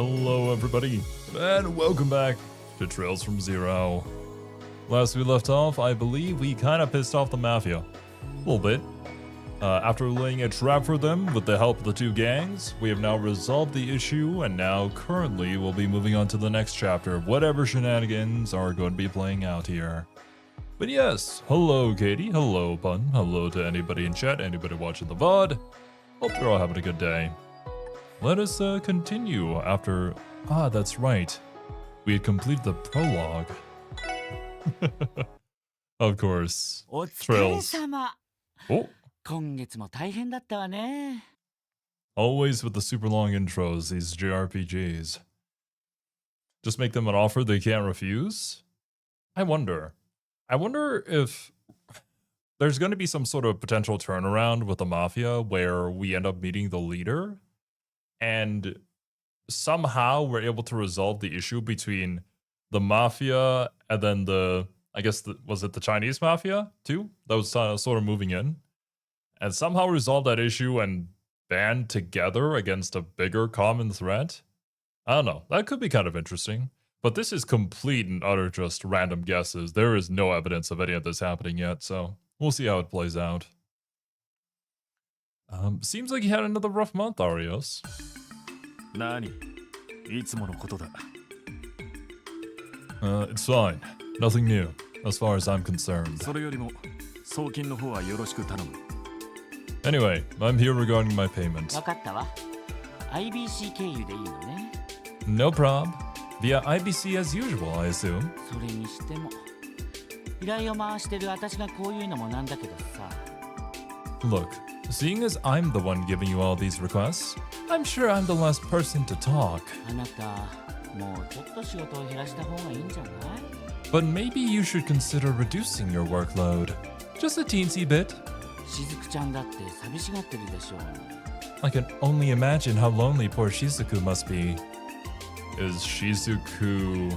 Hello everybody, and welcome back to Trails from Zero. Last we left off, I believe we kind of pissed off the Mafia. A little bit. After laying a trap for them with the help of the two gangs, we have now resolved the issue, and now currently we'll be moving on to the next chapter of whatever shenanigans are going to be playing out here. But yes, hello Katie, hello Pun, hello to anybody in chat, anybody watching the VOD. Hope you're all having a good day. Let us continue after... that's right. We had completed the prologue. Of course. Trails. Oh. Always with the super long intros, these JRPGs. Just make them an offer they can't refuse? I wonder if there's going to be some sort of potential turnaround with the Mafia where we end up meeting the leader and somehow we're able to resolve the issue between the Mafia and then was it the Chinese Mafia too? That was sort of moving in. And somehow resolve that issue and band together against a bigger common threat? I don't know. That could be kind of interesting. But this is complete and utter just random guesses. There is no evidence of any of this happening yet, so we'll see how it plays out. Seems like you had another rough month, Arios. It's fine. Nothing new, as far as I'm concerned. Anyway, I'm here regarding my payment. No prob. Via IBC as usual, I assume. Look, seeing as I'm the one giving you all these requests, I'm sure I'm the last person to talk. But maybe you should consider reducing your workload. Just a teensy bit. I can only imagine how lonely poor Shizuku must be. Is Shizuku...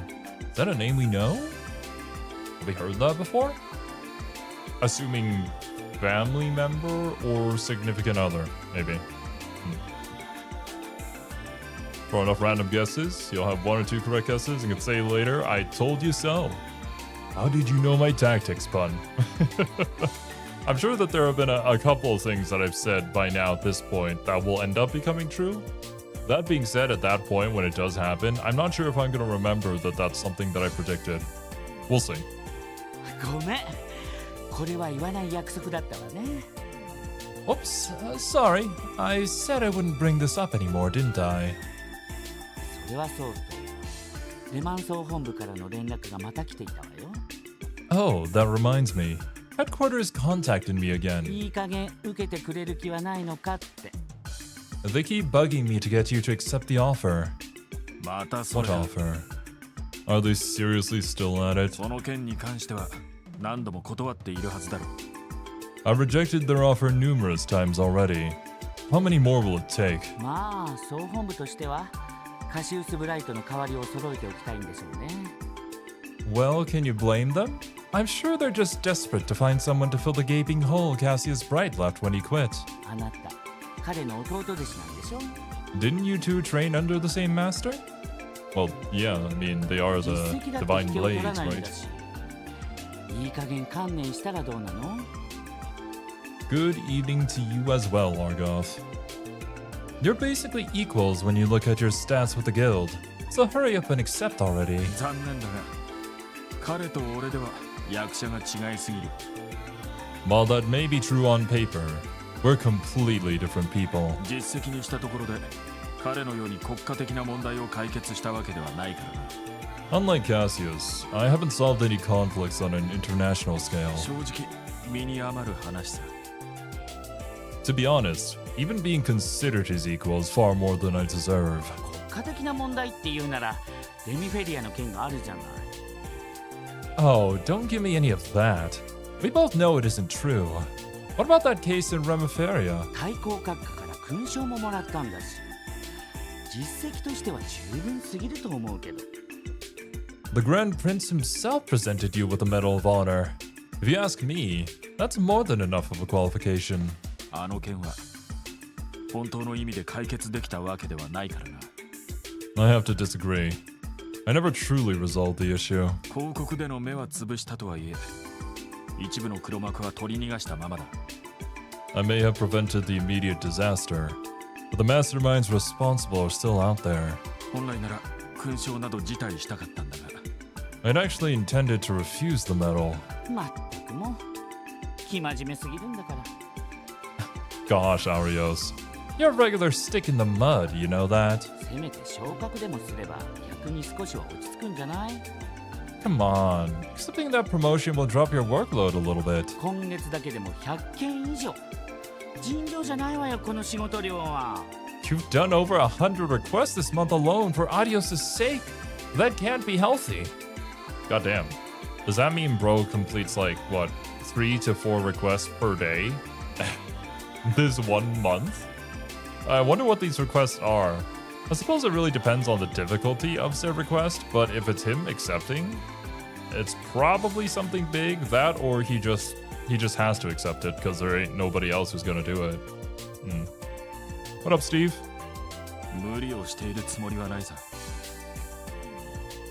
Is that a name we know? Have we heard that before? Assuming family member or significant other, maybe. Throw enough random guesses, you'll have one or two correct guesses and can say later, I told you so. How did you know my tactics, Pun? I'm sure that there have been a couple of things that I've said by now at this point that will end up becoming true. That being said, at that point, when it does happen, I'm not sure if I'm going to remember that that's something that I predicted. We'll see. Oops, sorry. I said I wouldn't bring this up anymore, didn't I? Oh, that reminds me. Headquarters contacted me again. They keep bugging me to get you to accept the offer. What offer? Are they seriously still at it? I've rejected their offer numerous times already. How many more will it take? Well, can you blame them? I'm sure they're just desperate to find someone to fill the gaping hole Cassius Bright left when he quit. Didn't you two train under the same master? Well, yeah, I mean, they are the Divine Blades, right? Good evening to you as well, Argoth. You're basically equals when you look at your stats with the guild, so hurry up and accept already. While that may be true on paper, we're completely different people. Unlike Cassius, I haven't solved any conflicts on an international scale. To be honest, even being considered his equal is far more than I deserve. Oh, don't give me any of that. We both know it isn't true. What about that case in Remiferia? The Grand Prince himself presented you with the Medal of Honor. If you ask me, that's more than enough of a qualification. 本当の意味で解決できたわけではないからな。I have to disagree. I never truly resolved the issue. 広告での目は潰したとはいえ、一部の黒幕は取り逃がしたままだ。I may have prevented the immediate disaster, but the masterminds responsible are still out there. 本来なら勲章など辞退したかったんだが。I'd actually intended to refuse the medal. まったくもう生真面目すぎるんだから。Gosh, Arios. You're a regular stick in the mud, you know that? せめて昇格でもすれば逆に少しは落ち着くんじゃない？ Come on. Accepting that promotion will drop your workload a little bit. 今月だけでも100件以上。尋常じゃないわよ、この仕事量は。You've done over 100 requests this month alone for Adios' sake. That can't be healthy. Goddamn. Does that mean bro completes like, what, 3 to 4 requests per day? This 1 month? I wonder what these requests are. I suppose it really depends on the difficulty of said request, but if it's him accepting, it's probably something big, that or he just has to accept it because there ain't nobody else who's gonna do it. What up, Steve? 無理をしているつもりはないさ。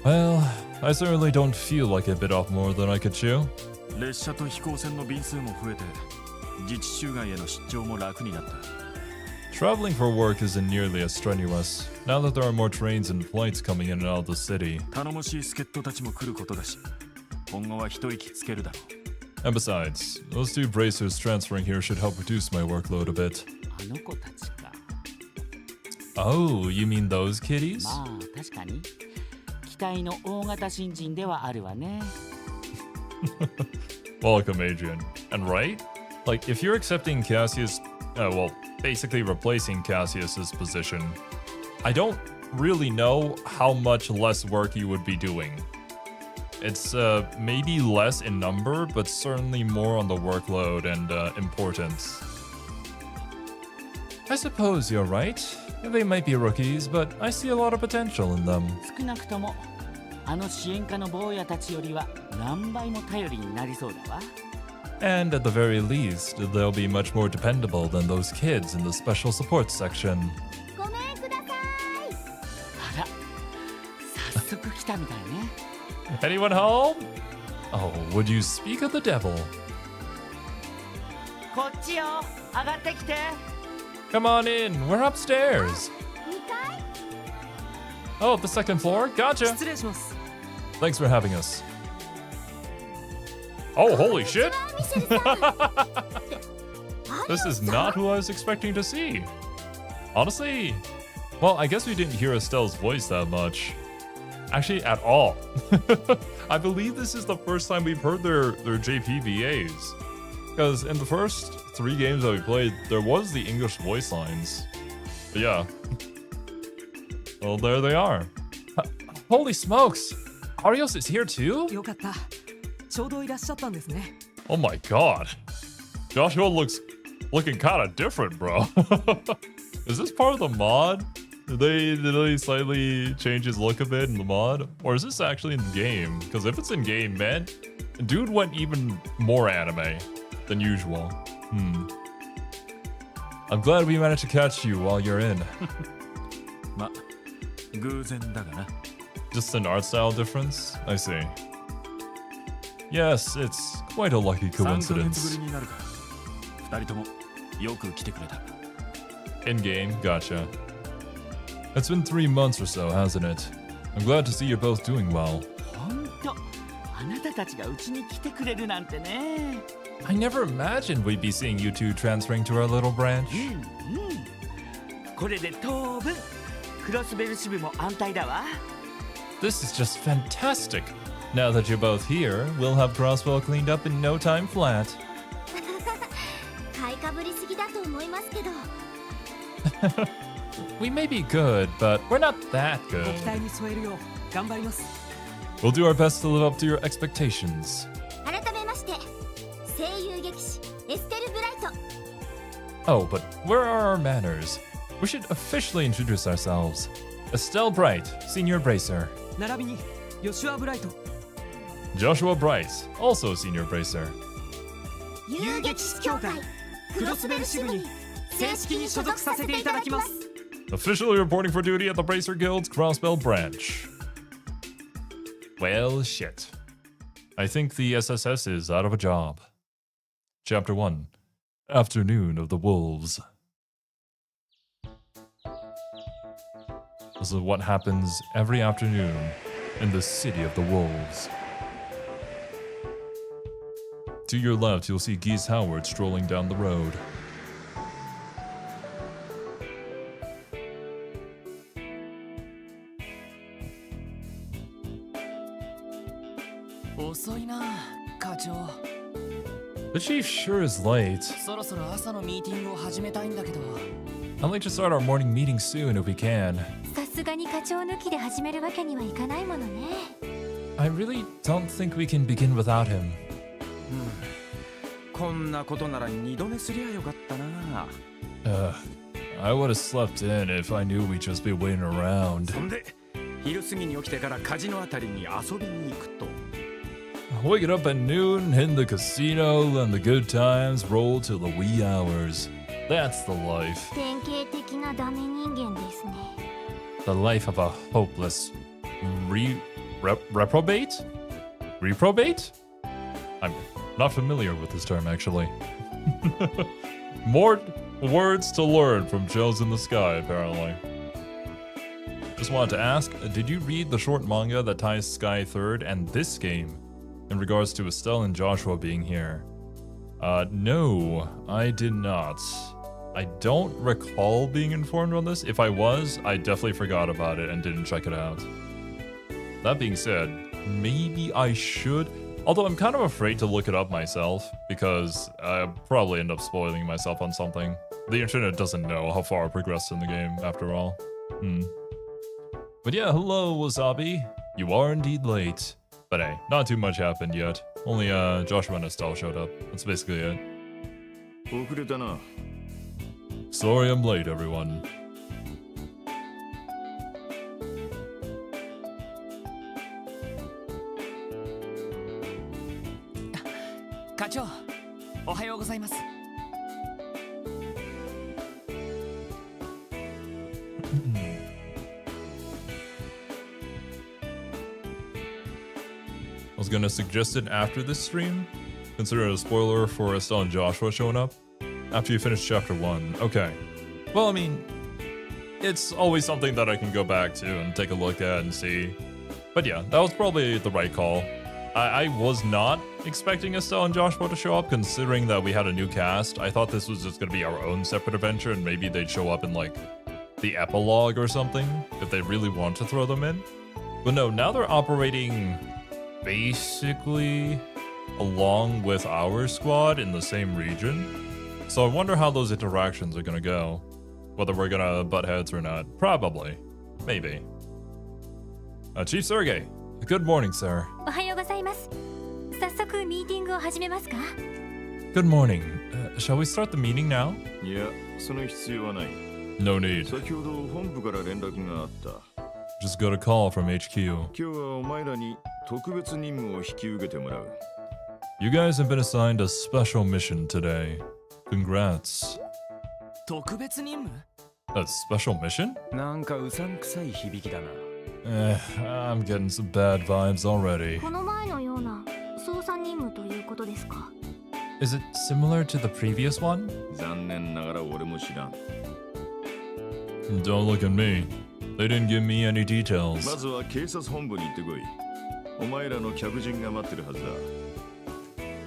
Well, I certainly don't feel like I bit off more than I could chew. 列車と飛行船の便数も増えて、自治州外への出張も楽になった。Traveling for work isn't nearly as strenuous, now that there are more trains and flights coming in and out of the city. 頼もしい助っ人たちも来ることだし、今後は一息つけるだろう。And besides, those 2 bracers transferring here should help reduce my workload a bit. あの子たちか。Oh, you mean those kitties? まあ確かに期待の大型新人ではあるわね。Welcome, Adrian. And right? Like, if you're accepting Cassius, basically replacing Cassius's position, I don't really know how much less work you would be doing. It's maybe less in number, but certainly more on the workload and importance. I suppose you're right. They might be rookies, but I see a lot of potential in them. 少なくともあの支援課の坊やたちよりは何倍も頼りになりそうだわ。And at the very least, they'll be much more dependable than those kids in the special support section. ごめんください。あら、早速来たみたいね。Anyone home? Oh, would you speak of the devil? こっちよ、上がってきて。Come on in, we're upstairs. 2階？ Oh, the second floor? Gotcha. 失礼します。 Thanks for having us. Oh, holy shit! ミシェルさん。This is not who I was expecting to see. Honestly, well, I guess we didn't hear Estelle's voice that much. Actually, at all. I believe this is the first time we've heard their JPVAs. Because in the first 3 games that we played, there was the English voice lines. But yeah. Well, there they are. Holy smokes! Arios is here too? よかった。ちょうどいらっしゃったんですね。 Oh my god. Joshua looking kind of different, bro. Is this part of the mod? Did they slightly change his look a bit in the mod? Or is this actually in the game? Because if it's in game, man, dude went even more anime than usual. I'm glad we managed to catch you while you're in. ま、偶然だがな。 Just an art style difference? I see. Yes, it's quite a lucky 3ヶ月ぶ coincidence. りになるか。2人ともよく来てくれた。 In game, gotcha. It's been 3 months or so, hasn't it? I'm glad to see you're both doing well. ほんと、あなたたちがうちに来てくれるなんてね。I never imagined we'd be seeing you two transferring to our little branch. これで当分クロスベル支部も安泰だわ。 This is just fantastic. Now that you're both here, we'll have Crosswell cleaned up in no time flat. 買いかぶりすぎだと思いますけど。We may be good, but we're not that 期 good. 待に添えるよう頑張ります。 We'll do our best to live up to your expectations. 改めまして、声優劇士エステル・ブライト。 Oh, but where are our manners? We should officially introduce ourselves. Estelle Bright, Senior Bracer. 並びにヨシュア・ブライト。 Joshua Bryce, also Senior Bracer. 遊撃士協会クロスベル支部に正式に所属させていただきます。Officially reporting for duty at the Bracer Guild's Crossbell branch. Well, shit. I think the SSS is out of a job. Chapter 1. Afternoon of the Wolves. This is what happens every afternoon in the City of the Wolves. To your left, you'll see Geese Howard strolling down the road. The chief sure is late. そろそろ朝のミーティングを始めたいんだけど。 I'd like to start our morning meeting soon if we can. さすがに課長抜きで始めるわけにはいかないものね。 I really don't think we can begin without him. こんなことなら二度寝すりゃよかったな。I would have slept in if I knew we'd just be waiting around. そんで昼過ぎに起きてからカジノあたりに遊びに行くと。 Waking up at noon, hitting the casino, and the good times roll till the wee hours. That's the life. 典型的なダメ人間ですね。 The life of a hopeless reprobate? Reprobate? I'm not familiar with this term, actually. More words to learn from Joe's in the Sky, apparently. Just wanted to ask, did you read the short manga that ties Sky 3rd and this game in regards to Estelle and Joshua being here? No, I did not. I don't recall being informed on this. If I was, I definitely forgot about it and didn't check it out. That being said, maybe I should, although I'm kind of afraid to look it up myself because I'll probably end up spoiling myself on something. The internet doesn't know how far I progressed in the game after all. But yeah, hello Wasabi. You are indeed late. But hey, not too much happened yet. Only Joshua and Estelle showed up. That's basically it. 遅れたな。 Sorry I'm late, everyone. 課長、おはようございます。 I was gonna suggest it after this stream. Consider it a spoiler for Estelle and Joshua showing up. After you finish chapter 1. Okay. Well, I mean, it's always something that I can go back to and take a look at and see. But yeah, that was probably the right call. I was not expecting Estelle and Joshua to show up, considering that we had a new cast. I thought this was just gonna be our own separate adventure and maybe they'd show up in like the epilogue or something if they really want to throw them in. But no, now they're operating basically along with our squad in the same region. So I wonder how those interactions are gonna go. Whether we're gonna butt heads or not. Probably. Maybe. Chief Sergey. Good morning, sir. おはようございます。早速ミーティングを始めますか？ Good morning. Shall we start the meeting now? いや、その必要はない。 No need. 先ほど本部から連絡があった。 Just got a call from HQ. 今日はお前らに特別任務を引き受けてもらう。 You guys have been assigned a special mission today. Congrats. 特別任務？ A special mission? なんかうさんくさい響きだな。 I'm getting some bad vibes already. この前のような捜査任務ということですか？ Is it similar to the previous one? 残念ながら俺も知らん。 Don't look at me. They didn't give me any ま details. ずは警察本部に行ってこい。お前らの客人が待ってるはずだ。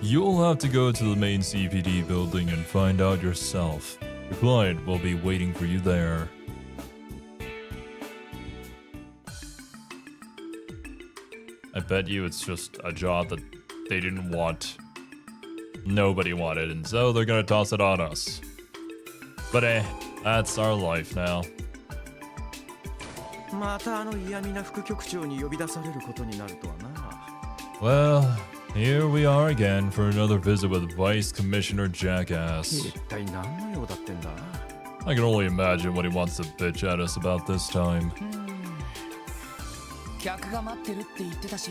You'll have to go to the main CPD building and find out yourself. Your client will be waiting for you there. I bet you it's just a job that they didn't want. Nobody wanted, and so they're gonna toss it on us. But that's our life now. またあの嫌味な副局長に呼び出されることになるとはな。 Well, here we are again for another visit with Vice Commissioner Jackass. 一体何の用だってんだ？ I can only imagine what he wants to bitch at us about this time. 客が待ってるって言ってたし。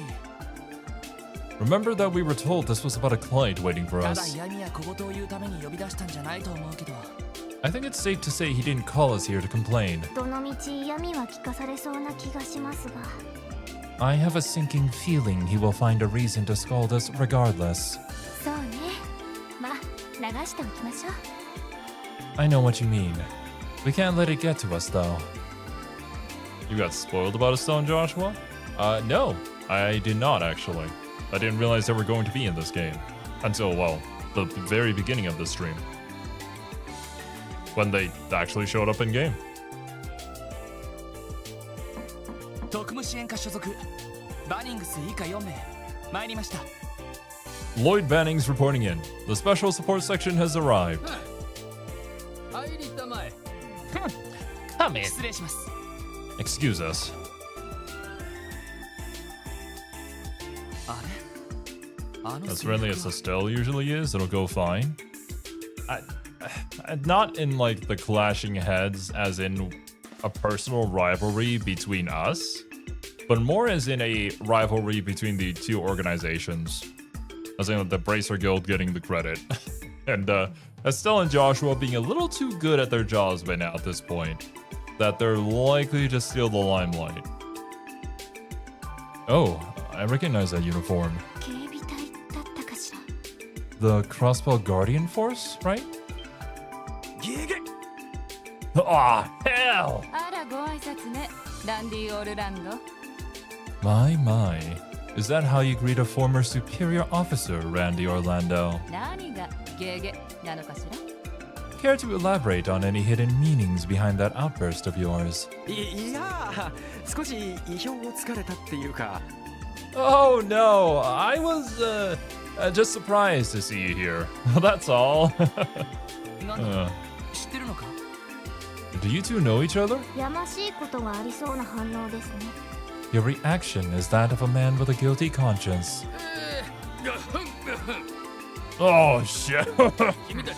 Remember that we were told this was about a client waiting for ただ us. 嫌味や小言を言うために呼び出したんじゃないと思うけど。I think it's safe to say he didn't call us here to complain. どの道嫌味は聞かされそうな気がしますが。 I have a sinking feeling he will find a reason to scold us regardless. そうね。まあ流しておきましょう。 I know what you mean. We can't let it get to us, though. You got spoiled about a stone, Joshua? No, I did not actually. I didn't realize they were going to be in this game until, well, the very beginning of the stream. When they actually showed up in game. 特務支援課所属バニングス以下4名参りました。 Lloyd Banning's reporting in. The special support section has arrived. 入りたまえ。 Come in. 失礼します。 Excuse us. あれ？あの As friendly as Estelle usually is, it'll go fine. Not in like the clashing heads as in a personal rivalry between us, but more as in a rivalry between the two organizations. As in the Bracer Guild getting the credit. And Estelle and Joshua being a little too good at their jobs by now at this point, that they're likely to steal the limelight. Oh, I recognize that uniform. 警備隊だったかしら。 The Crossbow Guardian Force, right? ゲゲ。 Ah, hell! あらご挨拶ね、ランディ・オルランド。 My. Is that how you greet a former superior officer, Randy Orlando? 何がゲゲなのかしら。 Care to elaborate on any hidden meanings behind that outburst of yours? いや少し意表をつかれたっていうか。 Oh no, I was just surprised to see you here. That's all. なんだ、知ってるのか？ Do you two know each other? やましいことがありそうな反応ですね。 Your reaction is that of a man with a guilty conscience. Oh shit. 君たち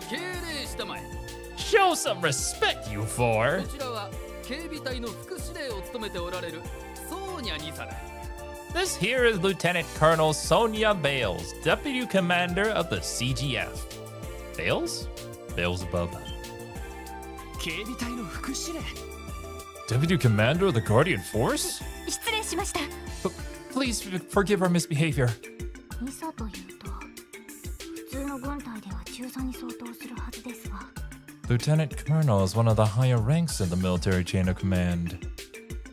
敬礼したまえ。 Show some respect, you four. こちらは警備隊の副司令を務めておられるソーニャ2佐だ。 This here is Lieutenant Colonel Sonia Bales, Deputy Commander of the CGF. Bales? Bales above. 警備隊の副司令。 Deputy Commander of the Guardian Force? 失礼しました。 Please forgive our misbehavior. 2佐というと、普通の軍隊では中佐に相当するはずですが。 Lieutenant Colonel is one of the higher ranks in the military chain of command.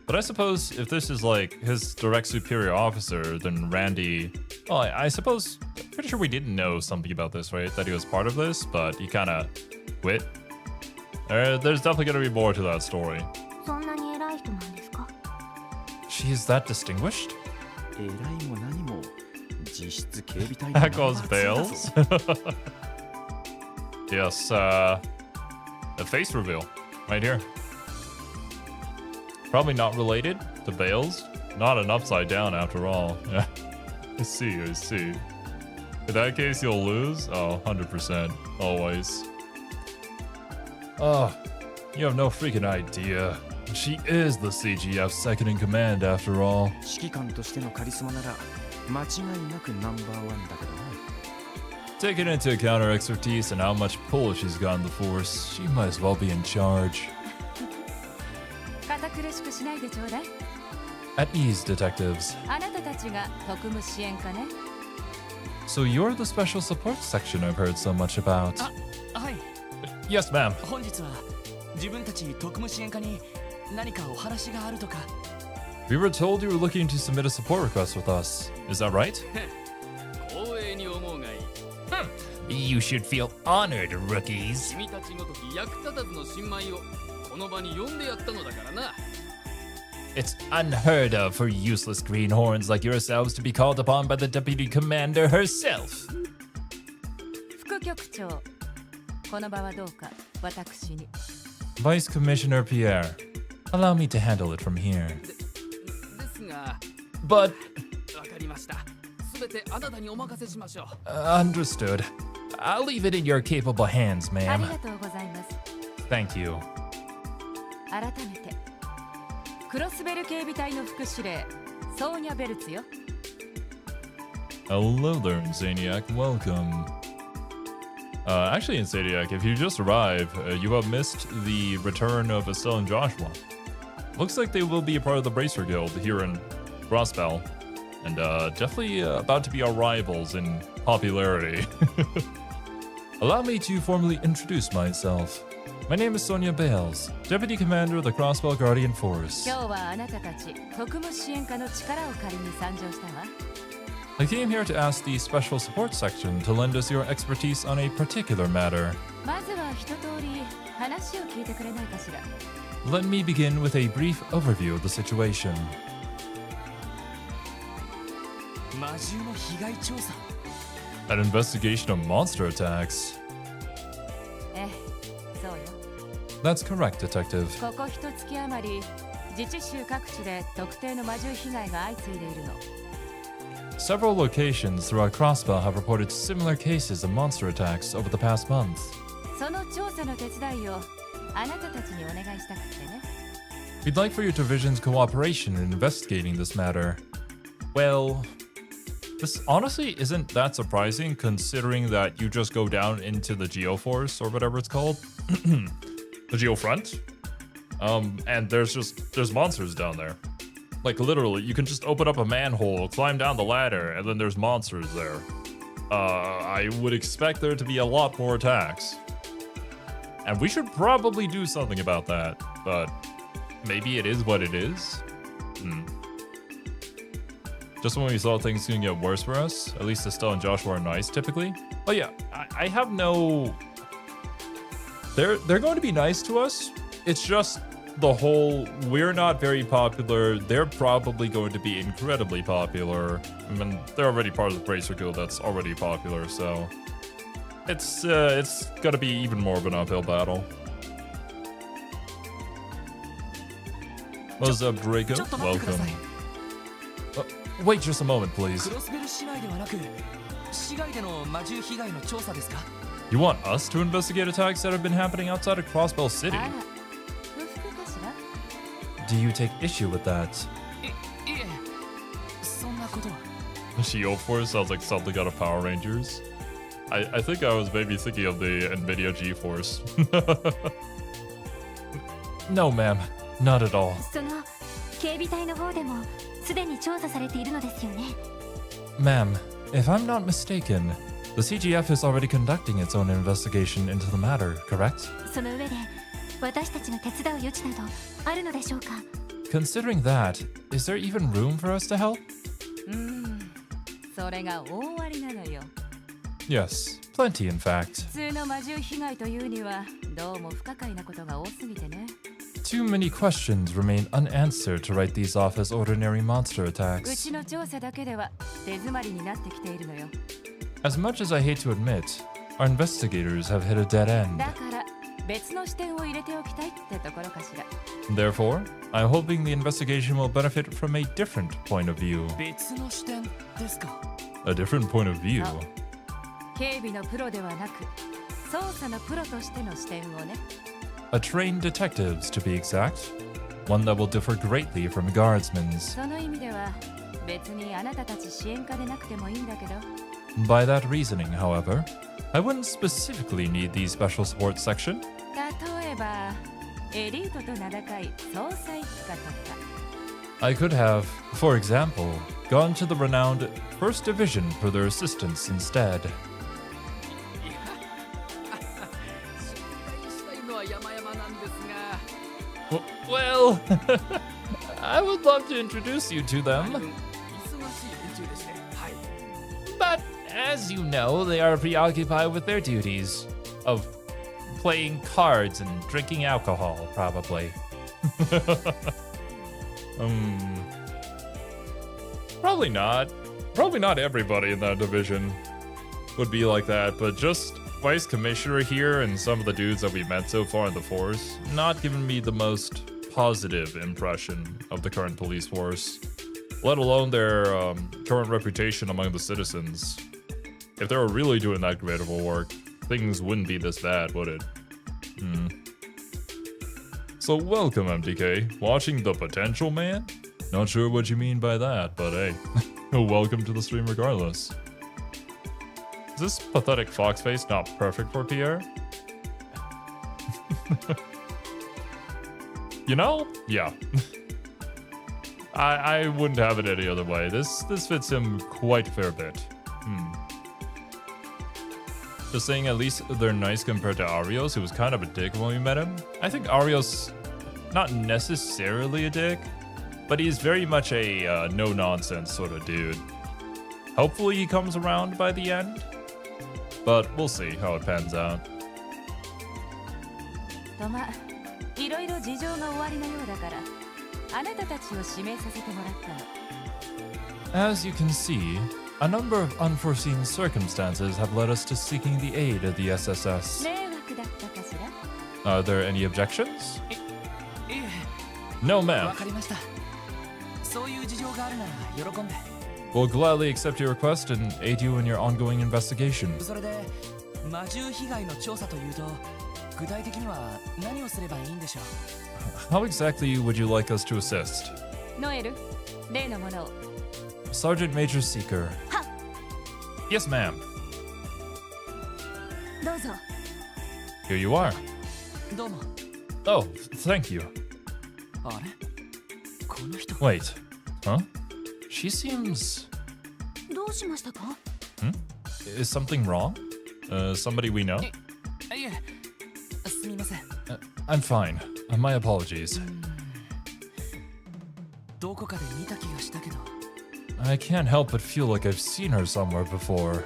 But I suppose if this is like his direct superior officer, then Randy... Well, I suppose... Pretty sure we didn't know something about this, right? That he was part of this, but he kind of quit. There's definitely going to be more to that story. そんなに偉い人なんですか？ She is that distinguished? 偉いも何も実質警備隊 That goes Bales. Yes, a face reveal right here. Probably not related to Bales. Not an upside down after all. Yeah. I see. In that case, you'll lose? Oh, 100%. Always. Oh, you have no freaking idea. She is the CGF's second in command after all. 指揮官としてのカリスマなら間違いなくナンバーワンだけどな。 Taking into account her expertise and how much pull she's got in the force, she might as well be in charge. 堅苦しくしないでちょうだい。 At ease, detectives. あなたたちが特務支援課ね。 So you're the special support section I've heard so much about. はい。 Yes, ma'am. 本日は自分たち特務支援課に何かお話があるとか。 We were told you were looking to submit a support request with us. Is that right? 光栄に思うがいい。 You should feel honored, rookies. 君たちごとき役立たずの新米をこの場に呼んでやったのだからな。 It's unheard of for useless greenhorns like yourselves to be called upon by the deputy commander herself. 副局長、この場はどうか私に。 Vice Commissioner Pierre, allow me to handle it from here. ですが、 But わかりました。すべてあなたにお任せしましょう。 understood. I'll leave it in your capable hands, あり ma'am. がとうございます。 Thank you. 改めて、クロスベル警備隊の副司令、ソーニャ・ベルツよ。 Hello there, Zaniac. Welcome. Actually, in Sadiac, if you just arrive, you have missed the return of Estelle and Joshua. Looks like they will be a part of the Bracer Guild here in Crossbell, and definitely about to be our rivals in popularity. Allow me to formally introduce myself. My name is Sonia Bales, Deputy Commander of the Crossbell Guardian Force. 今日はあなたたち国務支援課の力を借りに参上したわ。 I came here to ask the Special Support Section to lend us your expertise on a particular matter. まずは一通り話を聞いてくれないかしら。 Let me begin with a brief overview of the situation. 魔獣の被害調査。 An investigation of monster attacks. ええ、そうよ。 That's correct, Detective. ここ一月余り、自治州各地で特定の魔獣被害が相次いでいるの。 Several locations throughout Crossbell have reported similar cases of monster attacks over the past month. その調査の手伝いをあなたたちにお願いしたくてね。 We'd like for your division's cooperation in investigating this matter. Well, this honestly isn't that surprising considering that you just go down into the Geoforce or whatever it's called. The Geofront. And there's monsters down there. Like literally, you can just open up a manhole, climb down the ladder, and then there's monsters there. I would expect there to be a lot more attacks. And we should probably do something about that, but maybe it is what it is? Just when we thought things gonna get worse for us, at least Estelle and Joshua are nice typically. But yeah, I have no... They're going to be nice to us. It's just the whole, we're not very popular, they're probably going to be incredibly popular. I mean, they're already part of the Bracer Guild that's already popular, so... It's gonna be even more of an uphill battle. What's up, Draco? ちょっと待ってくだ Welcome. さい。 Wait just a moment, please. クロスベル市内ではなく、市外での魔獣被害の調査ですか？ You want us to investigate attacks that have been happening outside of Crossbell City? あら、不服かしら？ Do you take issue with that? いえ、そんなことは。 Geoforce sounds like something out of Power Rangers. I think I was maybe thinking of the NVIDIA GeForce. No, ma'am. Not at all. その警備隊の方でもすでに調査されているのですよね。 Ma'am, if I'm not mistaken, the CGF is already conducting its own investigation into the matter, correct? その上で私たちが手伝う余地などあるのでしょうか。 Considering that, is there even room for us to help? それが大ありなのよ。 Yes, plenty in fact. 普通の魔獣被害というにはどうも不可解なことが多すぎてね。 Too many questions remain unanswered to write these off as ordinary monster う attacks. ちの調査だけでは手詰まりになってきているのよ。 As much as I hate to admit, our investigators have hit a dead end. だから別の視点を入れておきたいってところかしら。 Therefore, I'm hoping the investigation will benefit from a different point of view. 別の視点ですか？ A different point of view? 警備のプロではなく捜査のプロとしての視点をね。 A trained detectives, to be exact. One that will differ greatly from a guardsman's. その意味では別にあなたたち支援課でなくてもいいんだけど。 By that reasoning, however, I wouldn't specifically need the special support section. 例えばエリートと名高い捜査一課とか。 I could have, for example, gone to the renowned 1st Division for their assistance instead. したいのは山々なんですが。 Well, I would love to introduce you to 忙 them. しい連中でして、はい。 But as you know, they are preoccupied with their duties of playing cards and drinking alcohol, probably. Probably not. Probably not everybody in that division would be like that, but just Vice Commissioner here and some of the dudes that we met so far in the force, not giving me the most positive impression of the current police force, let alone their current reputation among the citizens. If they were really doing that great of a work, things wouldn't be this bad, would it? So welcome, MTK. Watching The Potential Man? Not sure what you mean by that, but hey, welcome to the stream regardless. Is this pathetic fox face not perfect for Pierre? You know? Yeah. I wouldn't have it any other way. This fits him quite a fair bit. Just saying, at least they're nice compared to Arios, who was kind of a dick when we met him. I think Arios, not necessarily a dick, but he's very much a no-nonsense sort of dude. Hopefully he comes around by the end, but we'll see how it pans out. とまあ、いろいろ事情がおありのようだから、あなたたちを指名させてもらったの。 As you can see, a number of unforeseen circumstances have led us to seeking the aid of the SSS. 迷惑だったかしら？ Are there any objections? いえ No, わ ma'am. かりましたそういう事情があるなら喜んで We'll gladly accept your request and aid you in your ongoing investigation. それで魔獣被害の調査というと具体的には何をすればいいんでしょう How exactly would you like us to assist? ノエル、例のものを。 Sergeant Major Seeker. Yes, ma'am. どうぞ。 Here you are. どうも Oh, thank you. あれこの人 Wait. Huh? She seems... どうしましたか？ Is something wrong? Somebody we know? いえすみません I'm fine. My apologies. どこかで見た気がしたけど I can't help but feel like I've seen her somewhere before.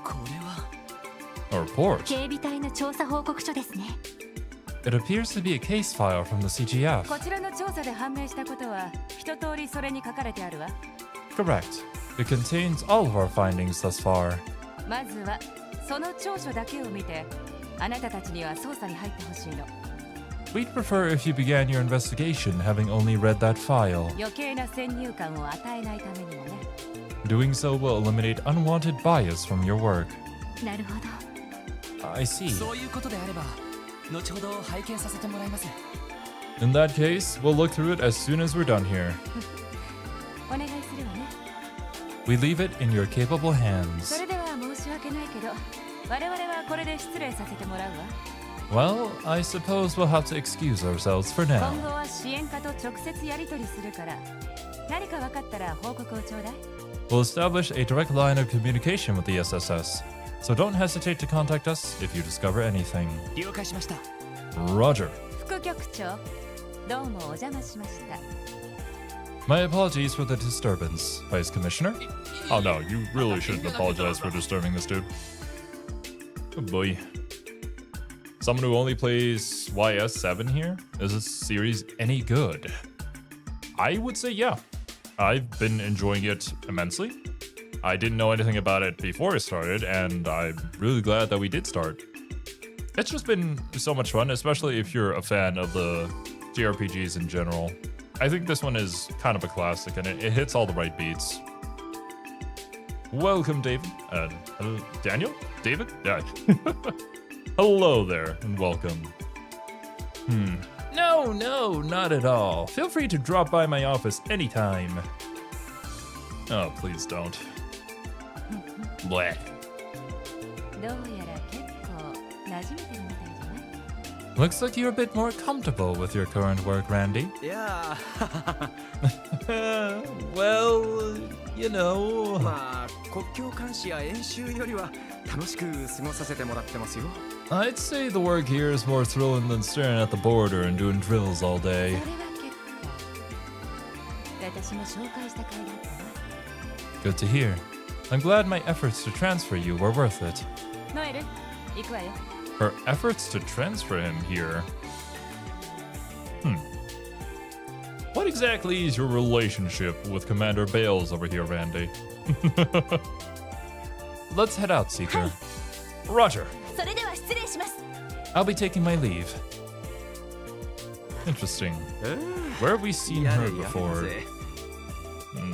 これは A report. 警備隊の調査報告書ですね。It appears to be a case file from the CGF. こちらの調査で判明したことは一通りそれに書かれてあるわ。 Correct. It contains all of our findings thus far. まずはその調書だけを見て、あなたたちには捜査に入ってほしいの。 We'd prefer if you began your investigation having only read that file. 余計な先入観を与えないためにもね。 Doing so will eliminate unwanted bias from your work. なるほど。 I see. そういうことであれば後ほど拝見させてもらいます In that case, we'll look through it as soon as we're done here. お願いするわね。 We leave it in your capable そ hands. れでは申し訳ないけど、我々はこれで失礼させてもらうわ。 Well, I suppose we'll have to excuse ourselves for 今 now. 後は支援課と直接やり取りするから、何か分かったら報告をちょうだい。 We'll establish a direct line of communication with the SSS, so don't hesitate to contact us if you discover anything. 了解しました Roger. 副局長、どうもお邪魔しました。 My apologies for the disturbance, Vice Commissioner. Oh no, you really shouldn't apologize for disturbing this dude. Oh boy. Someone who only plays YS7 here? Is this series any good? I would say yeah. I've been enjoying it immensely. I didn't know anything about it before I started, and I'm really glad that we did start. It's just been so much fun, especially if you're a fan of the JRPGs in general. I think this one is kind of a classic, and it hits all the right beats. Welcome, David. Daniel? David? Yeah. Hello there, and welcome. No, not at all. Feel free to drop by my office anytime. Oh, please don't. Bleh. どうやら結構馴染めてるみたいじゃない？ Looks like you're a bit more comfortable with your current work, Randy. いや Well, you know. まあ国境監視や演習よりは楽しく過ごさせてもらってますよ I'd say the work here is more thrilling than staring at the border and doing drills all それ day. は結構。私も紹介した甲斐だったわ。 Good to hear. I'm glad my efforts to transfer you were worth it. ノエル、行くわよ。 Her efforts to transfer him here. What exactly is your relationship with Commander Bales over here, Randy? Let's head out, Seeker. Roger. それでは失礼します。 I'll be taking my leave. Interesting. Where have we seen や her れやれだ before? ぜ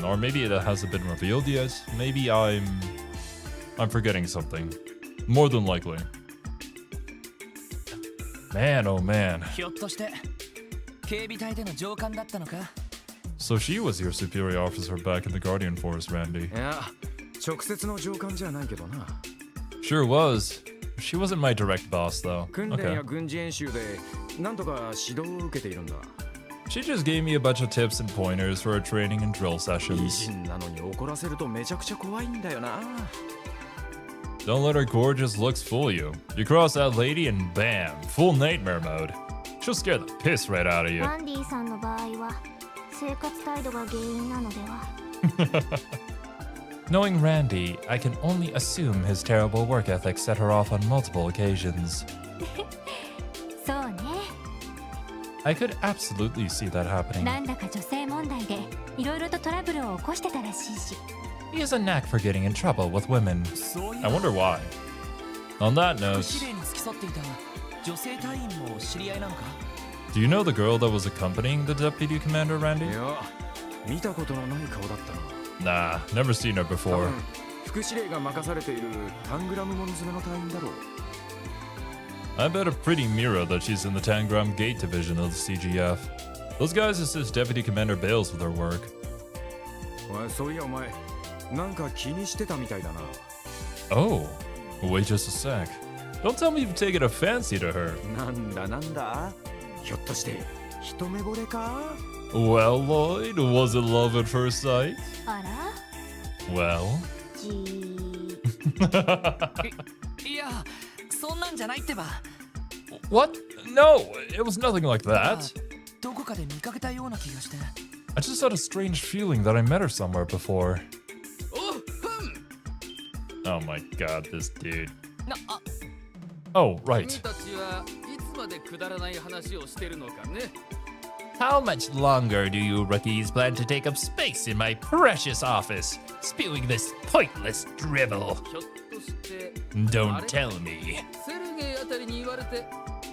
Or maybe it hasn't been revealed yet. Maybe I'm forgetting something. More than likely. Man, oh man. ひょっとして警備隊での上官だったのか So she was your superior officer back in the Guardian Force, Randy. いや、直接の上官じゃないけどな。 Sure was. She wasn't my direct boss, though. 訓練 Okay. や軍事演習でなんとか指導を受けているんだ。 She just gave me a bunch of tips and pointers for our training and drill 偉 sessions. 人なのに怒らせるとめちゃくちゃ怖いんだよな。 Don't let her gorgeous looks fool you. You cross that lady and bam, full nightmare mode. She'll scare the piss right out of you. ランディさんの場合は生活態度が原因なのでは。 Knowing Randy, I can only assume his terrible work ethic set her off on multiple occasions. そうね。 I could absolutely see that happening. なんだか女性問題でいろいろとトラブルを起こしてたらしいし。 He has a knack for getting in trouble with women. そういう I wonder why. On that 副 note, 司令に付き添っていた女性隊員も知り合いなのか？ do you know the girl that was accompanying the deputy commander, い Randy? や、見たことのない顔だったな。 Nah, never seen her 多 before. 分副司令が任されているタングラムモン詰めの隊員だろう。 I bet a pretty mirror that she's in the Tangram Gate division of the CGF. Those guys assist Deputy Commander Bales with their work. おい、そういやお前、なんか気にしてたみたいだな。 Oh, wait just a sec. Don't tell me you've taken a fancy to her. なんだひょっとして一目惚れか？ Well, Lloyd, was it love at first sight? あら Well, じー。いや、そんなんじゃないってば。 what? No, it was nothing like that. どこかで見かけたような気がして。 I just had a strange feeling that I met her somewhere before. おふん。 Oh my god, this dude. あ、 Oh, right. 君たちはいつまでくだらない話をしてるのかね。 How much longer do you rookies plan to take up space in my precious office, spewing this pointless drivel? ひょっとして Don't tell me. セルゲイあたりに言われて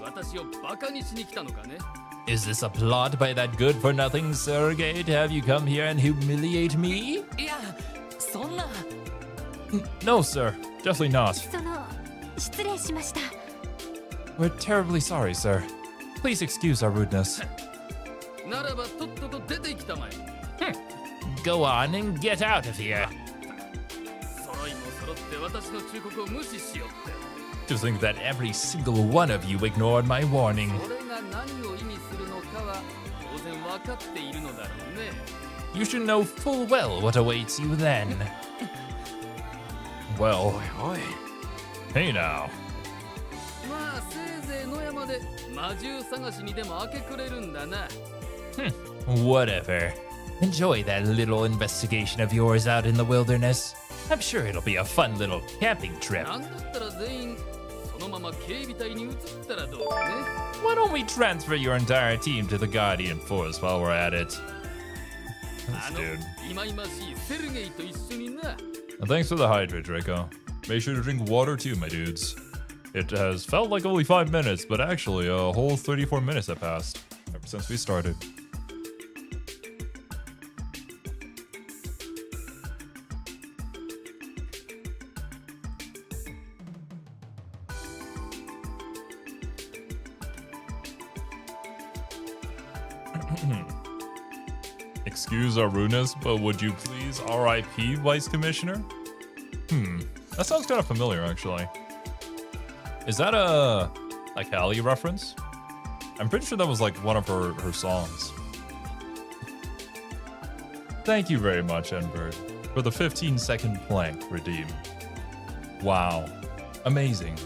私をバカにしに来たのかね。 Is this a plot by that good-for-nothing Sergei to have you come here and humiliate me? いや、そんな。 No, sir. Definitely not. その失礼しました。 We're terribly sorry, sir. Please excuse our rudeness. ならばとっとと出てきたまえ。 Go on and get out of here. 揃いも揃って私の忠告を無視しようって。 To think that every single one of you ignored my warning. それが何を意味するのかは当然分かっているのだろうね。 You should know full well what awaits you then. Well, おい、 hey now. まあせいぜい野山で魔獣探しにでも明け暮れるんだな。 Whatever. Enjoy that little investigation of yours out in the wilderness. I'm sure it'll be a fun little camping trip. なんだったら全員そのまま警備隊に移ったらどうかね。 Why don't we transfer your entire team to the Guardian Force while we're at it? あ This の dude. 忌々しいセルゲイと一緒にな。 And thanks for the hydrate, Draco. Make sure to drink water too, my dudes. It has felt like only 5 minutes, but actually a whole 34 minutes have passed ever since we started. Excuse our rudeness, but would you please RIP, Vice Commissioner? That sounds kind of familiar, actually. Is that a Callie reference? I'm pretty sure that was like one of her songs. Thank you very much, Enbird, for the 15-second plank redeem. Wow. Amazing.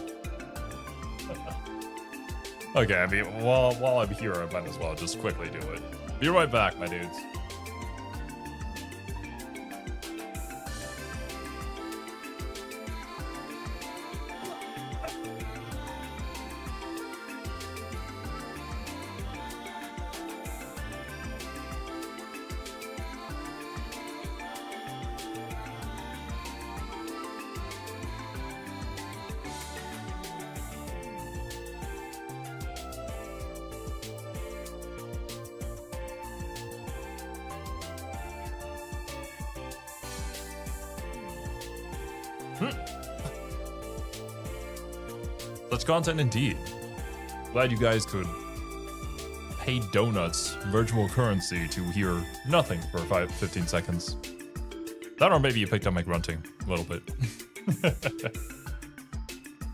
Okay, I mean, while I'm here, I might as well just quickly do it. Be right back, my dudes. Such content indeed. Glad you guys could pay donuts virtual currency to hear nothing for 15 seconds. That or maybe you picked up my grunting a little bit.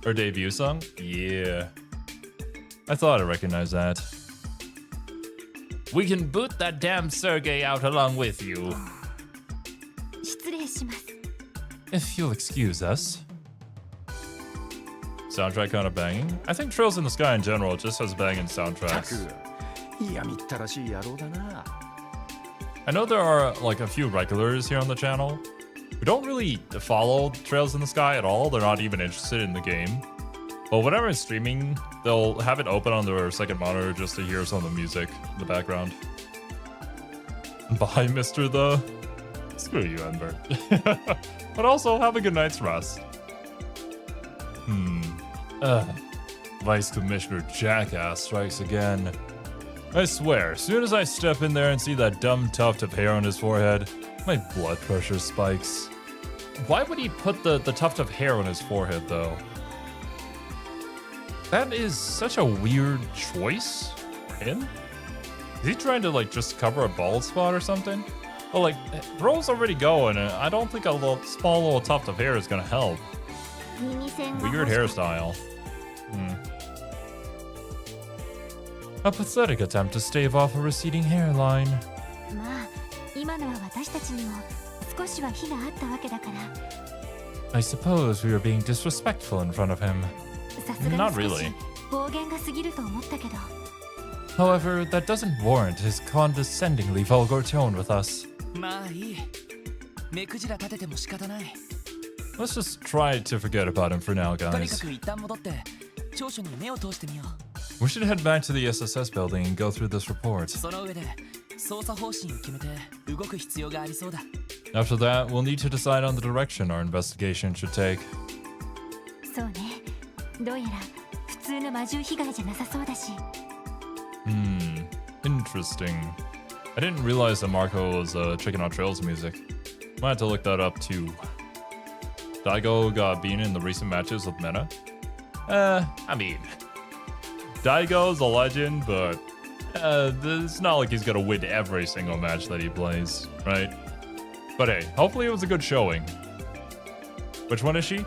Her debut song? Yeah. I thought I recognized that. We can boot that damn Sergey out along with you. 失礼します。 If you'll excuse us. Soundtrack kind of banging. I think Trails in the Sky in general just has banging soundtracks. いやみったらしい野郎だな。 I know there are like a few regulars here on the channel who don't really follow Trails in the Sky at all. They're not even interested in the game. But whenever it's streaming, they'll have it open on their second monitor just to hear some of the music in the background. Bye, Mr. The... Screw you, Ember. But also, have a good night's rest. Vice Commissioner Jackass strikes again. I swear, as soon as I step in there and see that dumb tuft of hair on his forehead, my blood pressure spikes. Why would he put the tuft of hair on his forehead, though? That is such a weird choice for him. Is he trying to, like, just cover a bald spot or something? Well, like, bro's already going, and I don't think a small little tuft of hair is gonna help. 耳栓が Weird 欲しかった hairstyle. A pathetic attempt to stave off a receding hairline. まあ今のは私たちにも少しは非があったわけだから I suppose we were being disrespectful in front of him. さすが Not に少 really. し暴言が過ぎると思ったけど However, that doesn't warrant his condescendingly vulgar tone with us. まあいい目くじら立てても仕方ない Let's just try to forget about him for now, とにか guys. く一旦戻って長所に目を通してみよ We should head back to the SSS building and go through this report. うその上で捜査方針を決めて動く必要がありそうだ After that, we'll need to decide on the direction our investigation should take. そうねどうやら普通の魔獣被害じゃなさそうだし Interesting. I didn't realize that Marco was checking out Trails music. Might have to look that up too. Daigo got beaten in the recent matches with Meta. I mean, Daigo's a legend, but it's not like he's gonna win every single match that he plays, right? But hey, hopefully it was a good showing. Which one is she?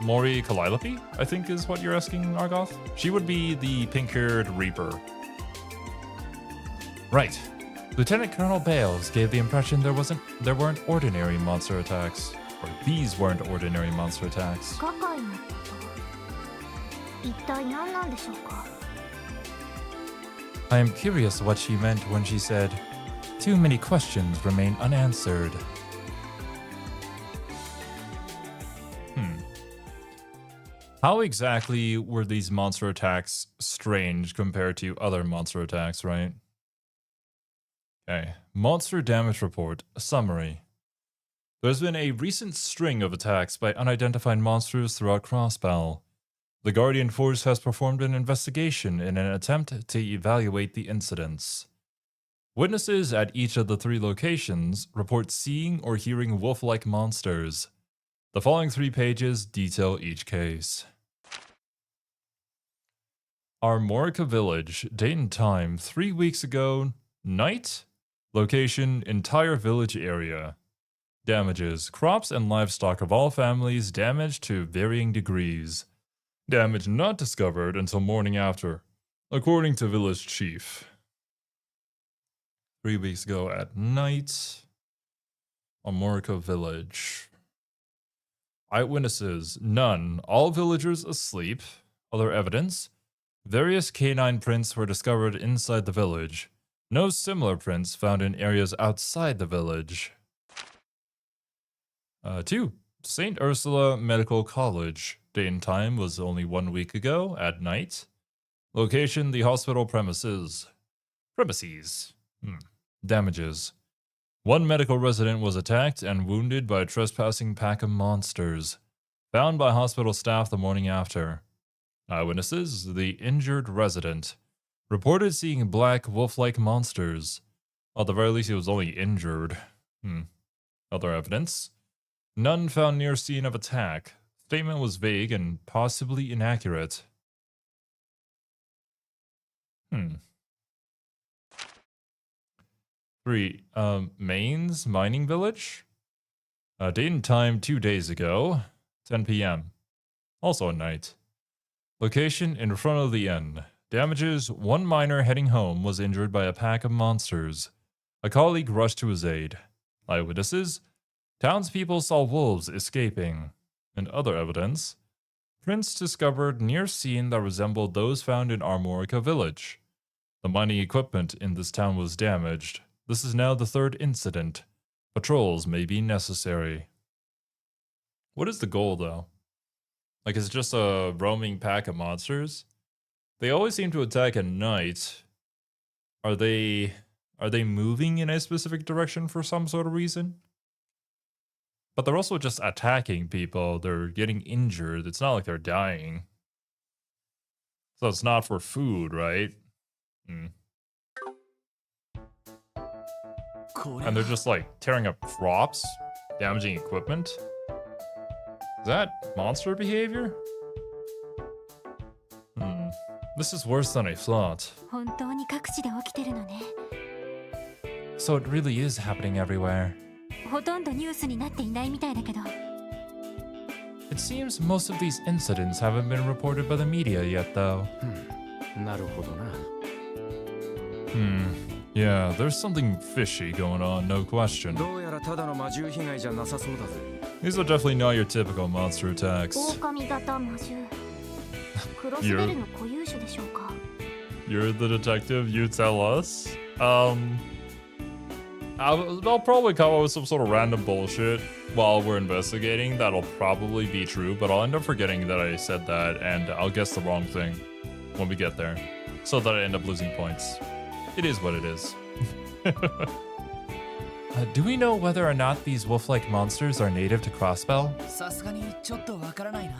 Mori Kalilope, I think is what you're asking, Argoth. She would be the pink-haired Reaper. Right. Lieutenant Colonel Bales gave the impression there weren't ordinary monster attacks. Or these weren't ordinary monster attacks. 不可解なこと一体何なんでしょうか I am curious what she meant when she said, "Too many questions remain unanswered." How exactly were these monster attacks strange compared to other monster attacks, right? Okay, monster damage report, summary. There's been a recent string of attacks by unidentified monsters throughout Crossbell. The Guardian Force has performed an investigation in an attempt to evaluate the incidents. Witnesses at each of the 3 locations report seeing or hearing wolf-like monsters. The following 3 pages detail each case. Armorica Village, date and time 3 weeks ago, night. Location, entire village area. Damages, crops and livestock of all families damaged to varying degrees. Damage not discovered until morning after, according to village chief. 3 weeks ago at night. Armorica Village. Eyewitnesses, none. All villagers asleep. Other evidence. Various canine prints were discovered inside the village. No similar prints found in areas outside the village. 2. St. Ursula Medical College. Date and time was only 1 week ago at night. Location, the hospital premises. Damages. 1 medical resident was attacked and wounded by a trespassing pack of monsters. Found by hospital staff the morning after. Eyewitnesses, the injured resident, reported seeing black wolf-like monsters. At the very least, he was only injured. Other evidence. None found near scene of attack. Statement was vague and possibly inaccurate. 3. Maine's mining village. Date and time 2 days ago, 10 p.m. Also at night. Location in front of the inn. Damages: one miner heading home was injured by a pack of monsters. A colleague rushed to his aid. Eyewitnesses: townspeople saw wolves escaping. And other evidence: prints discovered near scene that resembled those found in Armorica village. The mining equipment in this town was damaged. This is now the 3rd incident. Patrols may be necessary. What is the goal, though? Like, is it just a roaming pack of monsters? They always seem to attack at night. Are they moving in a specific direction for some sort of reason? But they're also just attacking people. They're getting injured. It's not like they're dying. So it's not for food, right? And they're just like tearing up crops, damaging equipment. Is that monster behavior? This is worse than I thought. 本当に各地で起きてるのね。 So it really is happening everywhere. ほとんどニュースになっていないみたいだけど。 It seems most of these incidents haven't been reported by the media yet, though. なるほどな。Yeah, there's something fishy going on, no question. どうやらただの魔獣被害じゃなさそうだぜ。 These are definitely not your typical monster attacks. 狼型魔獣。クロスベルの固有種でしょうか。 You're the detective, you tell us? I'll probably come up with some sort of random bullshit while we're investigating. That'll probably be true, but I'll end up forgetting that I said that, and I'll guess the wrong thing when we get there, so that I end up losing points. It is what it is. Do we know whether or not these wolf-like monsters are native to Crossbell? さすがにちょっとわからないな。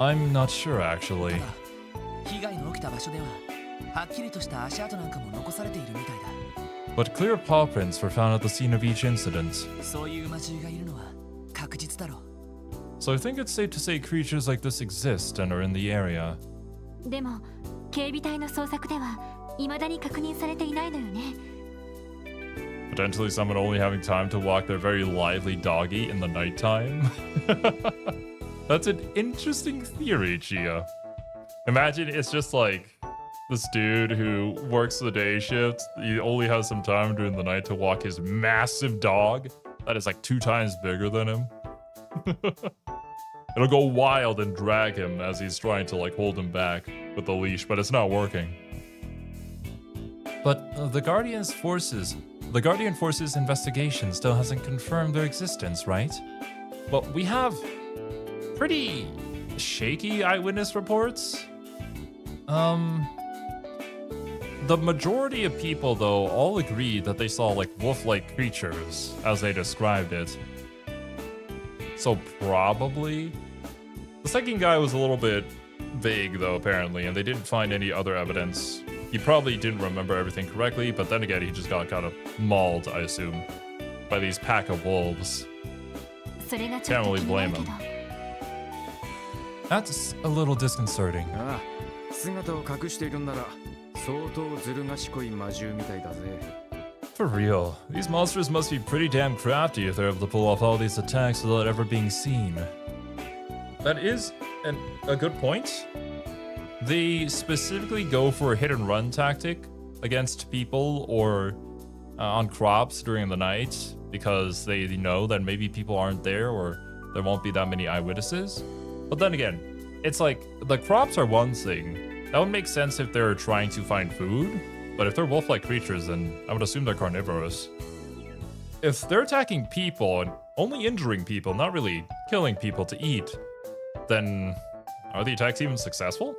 I'm not sure, actually. ただ被害の起きた場所でははっきりとした足跡なんかも残されているみたいだ。 But clear paw prints were found at the scene of each incident. そういう魔獣がいるのは確実だろう。 So I think it's safe to say creatures like this exist and are in the area. でも警備隊の捜索では未だに確認されていないのよね。 Potentially someone only having time to walk their very lively doggy in the nighttime. That's an interesting theory, Chia. Imagine it's just like this dude who works the day shift. He only has some time during the night to walk his massive dog that is like 2 times bigger than him. It'll go wild and drag him as he's trying to like hold him back with the leash, but it's not working. But the Guardian Forces investigation still hasn't confirmed their existence, right? Well, we have pretty shaky eyewitness reports. The majority of people, though, all agreed that they saw like wolf-like creatures, as they described it. So probably... The second guy was a little bit vague, though, apparently, and they didn't find any other evidence. He probably didn't remember everything correctly, but then again, he just got kind of mauled, I assume, by these pack of wolves. それがちょっと気になるけど。 That's a little disconcerting. ああ、姿を隠しているんなら相当ずる賢い魔獣みたいだぜ。 For real, these monsters must be pretty damn crafty if they're able to pull off all these attacks without ever being seen. That is a good point. They specifically go for a hit-and-run tactic against people or on crops during the night because they know that maybe people aren't there or there won't be that many eyewitnesses. But then again, it's like the crops are one thing. That would make sense if they're trying to find food, but if they're wolf-like creatures, then I would assume they're carnivorous. If they're attacking people and only injuring people, not really killing people to eat, then are the attacks even successful?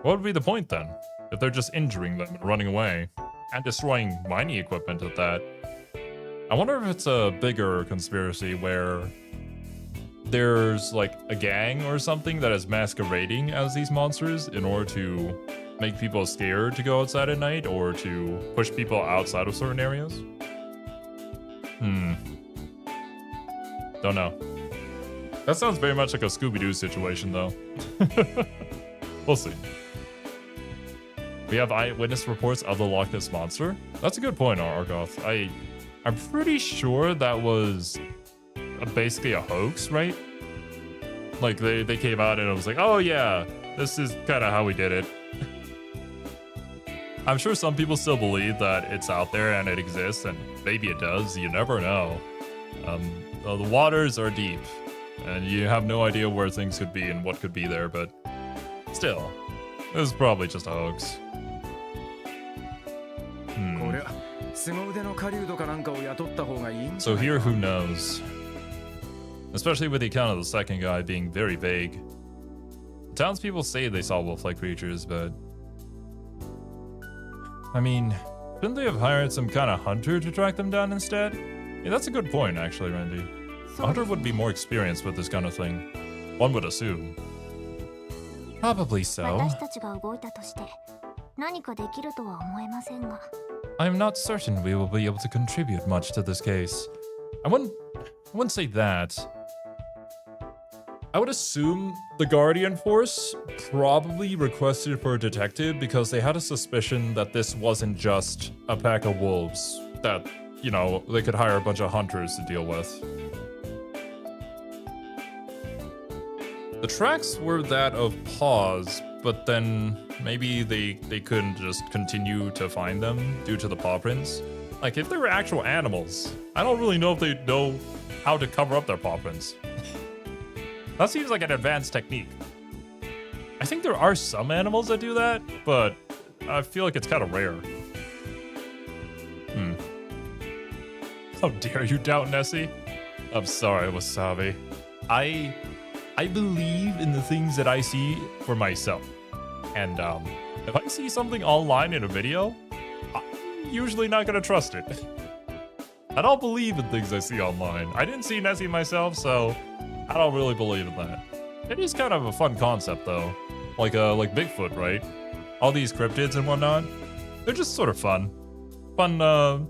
What would be the point then, if they're just injuring them and running away, and destroying mining equipment at that? I wonder if it's a bigger conspiracy where there's like a gang or something that is masquerading as these monsters in order to make people scared to go outside at night or to push people outside of certain areas. Don't know. That sounds very much like a Scooby-Doo situation though. We'll see. We have eyewitness reports of the Loch Ness Monster. That's a good point, Argoth. I'm pretty sure that was basically a hoax, right? Like they came out and it was like, oh yeah, this is kind of how we did it. I'm sure some people still believe that it's out there and it exists, and maybe it does. You never know. The waters are deep, and you have no idea where things could be and what could be there, but still, this is probably just a hoax. So here, who knows? Especially with the account of the second guy being very vague. Townspeople say they saw wolf-like creatures, but I mean, shouldn't they have hired some kind of hunter to track them down instead? Yeah, that's a good point, actually, Randy. A hunter would be more experienced with this kind of thing. One would assume. Probably so. 私たちが動いたとして何かできるとは思えませんが。I'm not certain we will be able to contribute much to this case. I wouldn't say that. I would assume the Guardian Force probably requested for a detective because they had a suspicion that this wasn't just a pack of wolves that, you know, they could hire a bunch of hunters to deal with. The tracks were that of paws, but then maybe they couldn't just continue to find them due to the paw prints. Like, if they were actual animals, I don't really know if they know how to cover up their paw prints. That seems like an advanced technique. I think there are some animals that do that, but I feel like it's kind of rare. How dare you doubt Nessie? I'm sorry, Wasabi. I believe in the things that I see for myself. And if I see something online in a video, I'm usually not gonna trust it. I don't believe in things I see online. I didn't see Nessie myself, so I don't really believe in that. It is kind of a fun concept, though. Like Bigfoot, right? All these cryptids and whatnot. They're just sort of fun. Fun,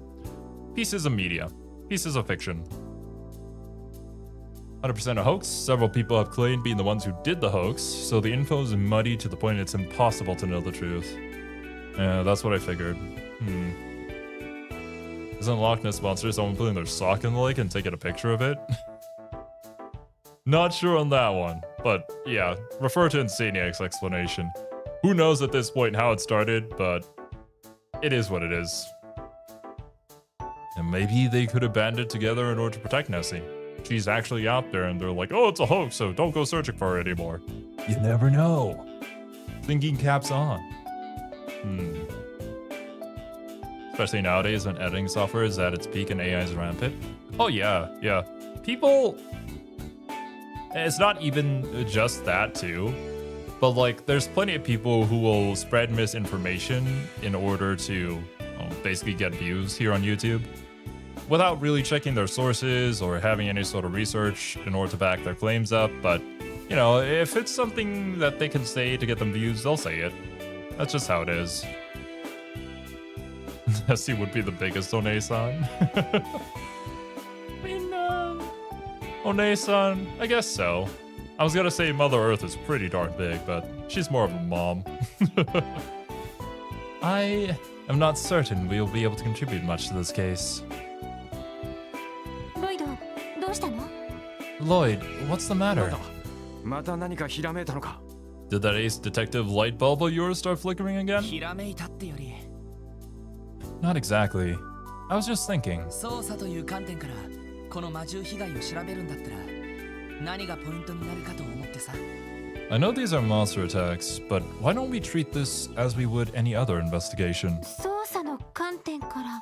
pieces of media. Pieces of fiction. 100% a hoax. Several people have claimed being the ones who did the hoax, so the info is muddy to the point it's impossible to know the truth. Yeah, that's what I figured. Isn't Loch Ness Monster someone putting their sock in the lake and taking a picture of it? Not sure on that one, but yeah, refer to Insaniac's explanation. Who knows at this point how it started, but it is what it is. And maybe they could have banded together in order to protect Nessie. She's actually out there and they're like, oh, it's a hoax, so don't go searching for her anymore. You never know. Thinking caps on. Especially nowadays when editing software is at its peak and AI is rampant. Oh yeah. People... It's not even just that too, but like there's plenty of people who will spread misinformation in order to basically get views here on YouTube without really checking their sources or having any sort of research in order to back their claims up. But you know, if it's something that they can say to get them views, they'll say it. That's just how it is. Nessie would be the biggest One-san. One-san, I guess so. I was gonna say Mother Earth is pretty darn big, but she's more of a mom. I am not certain we will be able to contribute much to this case. Lloyd, どうしたの? Lloyd, what's the matter? また何かひらめいたのか? Did that ace detective light bulb of yours start flickering again? ひらめいたってより Not exactly. I was just thinking. 捜査という観点からこの魔獣被害を調べるんだったら何がポイントになるかと思ってさ。I know these are monster attacks, but why don't we treat this as we would any other investigation? 捜査の観点から。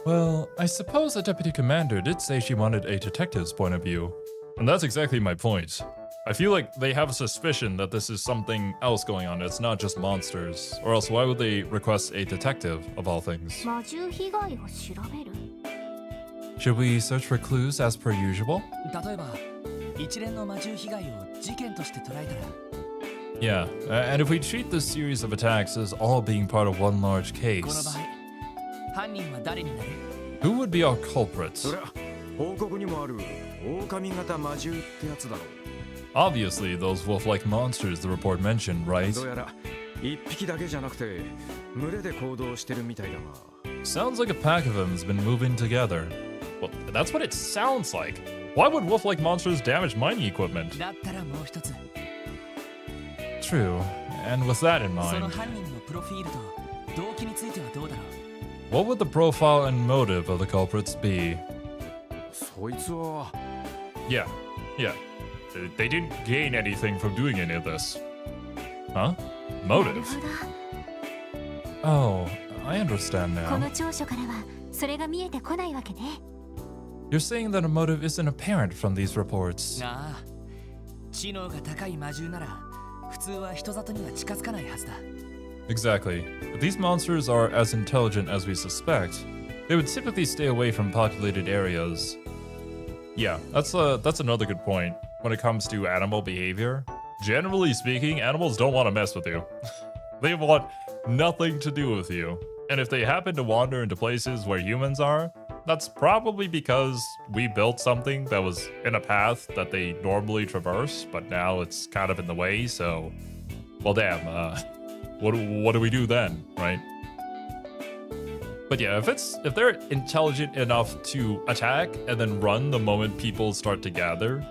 Well, I suppose the deputy commander did say she wanted a detective's point of view. And that's exactly my point. I feel like they have a suspicion that this is something else going on. It's not just monsters. Or else why would they request a detective, of all things? 魔獣被害を調べる? Should we search for clues as per usual? 例えば一連の魔獣被害を事件として捉えたら Yeah, and if we treat this series of attacks as all being part of one large この場 case, 合犯人は誰になる who would be our culprit? そりゃ報告にもある狼型魔獣ってやつだろう。 Obviously, those wolf-like monsters the report mentioned, right? どうやら一匹だけじゃなくて群れで行動してるみたいだが。 Sounds like a pack of them has been moving together. Well, that's what it sounds like. Why would wolf-like monsters damage mining equipment? だったらもう一つ、 True, and with that in その mind, 犯人のプロフィールと動機についてはどうだろう。 what would the profile and motive of the culprits be? そいつは Yeah. They didn't gain anything from doing any of this. Huh? なる Motive? ほど。 Oh, I understand こ now. の調書からはそれが見えてこないわけね。 You're saying that a motive isn't apparent from these reports. ああ、知能が高い魔獣なら普通は人里には近づかないはずだ。 Exactly. If these monsters are as intelligent as we suspect, they would typically stay away from populated areas. Yeah, that's another good point when it comes to animal behavior. Generally speaking, animals don't want to mess with you. They want nothing to do with you. And if they happen to wander into places where humans are, that's probably because we built something that was in a path that they normally traverse, but now it's kind of in the way, so... Well, damn, what do we do then, right? But yeah, if they're intelligent enough to attack and then run the moment people start to gather,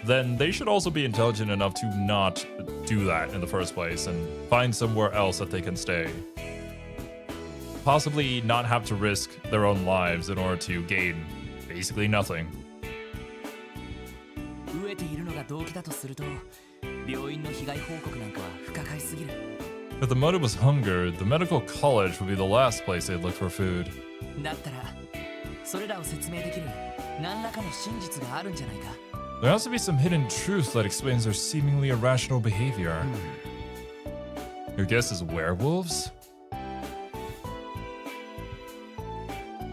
then they should also be intelligent enough to not do that in the first place and find somewhere else that they can stay. Possibly not have to risk their own lives in order to gain basically nothing. 飢えているのが動機だとすると、病院の被害報告なんかは不可解すぎる。 If the motive was hunger, the medical college would be the last place they'd look for food. だったら、それらを説明できる何らかの真実があるんじゃないか。 There has to be some hidden truth that explains their seemingly irrational behavior. Your guess is werewolves?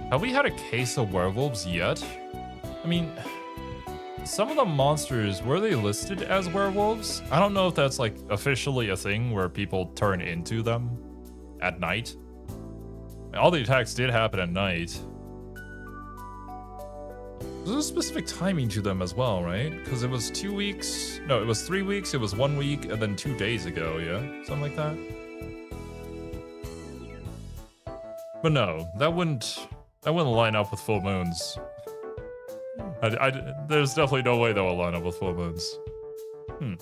Have we had a case of werewolves yet? I mean, some of the monsters, were they listed as werewolves? I don't know if that's like officially a thing where people turn into them at night. All the attacks did happen at night. There's a specific timing to them as well, right? Because it was 2 weeks. No, it was 3 weeks, it was 1 week, and then 2 days ago, yeah? Something like that. But no, that wouldn't line up with full moons. There's definitely no way that will line up with full moons. And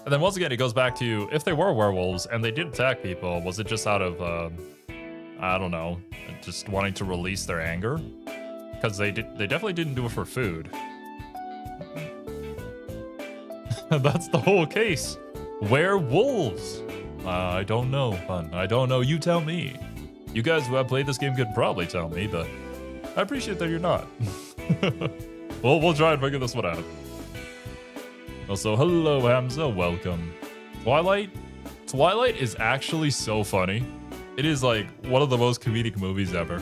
then once again, it goes back to, if they were werewolves and they did attack people, was it just out of, I don't know, just wanting to release their anger? Because they definitely didn't do it for food. That's the whole case. Werewolves. I don't know, fun. I don't know. You tell me. You guys who have played this game could probably tell me, but I appreciate that you're not. We'll try and figure this one out. Also, hello Hamza, welcome. Twilight is actually so funny. It is like one of the most comedic movies ever.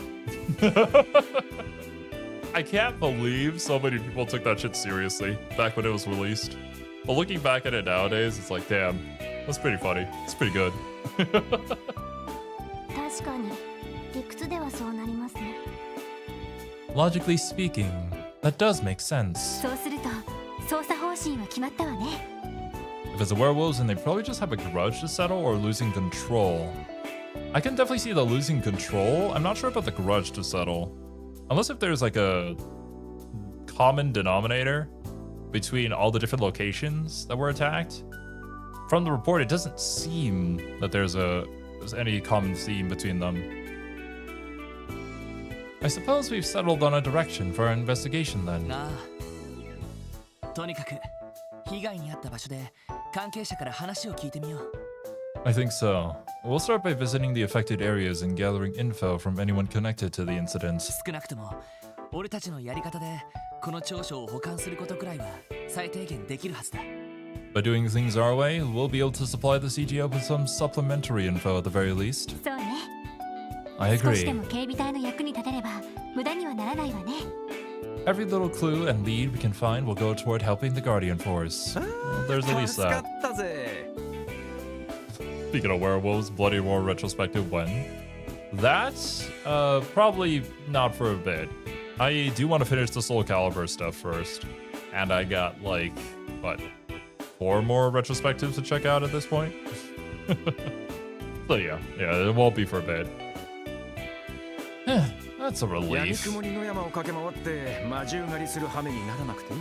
I can't believe so many people took that shit seriously back when it was released. But looking back at it nowadays, it's like, damn, that's pretty funny. It's pretty good. 確かに理屈ではそうなりますね。 Logically speaking, that does make sense. そうすると捜査方針は決まったわね。 If it's the werewolves, then they probably just have a grudge to settle or losing control. I can definitely see the losing control. I'm not sure about the grudge to settle. Unless if there's like a common denominator between all the different locations that were attacked. From the report, it doesn't seem that there's any common theme between them. I suppose we've settled on a direction for our investigation then. なあ、とにかく被害に遭った場所で関係者から話を聞いてみよう。 I think so. We'll start by visiting the affected areas and gathering info from anyone connected to the incidents. 少なくとも俺たちのやり方でこの調書を保管することくらいは最低限できるはずだ。 By doing things our way, we'll be able to supply the CGO with some supplementary info at the very least. そうね。 I 少しで agree. も警備隊の役に立てれば無駄にはならないわね。 Every little clue and lead we can find will go toward helping the Guardian Force. Well, there's at least 助か that. ったぜ。 Speaking of werewolves, Bloody Roar retrospective when? That's probably not for a bit. I do want to finish the Soul Calibur stuff first. And I got like, what, 4 more retrospectives to check out at this point. So yeah, it won't be for a bit. That's a やみ relief. くもりの山を駆け回って魔獣狩りする羽目にならなくてよ。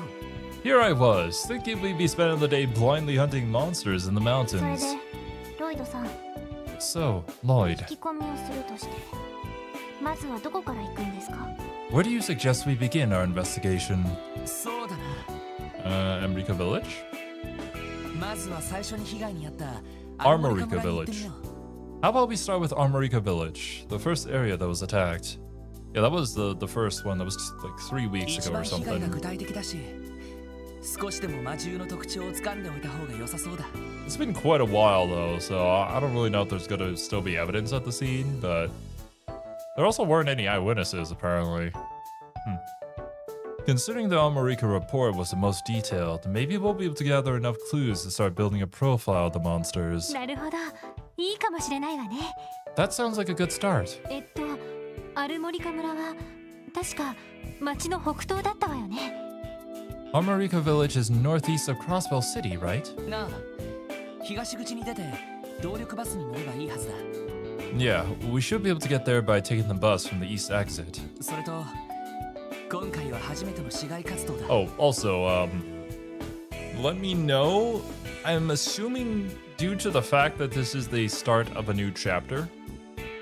Here I was, thinking we'd be spending the day blindly hunting monsters in the それ mountains. でロイドさん So, Lloyd, 聞き込みをするとしてまずはどこから行くんですか？ where do you suggest we begin our investigation? そうだな。 Amrika Village? まずは最初に被害に遭った Armorica 村に行ってみよう。 How about we start with Armorica Village, the first area that was attacked? Yeah, that was the first one that was like 3 weeks 一 ago or 番被害が something. 具体的だし、少しでも魔獣の特徴を掴んでおいた方が良さそうだ。 It's been quite a while though, so I don't really know if there's gonna still be evidence at the scene, but there also weren't any eyewitnesses apparently. Considering the Armorica report was the most detailed, maybe we'll be able to gather enough clues to start building a profile of the monsters. なるほど、いいかもしれないわね。 That sounds like a good start. アルモリカ村は確か町の北東だったわよね。 Armorica Village is northeast of Crossbell City, right? なあ、東口に出て動力バスに乗ればいいはずだ。 Yeah, we should be able to get there by taking the bus from the east exit. それと、今回は初めての市街活動だ。 Oh, also, let me know. I'm assuming due to the fact that this is the start of a new chapter,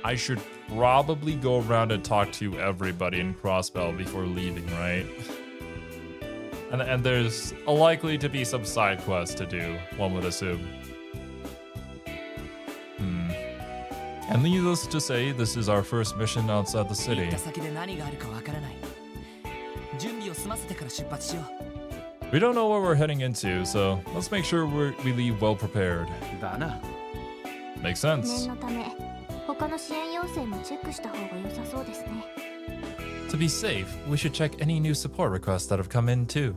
I should probably go around and talk to everybody in Crossbell before leaving, right? And there's likely to be some side quests to do, one would assume. And needless to say, this is our first mission outside the 行 city. った先で何があるかわからない。準備を済ませてから出発しよう。 We don't know where we're heading into, so let's make sure we leave well prepared. だな。 Makes 念 sense. のため他の支援要請もチェックした方が良さそうですね。 To be safe, we should check any new support requests that have come in too.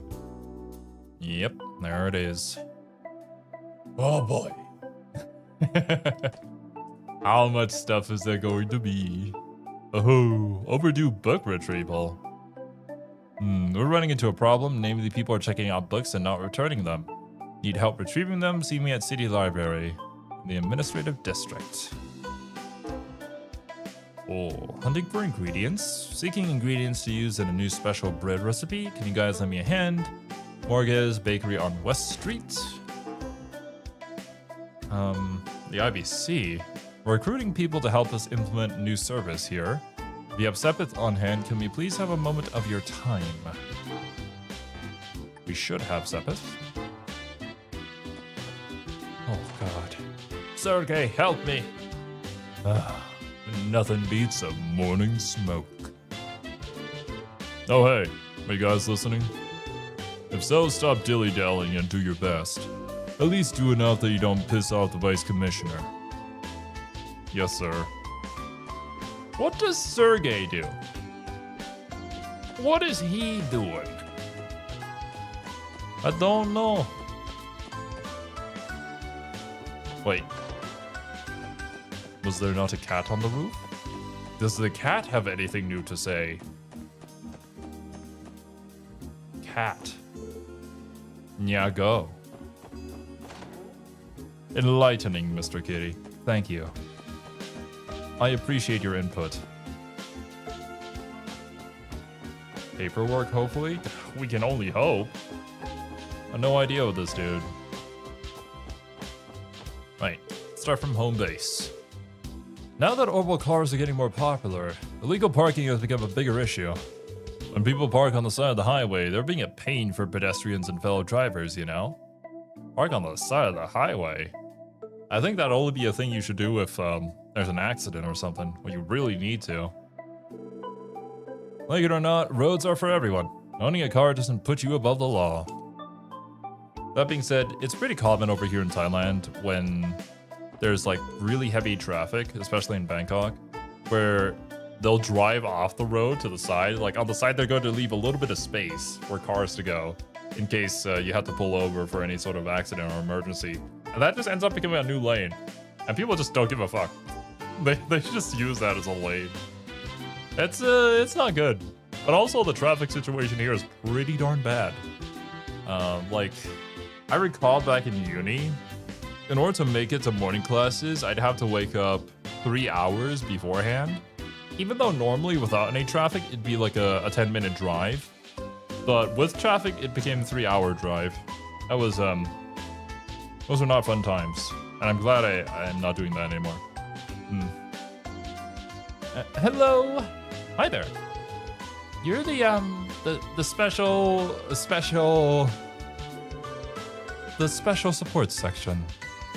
Yep, there it is. Oh boy. How much stuff is there going to be? Oh, overdue book retrieval. We're running into a problem, namely people are checking out books and not returning them. Need help retrieving them? See me at City Library, the administrative district. Oh, hunting for ingredients. Seeking ingredients to use in a new special bread recipe. Can you guys lend me a hand? Morguez Bakery on West Street. The IBC. We're recruiting people to help us implement a new service here. If you have Sepith on hand, can we please have a moment of your time? We should have Sepith. Oh god. Sergey, help me! Nothing beats a morning smoke. Oh hey, are you guys listening? If so, stop dilly-dallying and do your best. At least do enough that you don't piss off the Vice Commissioner. Yes, sir. What does Sergey do? What is he doing? I don't know. Wait. Was there not a cat on the roof? Does the cat have anything new to say? Cat. Yeah, go. Enlightening, Mr. Kitty. Thank you. I appreciate your input. Paperwork, hopefully? We can only hope. I have no idea with this dude. Right, start from home base. Now that orbital cars are getting more popular, illegal parking has become a bigger issue. When people park on the side of the highway, they're being a pain for pedestrians and fellow drivers, you know? Park on the side of the highway? I think that'll only be a thing you should do if there's an accident or something, when you really need to. Like it or not, roads are for everyone. Owning a car doesn't put you above the law. That being said, it's pretty common over here in Thailand when there's like really heavy traffic, especially in Bangkok, where they'll drive off the road to the side. Like on the side, they're going to leave a little bit of space for cars to go in case you have to pull over for any sort of accident or emergency. And that just ends up becoming a new lane. And people just don't give a fuck. They just use that as a lane. It's not good. But also the traffic situation here is pretty darn bad. Like, I recall back in uni, in order to make it to morning classes, I'd have to wake up 3 hours beforehand. Even though normally without any traffic, it'd be like a 10-minute drive. But with traffic, it became a 3-hour drive. That was, those were not fun times. And I'm glad I am not doing that anymore. Hello! Hi there. You're the special support section.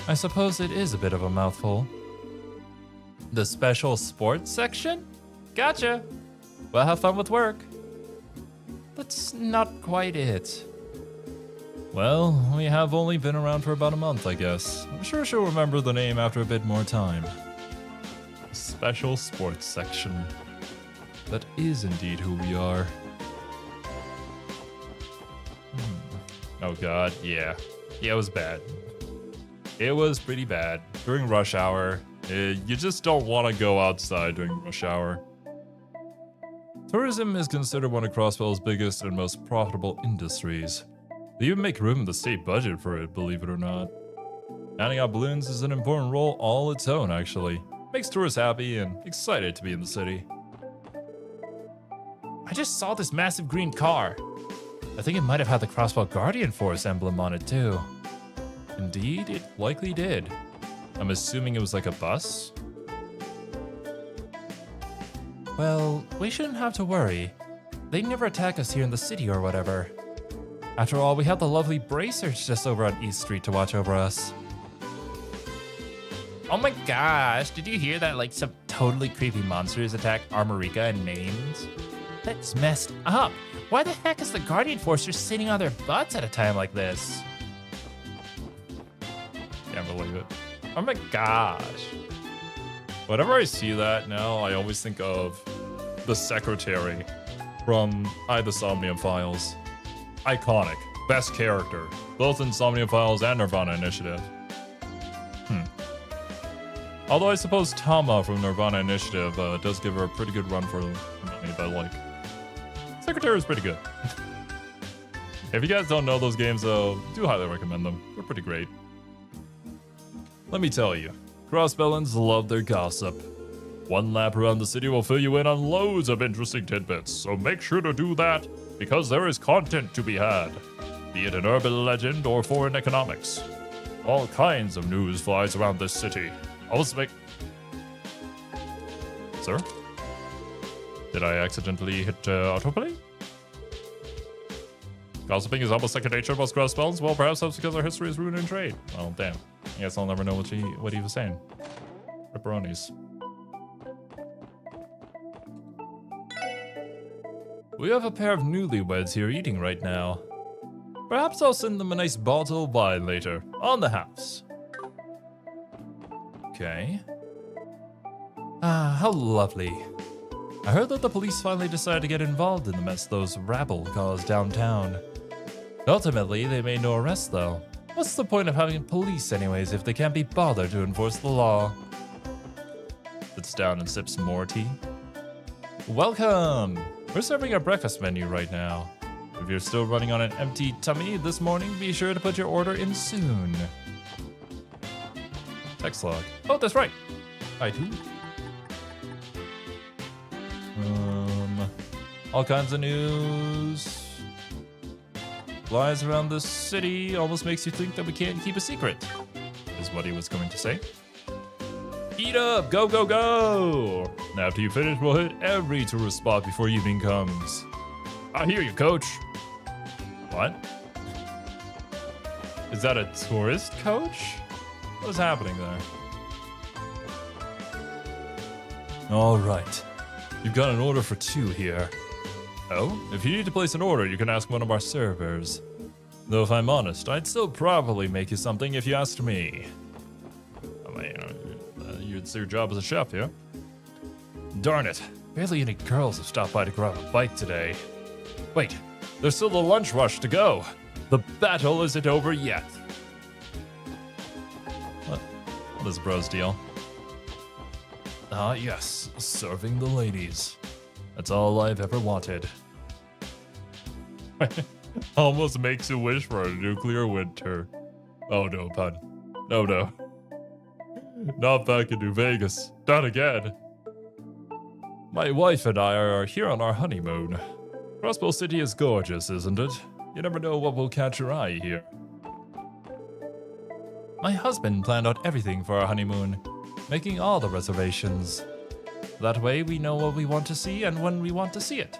I suppose it is a bit of a mouthful. The special sports section? Gotcha. Well, have fun with work. That's not quite it. Well, we have only been around for about a month, I guess. I'm sure she'll remember the name after a bit more time. Special sports section. That is indeed who we are. Oh god, yeah. Yeah, it was bad. It was pretty bad. During rush hour, you just don't want to go outside during rush hour. Tourism is considered one of Crossbell's biggest and most profitable industries. They even make room in the state budget for it, believe it or not. Handing out balloons is an important role all its own, actually. Makes tourists happy and excited to be in the city. I just saw this massive green car. I think it might have had the Crossbell Guardian Force emblem on it too. Indeed, it likely did. I'm assuming it was like a bus? Well, we shouldn't have to worry. They'd never attack us here in the city or whatever. After all, we have the lovely Bracers just over on East Street to watch over us. Oh my gosh, did you hear that like some totally creepy monsters attack Armorica and Names? That's messed up. Why the heck is the Guardian Force just sitting on their butts at a time like this? Can't believe it. Oh my gosh. Whenever I see that now, I always think of the secretary from The Somnium Files. Iconic. Best character. Both in Somnium Files and Nirvana Initiative. Although I suppose Tama from Nirvana Initiative does give her a pretty good run for money that I like. Secretary is pretty good. If you guys don't know those games, though, do highly recommend them. They're pretty great. Let me tell you, Crossbellans love their gossip. One lap around the city will fill you in on loads of interesting tidbits, so make sure to do that, because there is content to be had, be it an urban legend or foreign economics. All kinds of news flies around this city. Always make... Sir? Did I accidentally hit autoplay? Gossiping is almost second nature to most Crossbellans. Well, perhaps that's because our history is rooted in trade. Well, damn. I guess I'll never know what he was saying. Pepperonis. We have a pair of newlyweds here eating right now. Perhaps I'll send them a nice bottle of wine later, on the house. Okay. Ah, how lovely. I heard that the police finally decided to get involved in the mess those rabble caused downtown. Ultimately, they made no arrests though. What's the point of having police anyways if they can't be bothered to enforce the law? Sits down and sips more tea. Welcome! We're serving our breakfast menu right now. If you're still running on an empty tummy this morning, be sure to put your order in soon. Text log. Oh, that's right. I do. All kinds of news. Flies around the city, almost makes you think that we can't keep a secret, is what he was going to say. Eat up, go, go, go! And after you finish, we'll hit every tourist spot before evening comes. I hear you, coach. What? Is that a tourist coach? What is happening there? All right. You've got an order for 2 here. Oh, if you need to place an order, you can ask one of our servers. Though if I'm honest, I'd still probably make you something if you asked me. I mean, it's your job as a chef, yeah? Darn it, barely any girls have stopped by to grab a bite today. Wait, there's still the lunch rush to go. The battle isn't over yet. What is bro's deal? Ah, yes, serving the ladies. That's all I've ever wanted. Almost makes you wish for a nuclear winter. Oh no, pun. No, no. Not back in New Vegas. Not again. My wife and I are here on our honeymoon. Crossbow City is gorgeous, isn't it? You never know what will catch your eye here. My husband planned out everything for our honeymoon, making all the reservations. That way we know what we want to see and when we want to see it.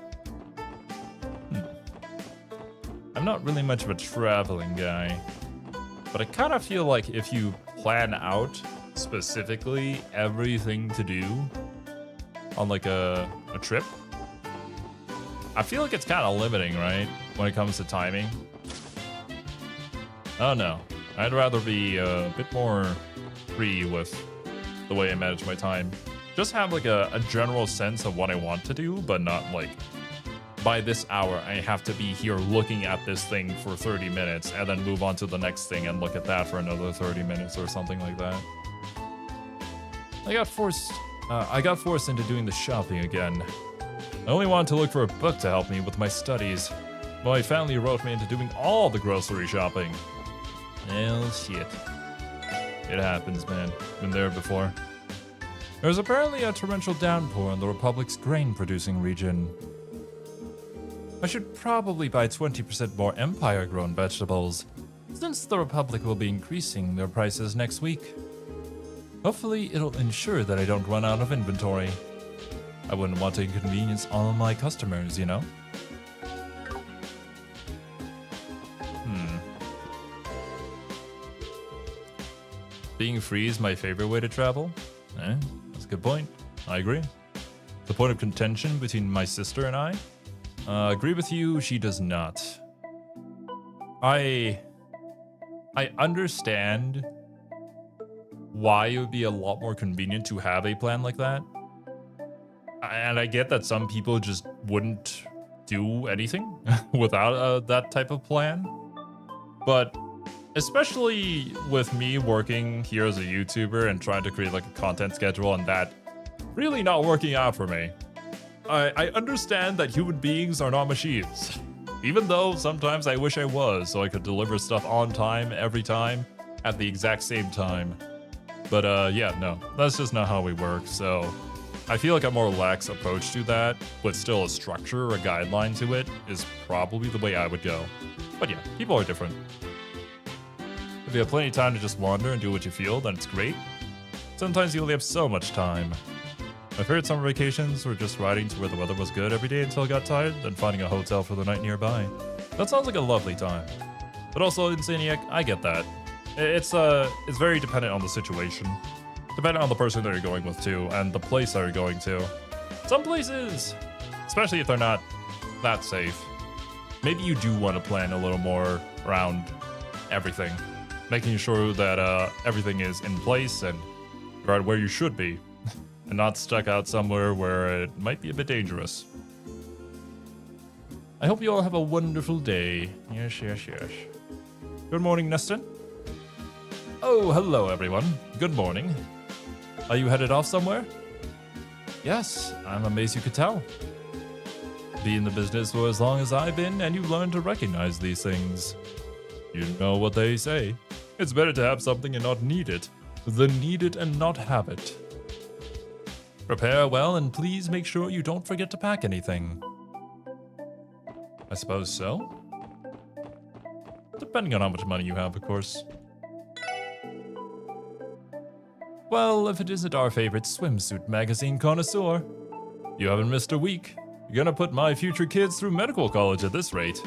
I'm not really much of a traveling guy, but I kind of feel like if you plan out specifically everything to do on like a trip, I feel like it's kind of limiting, right? When it comes to timing. Oh no, I'd rather be a bit more free with the way I manage my time. Just have like a general sense of what I want to do, but not like by this hour I have to be here looking at this thing for 30 minutes and then move on to the next thing and look at that for another 30 minutes or something like that. I got forced into doing the shopping again. I only wanted to look for a book to help me with my studies. My family wrote me into doing all the grocery shopping. Well, shit. It happens, man. Been there before. There's apparently a torrential downpour in the Republic's grain-producing region. I should probably buy 20% more Empire-grown vegetables, since the Republic will be increasing their prices next week. Hopefully, it'll ensure that I don't run out of inventory. I wouldn't want to inconvenience all of my customers, you know? Being free is my favorite way to travel? That's a good point. I agree. The point of contention between my sister and I? Agree with you, she does not. I understand why it would be a lot more convenient to have a plan like that. And I get that some people just wouldn't do anything without that type of plan. But especially with me working here as a YouTuber and trying to create like a content schedule and that really not working out for me. I understand that human beings are not machines. Even though sometimes I wish I was, so I could deliver stuff on time, every time, at the exact same time. But yeah, no, that's just not how we work, so I feel like a more lax approach to that, with still a structure or a guideline to it, is probably the way I would go. But yeah, people are different. If you have plenty of time to just wander and do what you feel, then it's great. Sometimes you only have so much time. My favorite summer vacations were just riding to where the weather was good every day until I got tired, then finding a hotel for the night nearby. That sounds like a lovely time. But also, Insaniac, I get that. It's very dependent on the situation. Depending on the person that you're going with too, and the place that you're going to. Some places, especially if they're not that safe, maybe you do want to plan a little more around everything. Making sure that everything is in place and right where you should be. And not stuck out somewhere where it might be a bit dangerous. I hope you all have a wonderful day. Yes, yes, yes. Good morning, Neston. Oh, hello, everyone. Good morning. Are you headed off somewhere? Yes, I'm amazed you could tell. Be in the business for as long as I've been, and you learn to recognize these things. You know what they say. It's better to have something and not need it than need it and not have it. Prepare well, and please make sure you don't forget to pack anything. I suppose so. Depending on how much money you have, of course. Well, if it isn't our favorite swimsuit magazine connoisseur, you haven't missed a week. You're gonna put my future kids through medical college at this rate.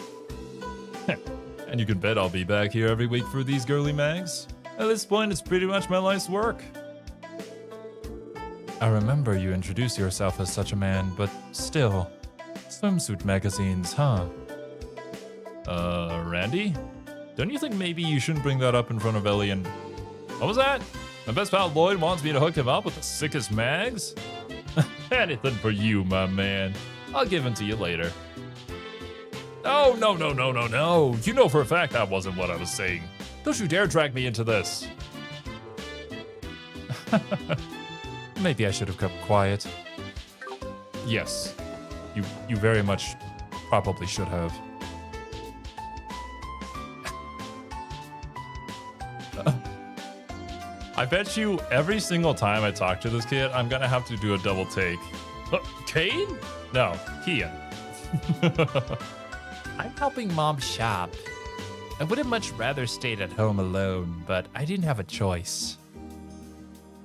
And you can bet I'll be back here every week for these girly mags. At this point, it's pretty much my life's work. I remember you introduced yourself as such a man, but still. Swimsuit magazines, huh? Randy? Don't you think maybe you shouldn't bring that up in front of Ellie and... What was that? My best pal Lloyd wants me to hook him up with the sickest mags? Anything for you, my man. I'll give them to you later. Oh, no. You know for a fact that wasn't what I was saying. Don't you dare drag me into this. Maybe I should have kept quiet. Yes, you very much probably should have. I bet you every single time I talk to this kid, I'm gonna have to do a double take. Kane? No, Kian. I'm helping Mom shop. I would have much rather stayed at home alone, but I didn't have a choice.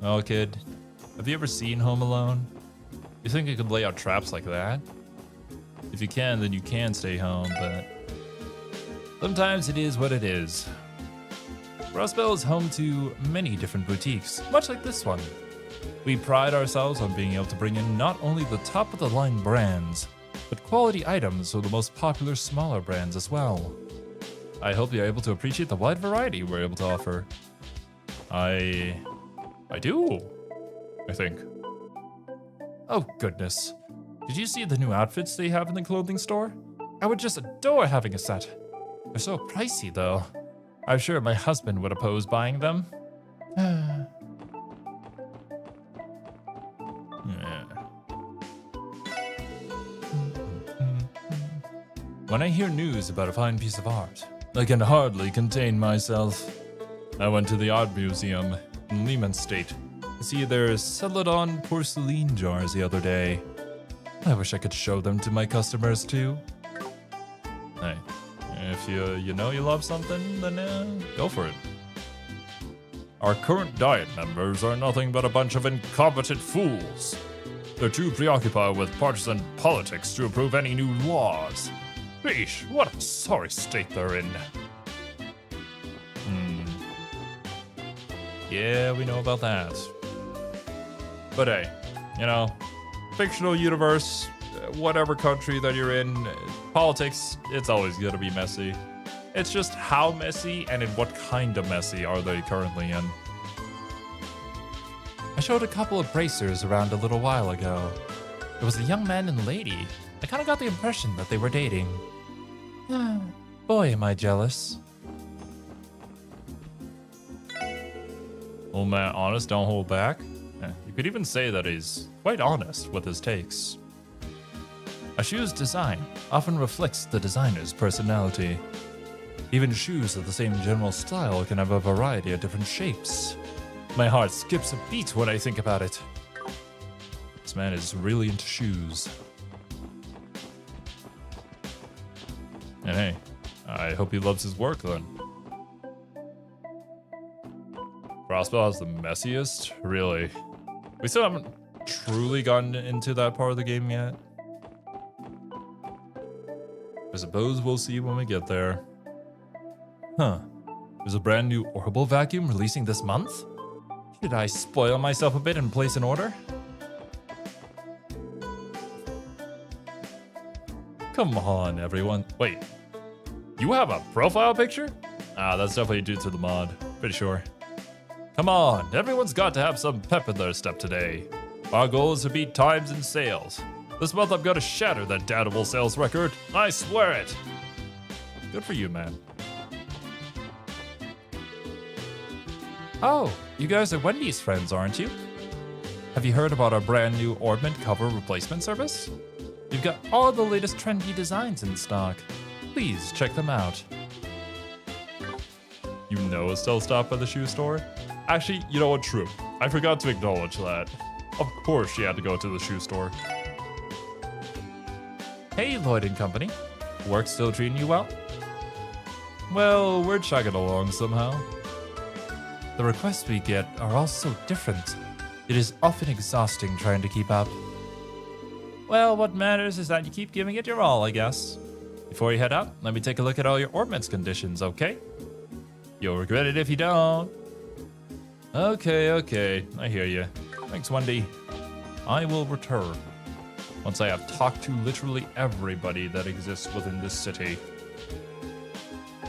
Oh, kid, have you ever seen Home Alone? You think you could lay out traps like that? If you can, then you can stay home, but sometimes it is what it is. Roswell is home to many different boutiques, much like this one. We pride ourselves on being able to bring in not only the top-of-the-line brands, but quality items for the most popular smaller brands as well. I hope you're able to appreciate the wide variety we're able to offer. I do, I think. Oh goodness. Did you see the new outfits they have in the clothing store? I would just adore having a set. They're so pricey though. I'm sure my husband would oppose buying them. Yeah. When I hear news about a fine piece of art, I can hardly contain myself. I went to the art museum in Lehman State to see their Celadon porcelain jars the other day. I wish I could show them to my customers too. Hey, if you know you love something, then go for it. Our current Diet members are nothing but a bunch of incompetent fools. They're too preoccupied with partisan politics to approve any new laws. Sheesh, what a sorry state they're in. Yeah, we know about that. But hey, you know, fictional universe, whatever country that you're in, politics, it's always gonna be messy. It's just how messy and in what kind of messy are they currently in. I showed a couple of bracers around a little while ago. It was a young man and lady. I kind of got the impression that they were dating. Boy, am I jealous. Old man honest, don't hold back. You could even say that he's quite honest with his takes. A shoe's design often reflects the designer's personality. Even shoes of the same general style can have a variety of different shapes. My heart skips a beat when I think about it. This man is really into shoes. And hey, I hope he loves his work then. Crossbow is the messiest? Really? We still haven't truly gotten into that part of the game yet. I suppose we'll see when we get there. Huh. There's a brand new orbital vacuum releasing this month? Should I spoil myself a bit and place an order? Come on, everyone. Wait. You have a profile picture? Ah, that's definitely due to the mod. Pretty sure. Come on, everyone's got to have some pep in their step today. Our goal is to beat times in sales. This month I'm gonna shatter that doubtable sales record. I swear it. Good for you, man. Oh, you guys are Wendy's friends, aren't you? Have you heard about our brand new ornament cover replacement service? We've got all the latest trendy designs in stock. Please check them out. You know a still stop at the shoe store? Actually, you know what, true. I forgot to acknowledge that. Of course she had to go to the shoe store. Hey, Lloyd & Company. Work still treating you well? Well, we're chugging along somehow. The requests we get are all so different. It is often exhausting trying to keep up. Well, what matters is that you keep giving it your all, I guess. Before you head out, let me take a look at all your ornaments conditions, okay? You'll regret it if you don't. Okay, I hear you. Thanks, Wendy. I will return once I have talked to literally everybody that exists within this city.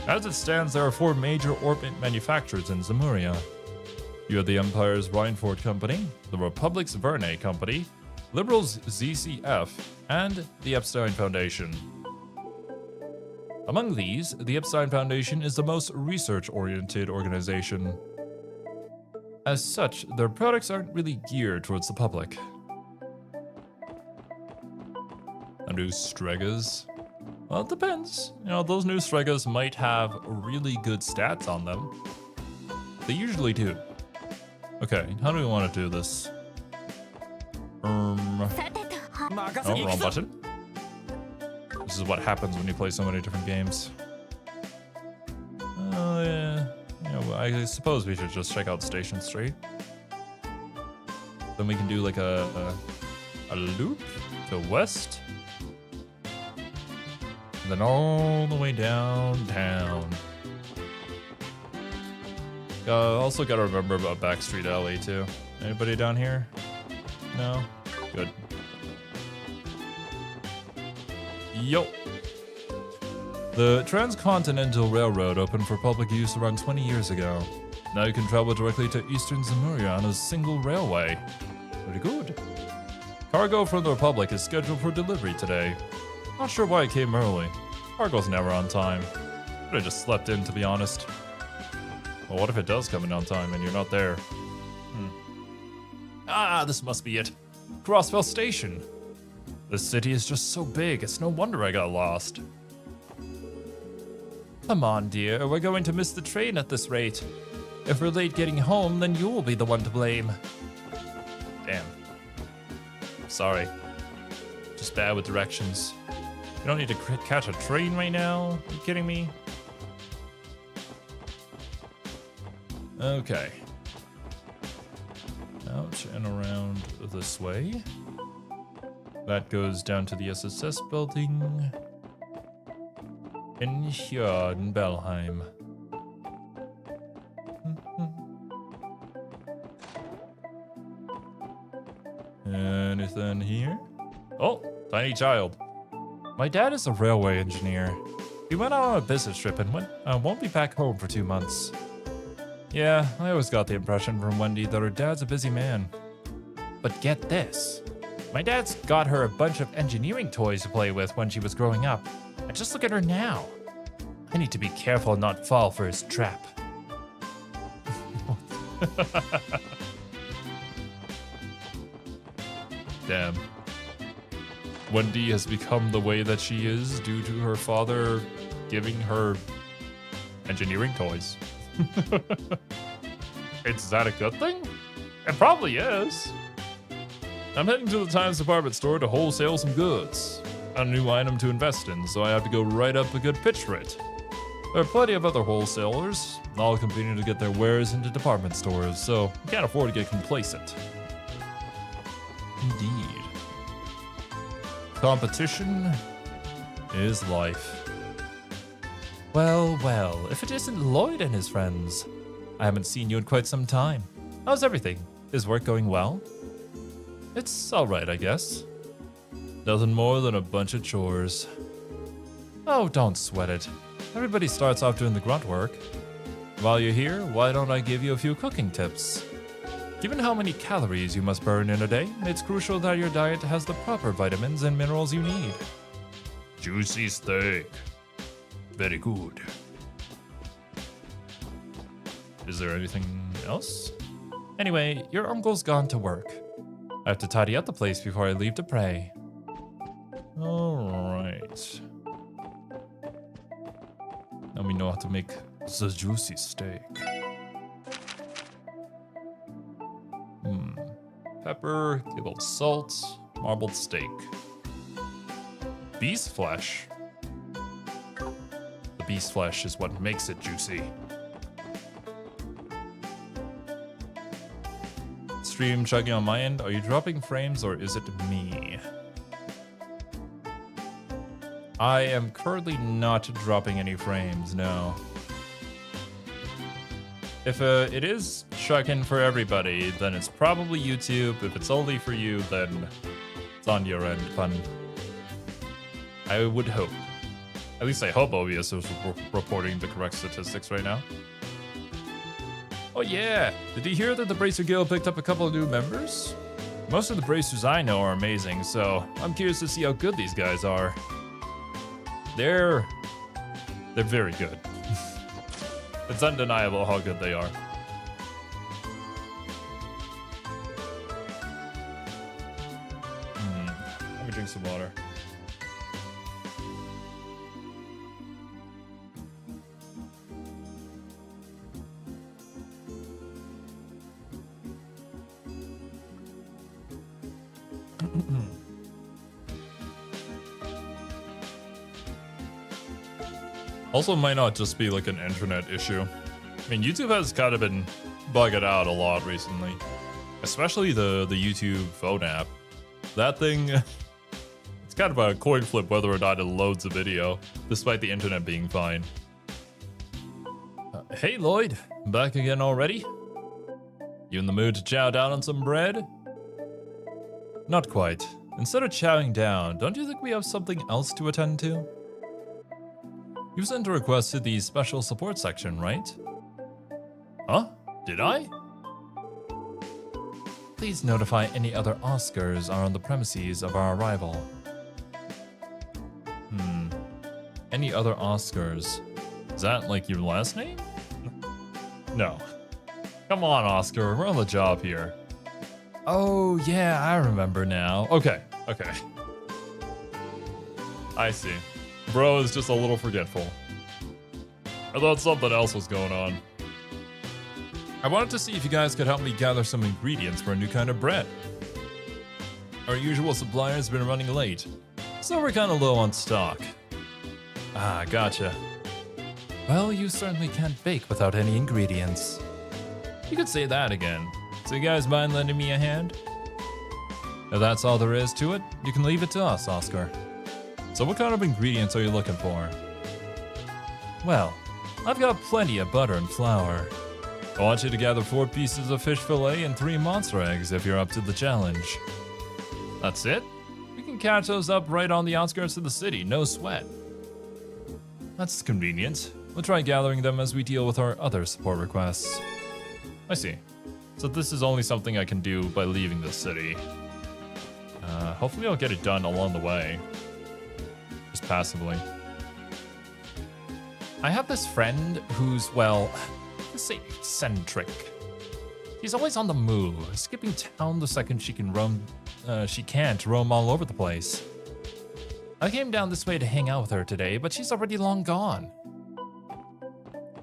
As it stands, there are 4 major ornament manufacturers in Zemuria. You have the Empire's Rhineford Company, the Republic's Verne Company, Liberal's ZCF, and the Epstein Foundation. Among these, the Epstein Foundation is the most research-oriented organization. As such, their products aren't really geared towards the public. A new Stregas? Well, it depends. You know, those new Stregas might have really good stats on them. They usually do. Okay, how do we want to do this? Oh, wrong button. This is what happens when you play so many different games. Yeah. Well, I suppose we should just check out Station Street. Then we can do like a loop to west. And then all the way downtown. Also gotta remember about Backstreet Alley too. Anybody down here? No? Good. Yo! The Transcontinental Railroad opened for public use around 20 years ago. Now you can travel directly to Eastern Zamuria on a single railway. Pretty good. Cargo from the Republic is scheduled for delivery today. Not sure why it came early. Cargo's never on time. Could have just slept in, to be honest. Well, what if it does come in on time and you're not there? Ah, this must be it. Crossville Station. This city is just so big, it's no wonder I got lost. Come on, dear, we're going to miss the train at this rate. If we're late getting home, then you'll be the one to blame. Damn. Sorry. Just bad with directions. You don't need to catch a train right now? Are you kidding me? Okay. Out and around this way. That goes down to the SSS building. In here in Belheim. Anything here? Oh, tiny child. My dad is a railway engineer. He went out on a business trip and won't be back home for 2 months. Yeah, I always got the impression from Wendy that her dad's a busy man. But get this. My dad's got her a bunch of engineering toys to play with when she was growing up. And just look at her now. I need to be careful and not fall for his trap. Damn. Wendy has become the way that she is due to her father giving her engineering toys. Is that a good thing? It probably is. I'm heading to the Times department store to wholesale some goods. A new item to invest in, so I have to go write up a good pitch for it. There are plenty of other wholesalers, all competing to get their wares into department stores, so I can't afford to get complacent. Indeed. Competition is life. Well, well, if it isn't Lloyd and his friends. I haven't seen you in quite some time. How's everything? Is work going well? It's alright, I guess. Nothing more than a bunch of chores. Oh, don't sweat it. Everybody starts off doing the grunt work. While you're here, why don't I give you a few cooking tips? Given how many calories you must burn in a day, it's crucial that your diet has the proper vitamins and minerals you need. Juicy steak. Very good. Is there anything else? Anyway, your uncle's gone to work. I have to tidy up the place before I leave to pray. Alright. Now we know how to make the juicy steak. Pepper, a little salt, marbled steak. Beast flesh. The beast flesh is what makes it juicy. Stream chugging on my end. Are you dropping frames or is it me? I am currently not dropping any frames, no. If it is chugging for everybody, then it's probably YouTube. If it's only for you, then it's on your end, pun. I would hope. At least I hope OBS is reporting the correct statistics right now. Oh yeah! Did you hear that the Bracer Guild picked up a couple of new members? Most of the Bracers I know are amazing, so I'm curious to see how good these guys are. They're very good. It's undeniable how good they are. Let me drink some water. Also, might not just be like an internet issue. I mean, YouTube has kind of been bugging out a lot recently, especially the YouTube phone app. That thing, it's kind of a coin flip whether or not it loads a video, despite the internet being fine. Hey Lloyd, back again already? You in the mood to chow down on some bread? Not quite. Instead of chowing down, don't you think we have something else to attend to? You sent a request to the special support section, right? Huh? Did I? Please notify any other Oscars are on the premises of our arrival. Any other Oscars? Is that like your last name? No. Come on, Oscar, we're on the job here. Oh, yeah, I remember now. Okay. I see. Bro is just a little forgetful. I thought something else was going on. I wanted to see if you guys could help me gather some ingredients for a new kind of bread. Our usual supplier's been running late, so we're kind of low on stock. Ah, gotcha. Well, you certainly can't bake without any ingredients. You could say that again. So you guys mind lending me a hand? If that's all there is to it, you can leave it to us, Oscar. So what kind of ingredients are you looking for? Well, I've got plenty of butter and flour. I want you to gather 4 pieces of fish fillet and 3 monster eggs if you're up to the challenge. That's it? We can catch those up right on the outskirts of the city, no sweat. That's convenient. We'll try gathering them as we deal with our other support requests. I see. So this is only something I can do by leaving the city. Hopefully I'll get it done along the way. Just passively. I have this friend who's, well, let's say eccentric. She's always on the move, skipping town the second she can roam. She can't roam all over the place. I came down this way to hang out with her today, but she's already long gone.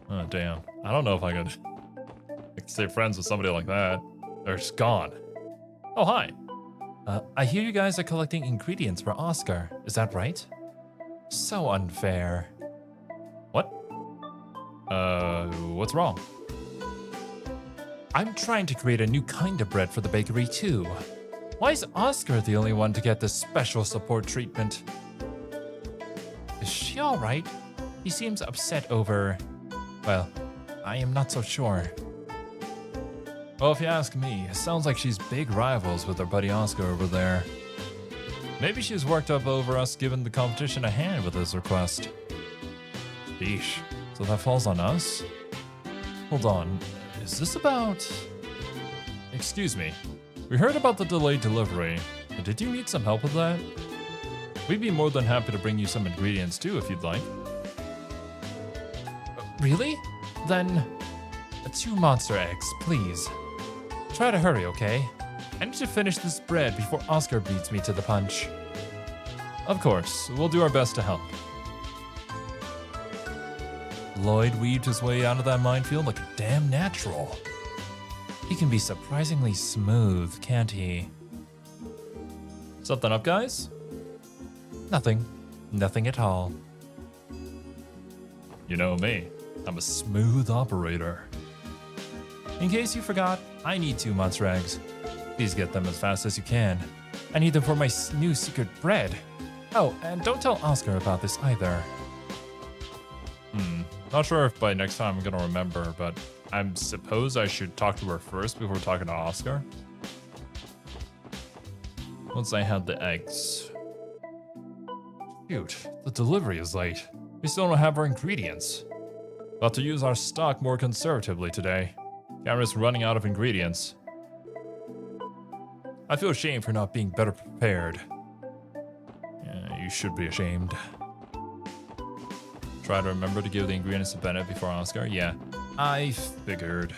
Oh damn! I don't know if I could stay friends with somebody like that. They're just gone. Oh hi. I hear you guys are collecting ingredients for Oscar. Is that right? So unfair. What? What's wrong? I'm trying to create a new kind of bread for the bakery too. Why is Oscar the only one to get this special support treatment? Is she alright? He seems upset over... Well, I am not so sure. Well, if you ask me, it sounds like she's big rivals with her buddy Oscar over there. Maybe she's worked up over us giving the competition a hand with this request. Sheesh, so that falls on us? Hold on, is this about... Excuse me, we heard about the delayed delivery. Did you need some help with that? We'd be more than happy to bring you some ingredients too if you'd like. Really? Then, 2 monster eggs, please. Try to hurry, okay? I need to finish this bread before Oscar beats me to the punch. Of course, we'll do our best to help. Lloyd weaved his way out of that minefield like a damn natural. He can be surprisingly smooth, can't he? Something up, guys? Nothing. Nothing at all. You know me. I'm a smooth operator. In case you forgot, I need 2 monster eggs. Please get them as fast as you can. I need them for my new secret bread. Oh, and don't tell Oscar about this either. Not sure if by next time I'm gonna remember, but I suppose I should talk to her first before talking to Oscar. Once I had the eggs. Shoot, the delivery is late. We still don't have our ingredients. We'll have to use our stock more conservatively today. Can't risk running out of ingredients. I feel ashamed for not being better prepared. Yeah, you should be ashamed. Try to remember to give the ingredients to Bennett before Oscar. Yeah, I figured.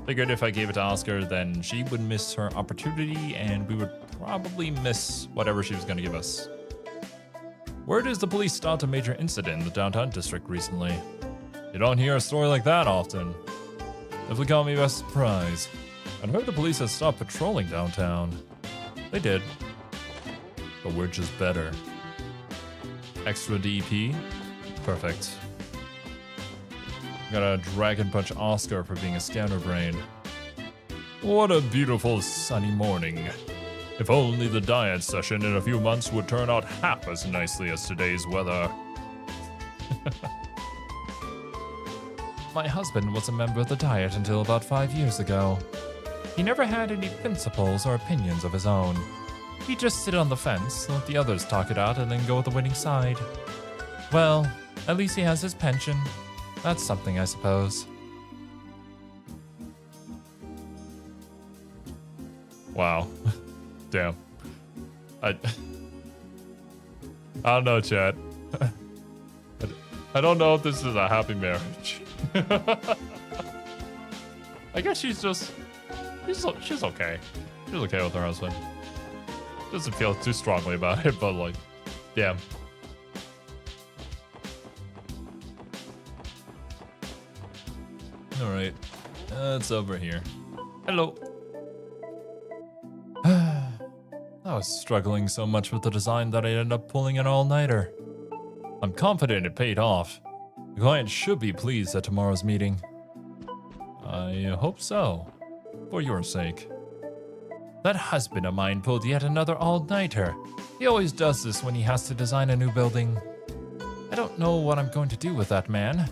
Figured if I gave it to Oscar, then she would miss her opportunity and we would probably miss whatever she was going to give us. Word is the police stopped a major incident in the downtown district recently. You don't hear a story like that often. Definitely caught me by surprise. I'd heard the police had stopped patrolling downtown. They did. but we're just better. Extra DP? Perfect. Got a Dragon Punch Oscar for being a scatterbrain. What a beautiful sunny morning. If only the diet session in a few months would turn out half as nicely as today's weather. My husband was a member of the Diet until about 5 years ago. He never had any principles or opinions of his own. He'd just sit on the fence, let the others talk it out, and then go with the winning side. Well, at least he has his pension. That's something, I suppose. Wow. Damn. I don't know, chat. I don't know if this is a happy marriage. I guess she's okay. She's okay with her husband. Doesn't feel too strongly about it, but like, damn. All right, it's over here. Hello. I was struggling so much with the design that I ended up pulling an all-nighter. I'm confident it paid off. The client should be pleased at tomorrow's meeting. I hope so, for your sake. That husband of mine pulled yet another all-nighter. He always does this when he has to design a new building. I don't know what I'm going to do with that man.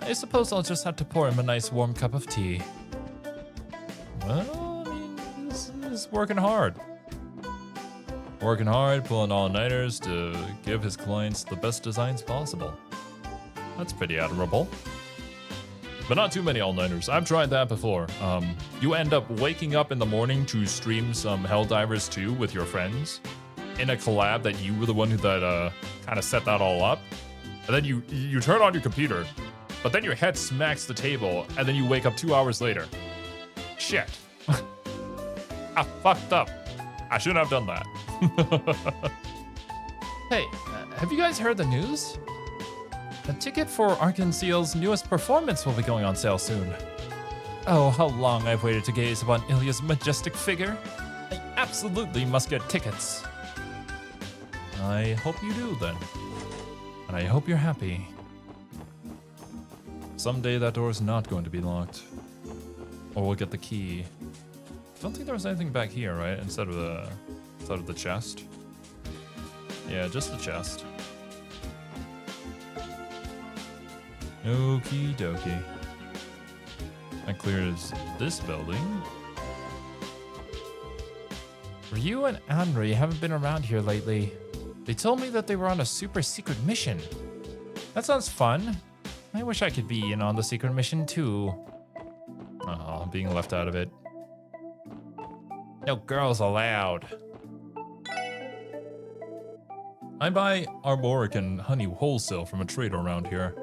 I suppose I'll just have to pour him a nice warm cup of tea. Well, I mean, he's working hard. Working hard, pulling all-nighters to give his clients the best designs possible. That's pretty admirable. But not too many all-nighters. I've tried that before. You end up waking up in the morning to stream some Helldivers 2 with your friends in a collab that you were the one who kind of set that all up. And then you turn on your computer, but then your head smacks the table, and then you wake up 2 hours later. Shit. I fucked up. I shouldn't have done that. Hey, have you guys heard the news? A ticket for Arkanseal's newest performance will be going on sale soon. Oh, how long I've waited to gaze upon Ilya's majestic figure. I absolutely must get tickets. I hope you do then. And I hope you're happy. Someday that door's not going to be locked. Or we'll get the key. I don't think there was anything back here, right? Instead of the chest. Yeah, just the chest. Okie dokie. That clears this building. Ryu and Anri haven't been around here lately. They told me that they were on a super secret mission. That sounds fun. I wish I could be in on the secret mission too. Oh, being left out of it. No girls allowed. I buy arboric and honey wholesale from a trader around here.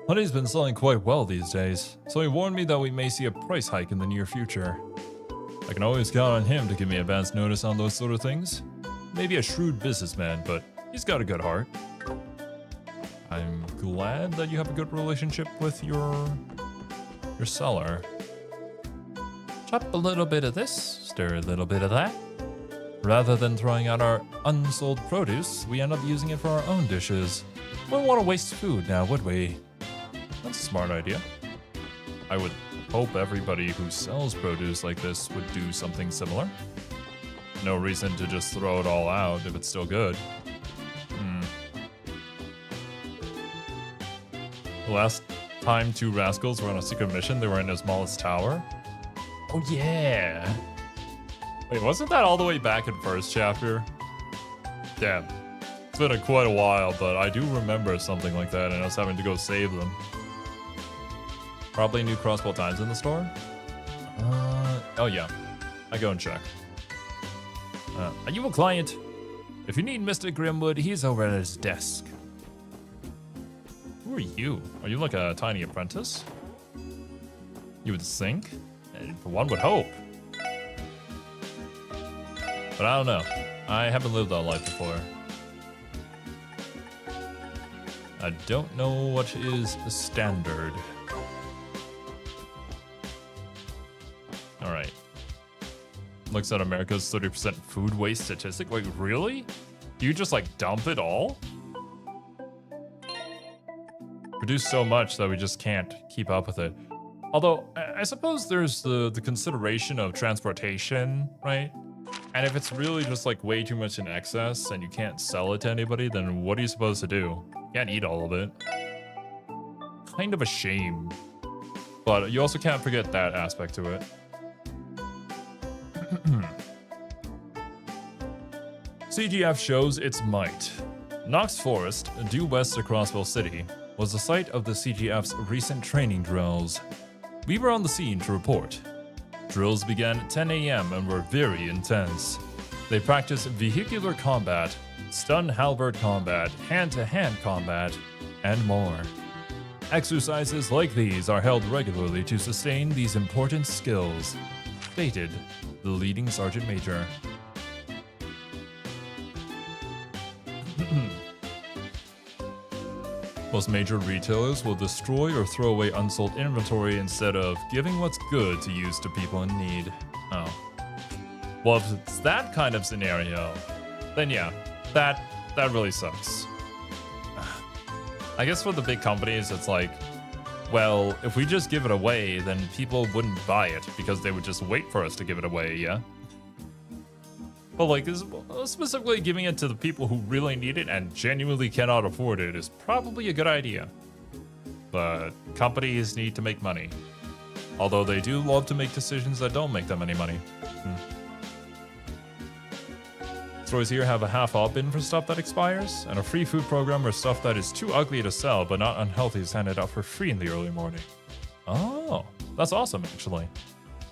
Honey's been selling quite well these days, so he warned me that we may see a price hike in the near future. I can always count on him to give me advance notice on those sort of things. Maybe a shrewd businessman, but he's got a good heart. I'm glad that you have a good relationship with your seller. Chop a little bit of this, stir a little bit of that. Rather than throwing out our unsold produce, we end up using it for our own dishes. Wouldn't want to waste food now, would we? That's a smart idea. I would hope everybody who sells produce like this would do something similar. No reason to just throw it all out if it's still good. The last time two rascals were on a secret mission, they were in Ismail's tower. Oh yeah! Wait, wasn't that all the way back in first chapter? Damn. It's been quite a while, but I do remember something like that and us having to go save them. Probably new crossbow times in the store? Oh yeah. I go and check. Are you a client? If you need Mr. Grimwood, he's over at his desk. Who are you? Are you like a tiny apprentice? You would think? One would hope. But I don't know. I haven't lived that life before. I don't know what is standard. Alright. Looks at America's 30% food waste statistic. Wait, really? Do you just like dump it all? Produce so much that we just can't keep up with it. Although, I suppose there's the consideration of transportation, right? And if it's really just like way too much in excess and you can't sell it to anybody, then what are you supposed to do? You can't eat all of it. Kind of a shame. But you also can't forget that aspect to it. CGF shows its might. Knox Forest, due west of Crossville City, was the site of the CGF's recent training drills. We were on the scene to report. Drills began at 10 a.m. and were very intense. They practiced vehicular combat, stun halberd combat, hand-to-hand combat, and more. Exercises like these are held regularly to sustain these important skills, stated the leading sergeant major. Most major retailers will destroy or throw away unsold inventory instead of giving what's good to use to people in need. Oh. Well, if it's that kind of scenario, then yeah, that really sucks. I guess for the big companies, it's like, well, if we just give it away, then people wouldn't buy it because they would just wait for us to give it away, yeah? But like, specifically giving it to the people who really need it and genuinely cannot afford it is probably a good idea. But companies need to make money. Although they do love to make decisions that don't make them any money. Stores here have a half-off bin for stuff that expires, and a free food program where stuff that is too ugly to sell but not unhealthy is handed out for free in the early morning. Oh, that's awesome, actually.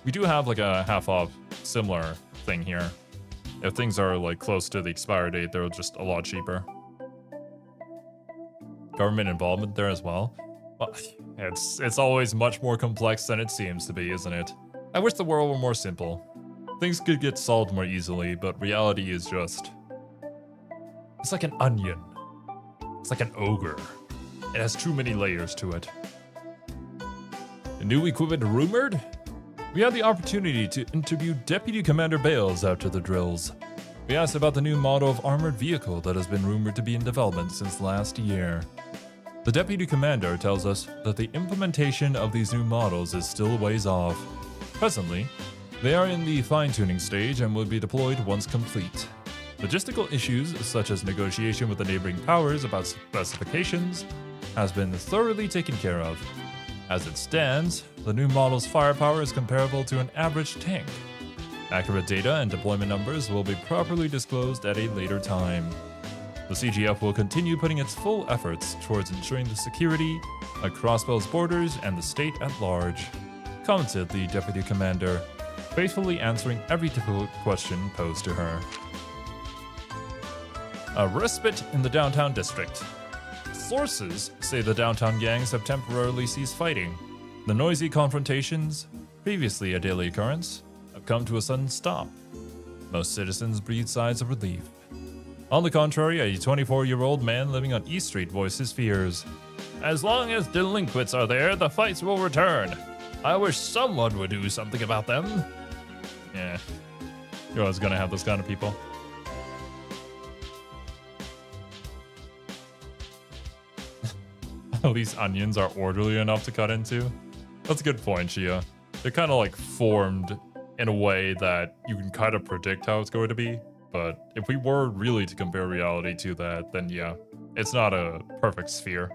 We do have like a half-off similar thing here. If things are like close to the expiry date, they're just a lot cheaper. Government involvement there as well. Well, it's always much more complex than it seems to be, isn't it? I wish the world were more simple. Things could get solved more easily, but reality is just... It's like an onion. It's like an ogre. It has too many layers to it. A new equipment rumored? We had the opportunity to interview Deputy Commander Bales after the drills. We asked about the new model of armored vehicle that has been rumored to be in development since last year. The Deputy Commander tells us that the implementation of these new models is still a ways off. Presently, they are in the fine-tuning stage and will be deployed once complete. Logistical issues such as negotiation with the neighboring powers about specifications has been thoroughly taken care of. As it stands, the new model's firepower is comparable to an average tank. Accurate data and deployment numbers will be properly disclosed at a later time. The CGF will continue putting its full efforts towards ensuring the security of Crossbell's borders and the state at large, commented the Deputy Commander, faithfully answering every difficult question posed to her. A respite in the downtown district. Sources say the downtown gangs have temporarily ceased fighting. The noisy confrontations, previously a daily occurrence, have come to a sudden stop. Most citizens breathe sighs of relief. On the contrary, a 24-year-old man living on East Street voiced his fears. As long as delinquents are there, the fights will return. I wish someone would do something about them. Yeah, you're always gonna have those kind of people. At least onions are orderly enough to cut into. That's a good point, Shia. They're kind of like formed in a way that you can kind of predict how it's going to be. But if we were really to compare reality to that, then yeah, it's not a perfect sphere.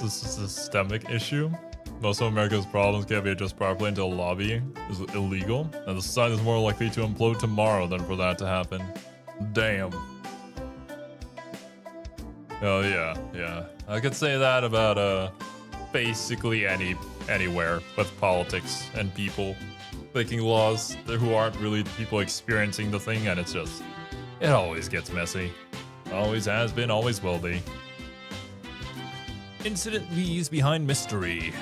This is a systemic issue. Most of America's problems can't be addressed properly until lobbying is illegal, and the society is more likely to implode tomorrow than for that to happen. Damn. Oh yeah. I could say that about basically anywhere with politics and people making laws who aren't really the people experiencing the thing, and it always gets messy. Always has been, always will be. Incident leaves behind mystery.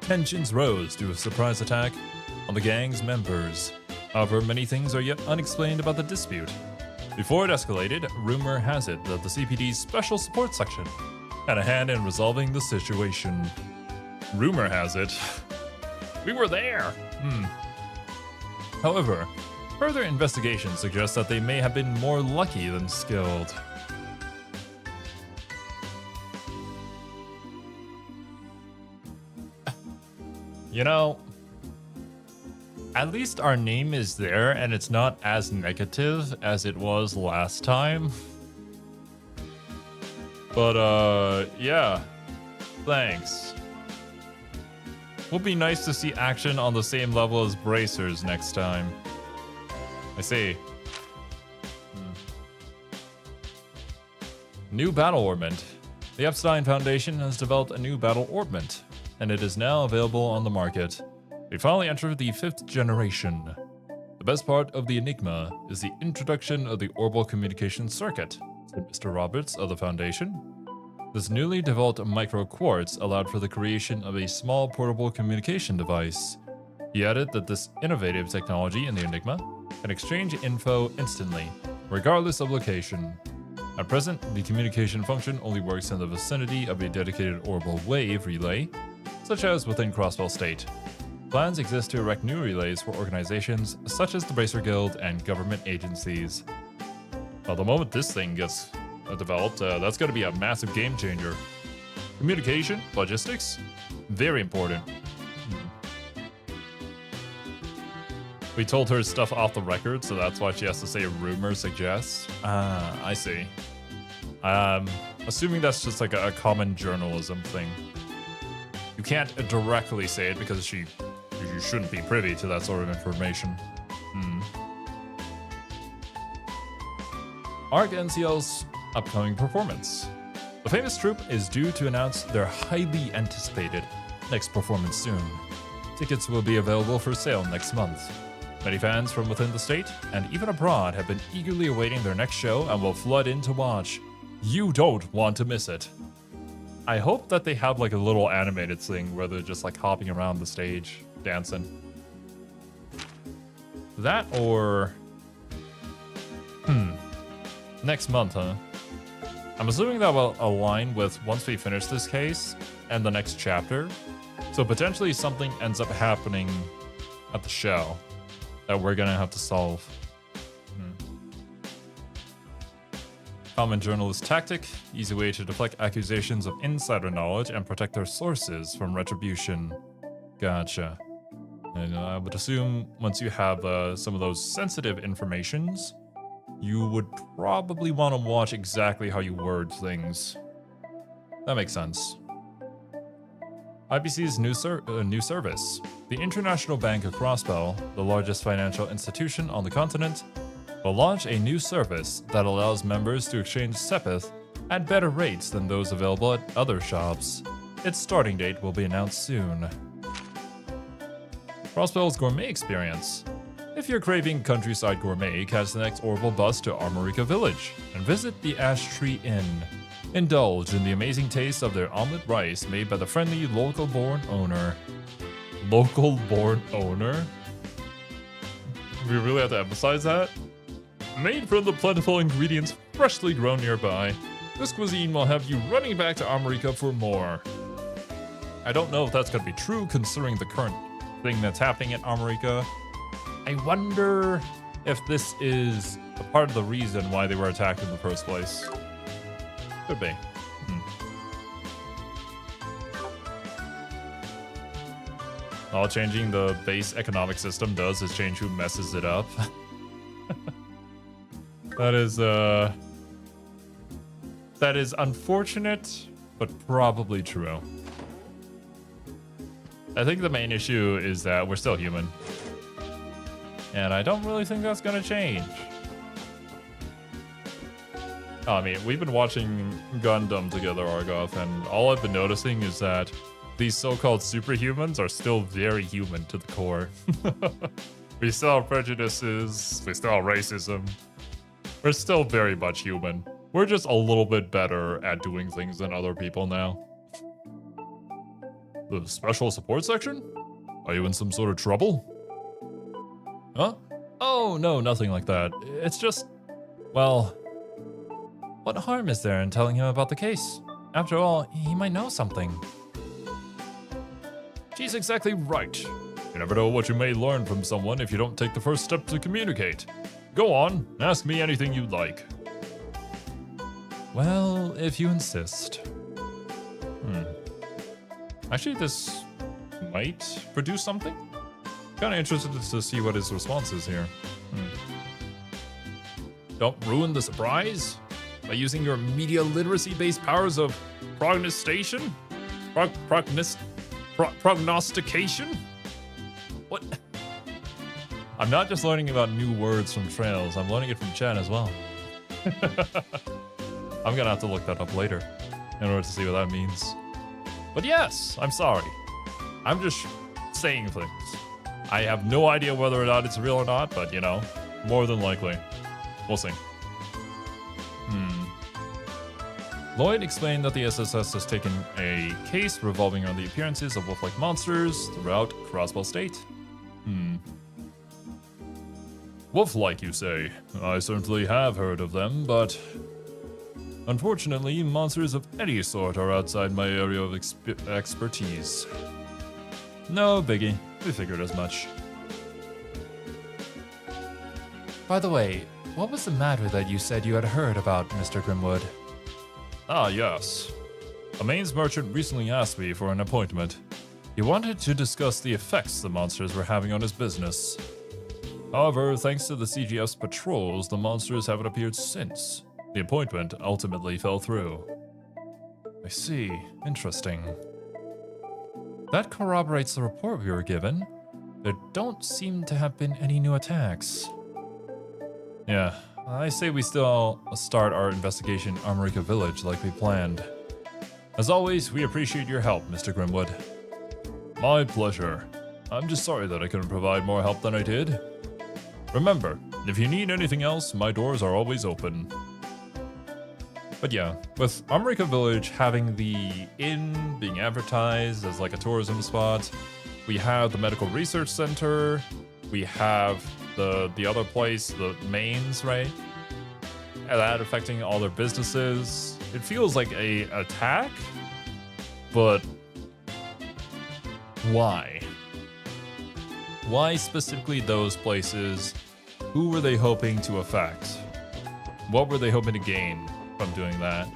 Tensions rose due to a surprise attack on the gang's members. However, many things are yet unexplained about the dispute. Before it escalated, rumor has it that the CPD's special support section had a hand in resolving the situation. Rumor has it. We were there! However, further investigation suggests that they may have been more lucky than skilled. You know, at least our name is there and it's not as negative as it was last time. But, yeah. Thanks. Would be nice to see action on the same level as bracers next time. I see. New battle orbment. The Epstein Foundation has developed a new battle orbment, and it is now available on the market. We finally entered the 5th generation. The best part of the Enigma is the introduction of the orbital communication circuit, said Mr. Roberts of the Foundation. This newly developed micro-quartz allowed for the creation of a small portable communication device. He added that this innovative technology in the Enigma can exchange info instantly, regardless of location. At present, the communication function only works in the vicinity of a dedicated orbital wave relay, such as within Crossbell State. Plans exist to erect new relays for organizations such as the Bracer Guild and government agencies. Well, the moment this thing gets developed, that's going to be a massive game changer. Communication, logistics, very important. We told her stuff off the record, so that's why she has to say rumor suggests. I see. Assuming that's just like a common journalism thing. You can't directly say it because you shouldn't be privy to that sort of information. ARC NCL's upcoming performance. The famous troupe is due to announce their highly anticipated next performance soon. Tickets will be available for sale next month. Many fans from within the state and even abroad have been eagerly awaiting their next show and will flood in to watch. You don't want to miss it. I hope that they have like a little animated thing where they're just like hopping around the stage, dancing. That or... Next month, huh? I'm assuming that will align with once we finish this case and the next chapter. So potentially something ends up happening at the show that we're gonna have to solve. Common journalist tactic, easy way to deflect accusations of insider knowledge and protect their sources from retribution. Gotcha. And I would assume once you have some of those sensitive informations, you would probably want to watch exactly how you word things. That makes sense. IBC's new service. The International Bank of Crossbell, the largest financial institution on the continent, will launch a new service that allows members to exchange Sepith at better rates than those available at other shops. Its starting date will be announced soon. Crossbell's Gourmet Experience. If you're craving countryside gourmet, catch the next orbital bus to Armorica Village and visit the Ash Tree Inn. Indulge in the amazing taste of their omelet rice made by the friendly local-born owner. Local-born owner? We really have to emphasize that? Made from the plentiful ingredients freshly grown nearby, this cuisine will have you running back to Armorica for more. I don't know if that's going to be true considering the current thing that's happening at Armorica. I wonder if this is a part of the reason why they were attacked in the first place. Could be. All changing the base economic system does is change who messes it up. That is unfortunate, but probably true. I think the main issue is that we're still human. And I don't really think that's gonna change. I mean, we've been watching Gundam together, Argoth, and all I've been noticing is that these so-called superhumans are still very human to the core. We still have prejudices, we still have racism. We're still very much human. We're just a little bit better at doing things than other people now. The special support section? Are you in some sort of trouble? Huh? Oh, no, nothing like that. It's just Well, what harm is there in telling him about the case? After all, he might know something. She's exactly right. You never know what you may learn from someone if you don't take the first step to communicate. Go on, ask me anything you'd like. Well, if you insist. Actually, this might produce something. Kind of interested to see what his response is here. Don't ruin the surprise by using your media literacy-based powers of prognostication? Prognostication? What? I'm not just learning about new words from Trails, I'm learning it from Chen as well. I'm gonna have to look that up later in order to see what that means. But yes, I'm sorry. I'm just saying things. I have no idea whether or not it's real or not, but you know, more than likely. We'll see. Lloyd explained that the SSS has taken a case revolving around the appearances of wolf-like monsters throughout Crossbell State. Wolf-like, you say? I certainly have heard of them, but unfortunately, monsters of any sort are outside my area of expertise. No biggie. We figured as much. By the way, what was the matter that you said you had heard about, Mr. Grimwood? Ah, yes. A mains merchant recently asked me for an appointment. He wanted to discuss the effects the monsters were having on his business. However, thanks to the CGF's patrols, the monsters haven't appeared since. The appointment ultimately fell through. I see. Interesting. That corroborates the report we were given. There don't seem to have been any new attacks. Yeah, I say we still start our investigation Armorica Village like we planned. As always, we appreciate your help, Mr. Grimwood. My pleasure. I'm just sorry that I couldn't provide more help than I did. Remember, if you need anything else, my doors are always open. But yeah, with Armorica Village having the inn being advertised as like a tourism spot, we have the medical research center, we have the other place, the mains, right? And that affecting all their businesses. It feels like a attack, but why? Why specifically those places? Who were they hoping to affect? What were they hoping to gain from doing that?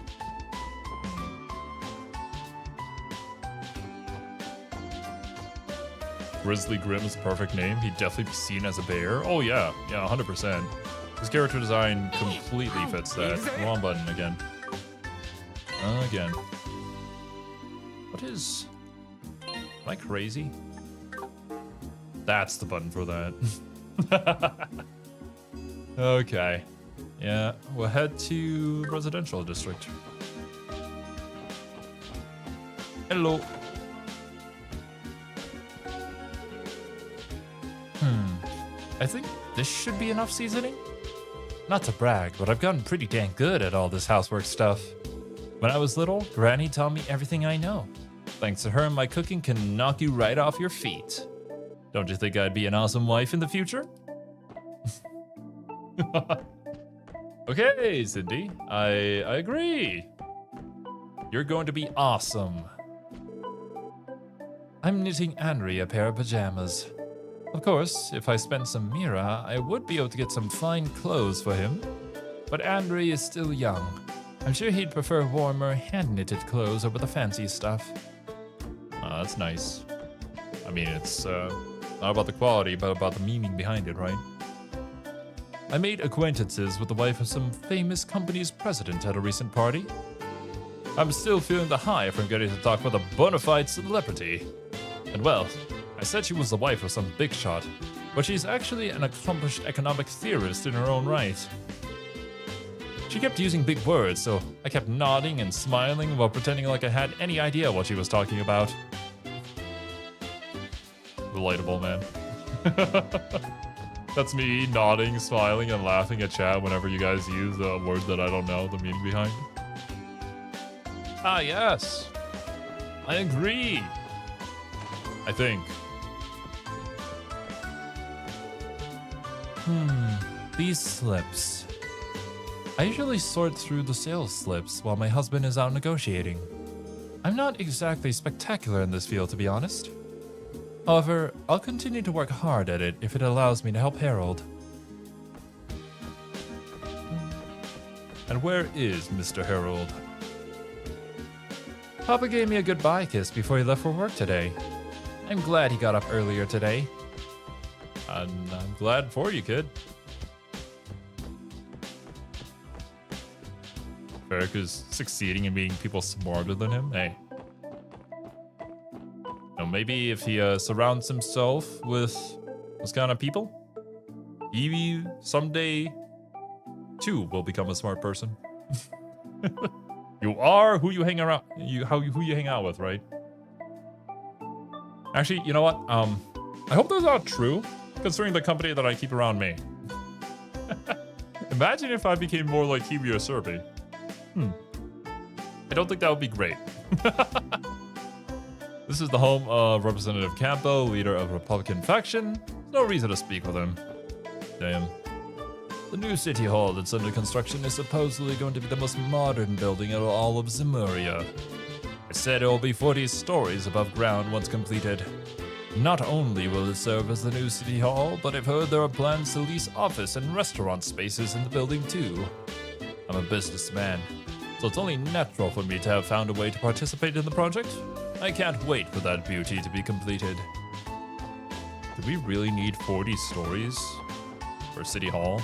Grizzly Grim is the perfect name. He'd definitely be seen as a bear. Oh yeah, 100%. His character design completely fits that. Wrong button again. Again. What is... Am I crazy? That's the button for that. Okay. Yeah, we'll head to residential district. Hello. I think this should be enough seasoning? Not to brag, but I've gotten pretty dang good at all this housework stuff. When I was little, Granny taught me everything I know. Thanks to her, my cooking can knock you right off your feet. Don't you think I'd be an awesome wife in the future? Okay, Cindy, I agree. You're going to be awesome. I'm knitting Henry a pair of pajamas. Of course, if I spent some Mira, I would be able to get some fine clothes for him. But Henry is still young. I'm sure he'd prefer warmer, hand-knitted clothes over the fancy stuff. That's nice. I mean, it's not about the quality, but about the meaning behind it, right? I made acquaintances with the wife of some famous company's president at a recent party. I'm still feeling the high from getting to talk with a bona fide celebrity. And well, I said she was the wife of some big shot, but she's actually an accomplished economic theorist in her own right. She kept using big words, so I kept nodding and smiling while pretending like I had any idea what she was talking about. Relatable, man. That's me nodding, smiling, and laughing at chat whenever you guys use a word that I don't know the meaning behind. Ah, yes. I agree. I think. These slips. I usually sort through the sales slips while my husband is out negotiating. I'm not exactly spectacular in this field, to be honest. However, I'll continue to work hard at it if it allows me to help Harold. And where is Mr. Harold? Papa gave me a goodbye kiss before he left for work today. I'm glad he got up earlier today. And I'm glad for you, kid. Eric is succeeding in being people smarter than him. Hey. You know, maybe if he surrounds himself with those kind of people, he someday too will become a smart person. You are who you hang around. Who you hang out with, right? Actually, you know what? I hope that's not true, considering the company that I keep around me. Imagine if I became more like Kiwi or Serbi. I don't think that would be great. This is the home of Representative Campo, leader of Republican faction. No reason to speak with him. Damn. The new city hall that's under construction is supposedly going to be the most modern building in all of Zemuria. It said it will be 40 stories above ground once completed. Not only will it serve as the new city hall, but I've heard there are plans to lease office and restaurant spaces in the building too. I'm a businessman, so it's only natural for me to have found a way to participate in the project. I can't wait for that beauty to be completed. Do we really need 40 stories for City Hall?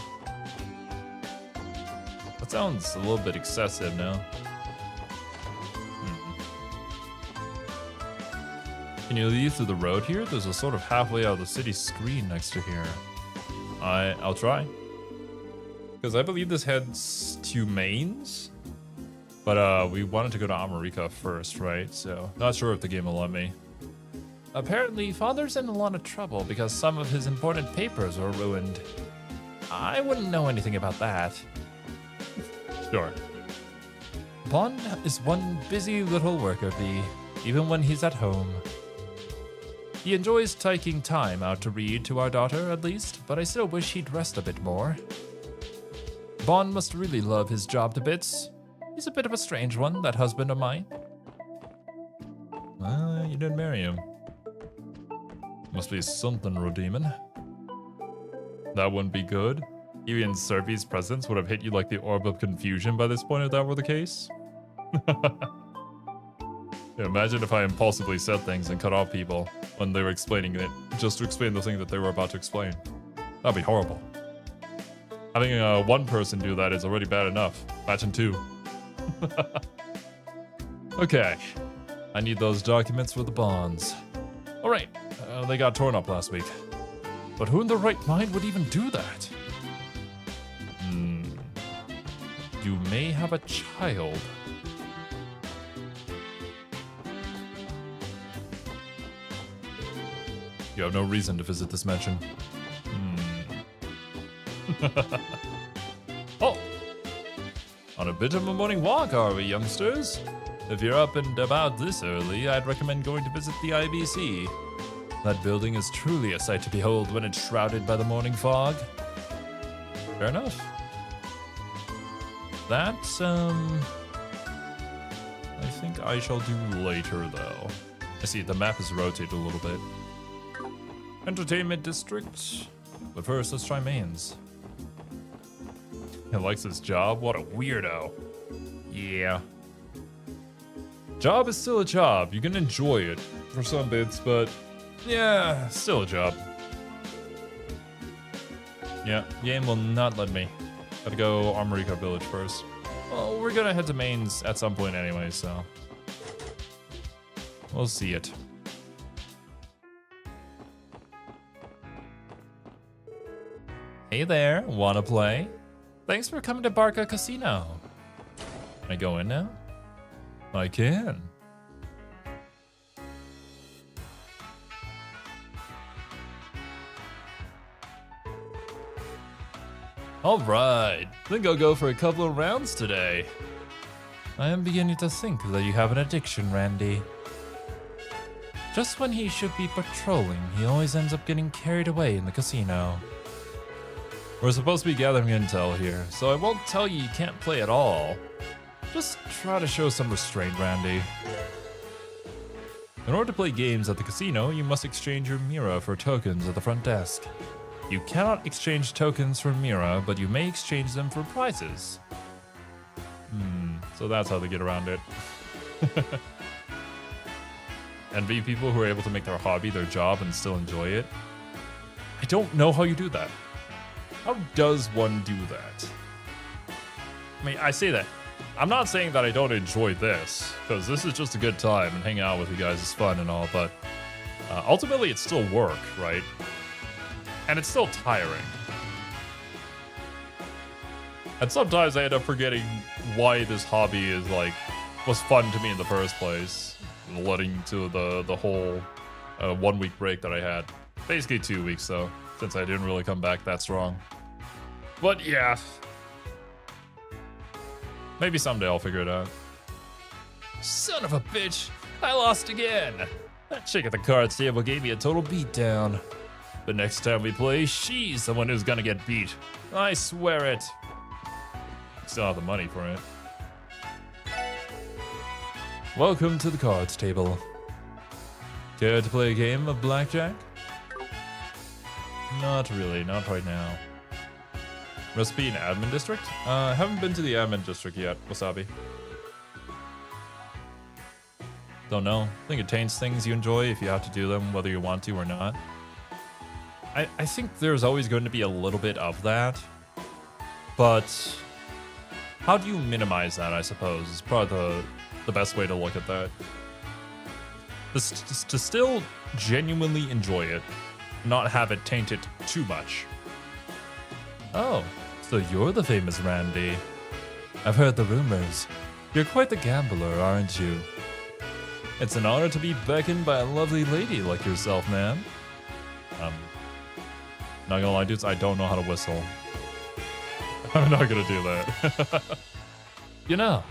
That sounds a little bit excessive now. Can you leave through the road here? There's a sort of halfway out of the city screen next to here. I'll try. Because I believe this heads to Mains. But we wanted to go to America first, right? So not sure if the game will let me. Apparently, Father's in a lot of trouble because some of his important papers were ruined. I wouldn't know anything about that. Sure. Bond is one busy little worker bee, even when he's at home. He enjoys taking time out to read to our daughter, at least, but I still wish he'd rest a bit more. Bond must really love his job to bits. He's a bit of a strange one, that husband of mine. You didn't marry him. Must be something redeeming. That wouldn't be good. Even Serbi's presence would have hit you like the orb of confusion by this point if that were the case. Yeah, imagine if I impulsively said things and cut off people when they were explaining it, just to explain the thing that they were about to explain. That'd be horrible. Having one person do that is already bad enough. Imagine two. Okay. I need those documents for the bonds. Alright, they got torn up last week. But who in their right mind would even do that? You may have a child. You have no reason to visit this mansion. Oh! On a bit of a morning walk, are we, youngsters? If you're up and about this early, I'd recommend going to visit the IBC. That building is truly a sight to behold when it's shrouded by the morning fog. Fair enough. That, I think I shall do later, though. I see, the map is rotated a little bit. Entertainment District. But first, let's try Mains. He likes his job? What a weirdo. Yeah. Job is still a job. You can enjoy it for some bits, but yeah, still a job. Yeah, game will not let me. Gotta go Armorica Village first. Well, we're gonna head to Mains at some point anyway, so we'll see it. Hey there, wanna play? Thanks for coming to Barca Casino. Can I go in now? I can. Alright, think I'll go for a couple of rounds today. I am beginning to think that you have an addiction, Randy. Just when he should be patrolling, he always ends up getting carried away in the casino. We're supposed to be gathering intel here, so I won't tell you can't play at all. Just try to show some restraint, Randy. In order to play games at the casino, you must exchange your Mira for tokens at the front desk. You cannot exchange tokens for Mira, but you may exchange them for prizes. So that's how they get around it. Envy people who are able to make their hobby their job and still enjoy it. I don't know how you do that. How does one do that? I mean, I say that. I'm not saying that I don't enjoy this, because this is just a good time and hanging out with you guys is fun and all, but ultimately it's still work, right? And it's still tiring. And sometimes I end up forgetting why this hobby is was fun to me in the first place, leading to the whole 1 week break that I had. Basically 2 weeks though, since I didn't really come back that strong. But yeah. Maybe someday I'll figure it out. Son of a bitch! I lost again! That chick at the cards table gave me a total beatdown. But next time we play, she's the one who's gonna get beat. I swear it. Still have the money for it. Welcome to the cards table. Care to play a game of blackjack? Not really, not right now. Recipe in admin district? Haven't been to the admin district yet, Wasabi. Don't know. I think it taints things you enjoy if you have to do them, whether you want to or not. I think there's always going to be a little bit of that. But how do you minimize that, I suppose, is probably the best way to look at that. To still genuinely enjoy it, not have it taint it too much. Oh, so you're the famous Randy. I've heard the rumors. You're quite the gambler, aren't you? It's an honor to be beckoned by a lovely lady like yourself, man. Not gonna lie, dudes, I don't know how to whistle. I'm not gonna do that. You know,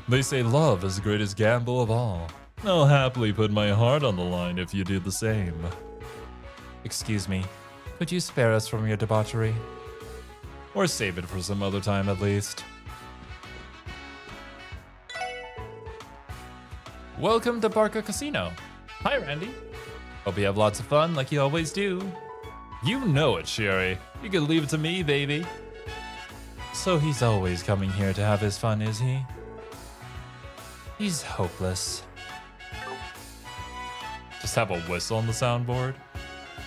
they say love is the greatest gamble of all. I'll happily put my heart on the line if you do the same. Excuse me, could you spare us from your debauchery? Or save it for some other time at least. Welcome to Barca Casino. Hi, Randy. Hope you have lots of fun like you always do. You know it, Sherry. You can leave it to me, baby. So he's always coming here to have his fun, is he? He's hopeless. Just have a whistle on the soundboard?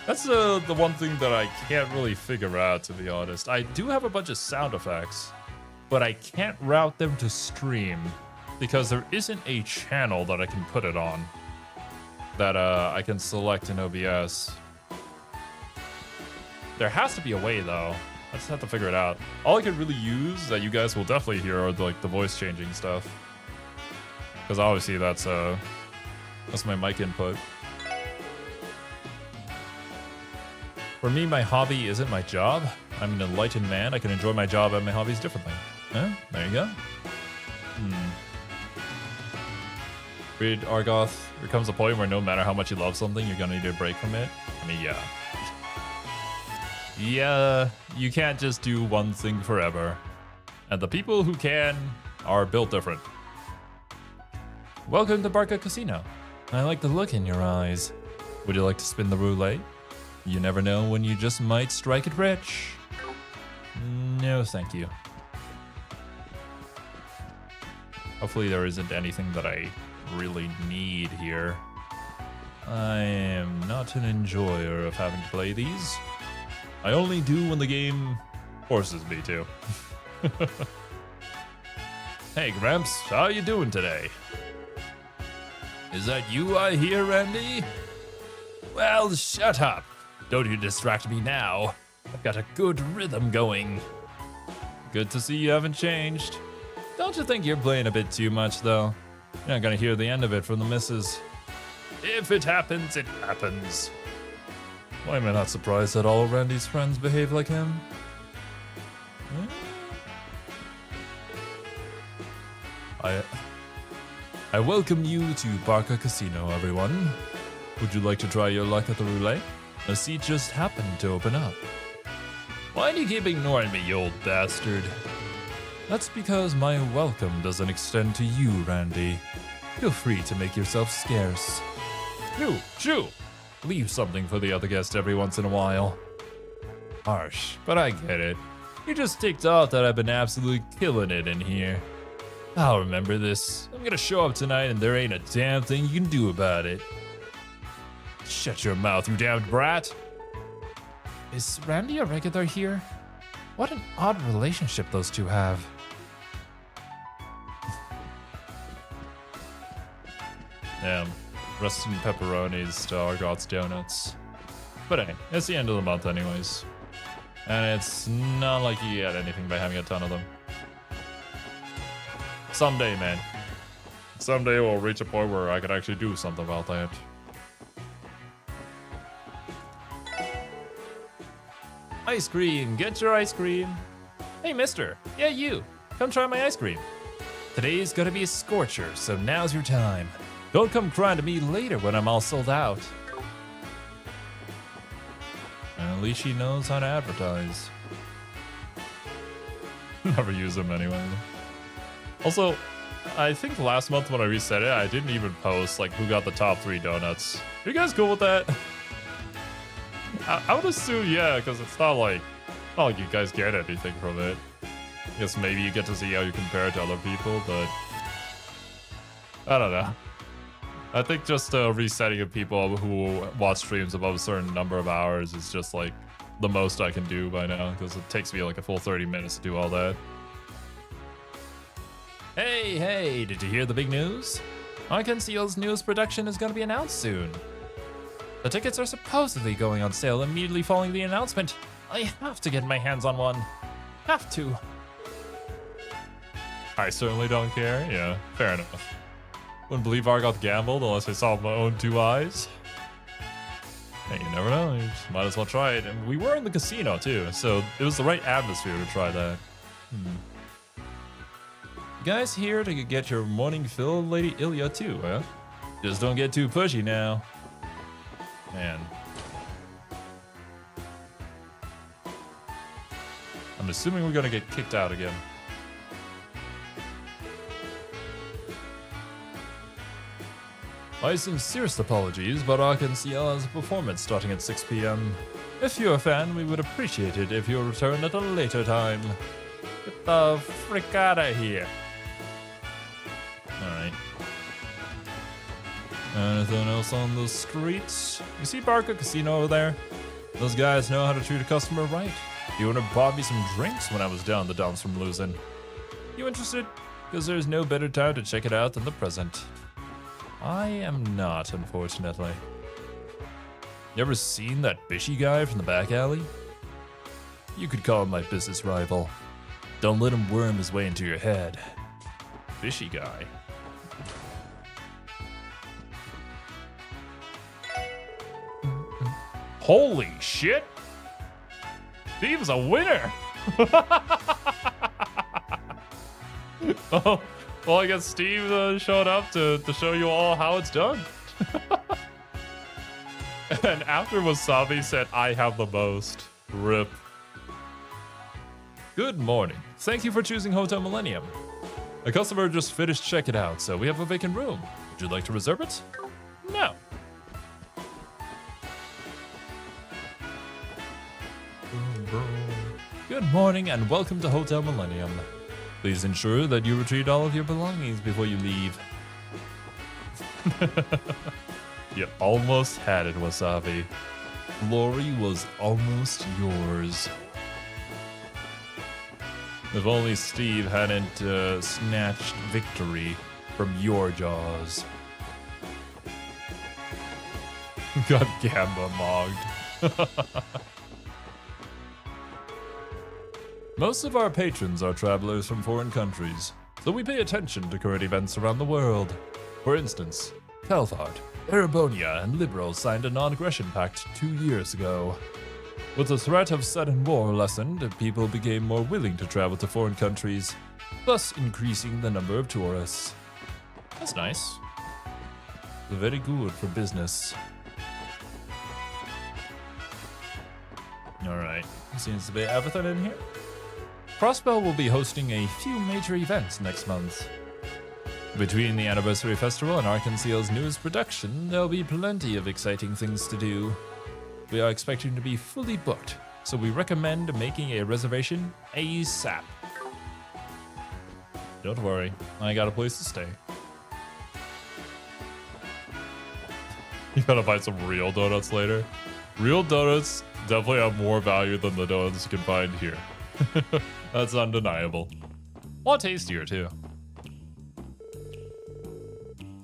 That's the one thing that I can't really figure out, to be honest. I do have a bunch of sound effects, but I can't route them to stream because there isn't a channel that I can put it on that I can select in OBS. There has to be a way, though. I just have to figure it out. All I could really use that you guys will definitely hear are the voice changing stuff, because obviously that's my mic input. For me, my hobby isn't my job. I'm an enlightened man. I can enjoy my job and my hobbies differently. Huh? There you go. Read Argoth. There comes a point where no matter how much you love something, you're gonna need a break from it. I mean, yeah. Yeah, you can't just do one thing forever. And the people who can are built different. Welcome to Barca Casino. I like the look in your eyes. Would you like to spin the roulette? You never know when you just might strike it rich. No, thank you. Hopefully there isn't anything that I really need here. I am not an enjoyer of having to play these. I only do when the game forces me to. Hey, Gramps, how you doing today? Is that you I hear, Randy? Well, shut up. Don't you distract me now. I've got a good rhythm going. Good to see you haven't changed. Don't you think you're playing a bit too much, though? You're not gonna hear the end of it from the missus. If it happens, it happens. Why am I not surprised that all Randy's friends behave like him? I welcome you to Barca Casino, everyone. Would you like to try your luck at the roulette? A seat just happened to open up. Why do you keep ignoring me, you old bastard? That's because my welcome doesn't extend to you, Randy. Feel free to make yourself scarce. Shoo! Leave something for the other guest every once in a while. Harsh, but I get it. You're just ticked off that I've been absolutely killing it in here. I'll remember this. I'm gonna show up tonight and there ain't a damn thing you can do about it. Shut your mouth, you damned brat! Is Randy a regular here? What an odd relationship those two have. Damn. Rustin pepperonis to Argot's donuts. But hey, it's the end of the month anyways. And it's not like you get anything by having a ton of them. Someday, man. Someday we'll reach a point where I could actually do something about that. Ice cream, get your ice cream. Hey, mister. Yeah, you. Come try my ice cream. Today's gonna be a scorcher, so now's your time. Don't come crying to me later when I'm all sold out. And at least she knows how to advertise. Never use them anyway. Also, I think last month when I reset it, I didn't even post like who got the top 3 donuts. Are you guys cool with that? I would assume yeah, because it's not like you guys get anything from it. I guess maybe you get to see how you compare it to other people, but I don't know. I think just resetting of people who watch streams above a certain number of hours is just like the most I can do by now, because it takes me like a full 30 minutes to do all that. Hey, did you hear the big news? Conceal's newest production is going to be announced soon. The tickets are supposedly going on sale immediately following the announcement. I have to get my hands on one. Have to. I certainly don't care. Yeah, fair enough. Wouldn't believe Argot gambled unless I saw with my own 2 eyes. Hey, you never know. You just might as well try it. And we were in the casino too, so it was the right atmosphere to try that. You guys here to get your morning fill, Lady Ilya too, huh? Just don't get too pushy now. Man. I'm assuming we're gonna get kicked out again. My sincerest apologies, but Arkansas has a performance starting at 6 p.m. If you're a fan, we would appreciate it if you return at a later time. Get the frick out of here. Alright. Anything else on the streets? You see Barca Casino over there? Those guys know how to treat a customer right. The owner bought me some drinks when I was down the dumps from losing. You interested? Because there's no better time to check it out than the present. I am not, unfortunately. You ever seen that Bishy guy from the back alley? You could call him my business rival. Don't let him worm his way into your head. Bishy guy. Holy shit! Steve's a winner! Oh, well, I guess Steve showed up to show you all how it's done. And after Wasabi said, I have the most. RIP. Good morning. Thank you for choosing Hotel Millennium. A customer just finished checking out, so we have a vacant room. Would you like to reserve it? No. Good morning and welcome to Hotel Millennium. Please ensure that you retrieve all of your belongings before you leave. You almost had it, Wasabi. Glory was almost yours. If only Steve hadn't snatched victory from your jaws. Got Gamba mogged. Most of our patrons are travelers from foreign countries, so we pay attention to current events around the world. For instance, Telfart, Erebonia, and Liberals signed a non-aggression pact 2 years ago. With the threat of sudden war lessened, people became more willing to travel to foreign countries, thus increasing the number of tourists. That's nice. Very good for business. Alright, seems to be everything in here. Crossbell will be hosting a few major events next month. Between the Anniversary Festival and Arkansas's newest production, there'll be plenty of exciting things to do. We are expecting to be fully booked, so we recommend making a reservation ASAP. Don't worry, I got a place to stay. You gotta buy some real donuts later. Real donuts definitely have more value than the donuts you can find here. That's undeniable. A lot tastier too.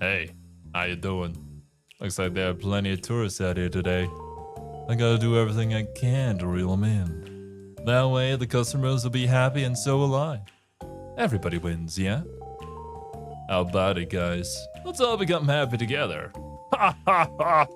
Hey, how you doing? Looks like there are plenty of tourists out here today. I gotta do everything I can to reel them in. That way the customers will be happy and so will I. Everybody wins, yeah? How about it, guys? Let's all become happy together. Ha ha ha!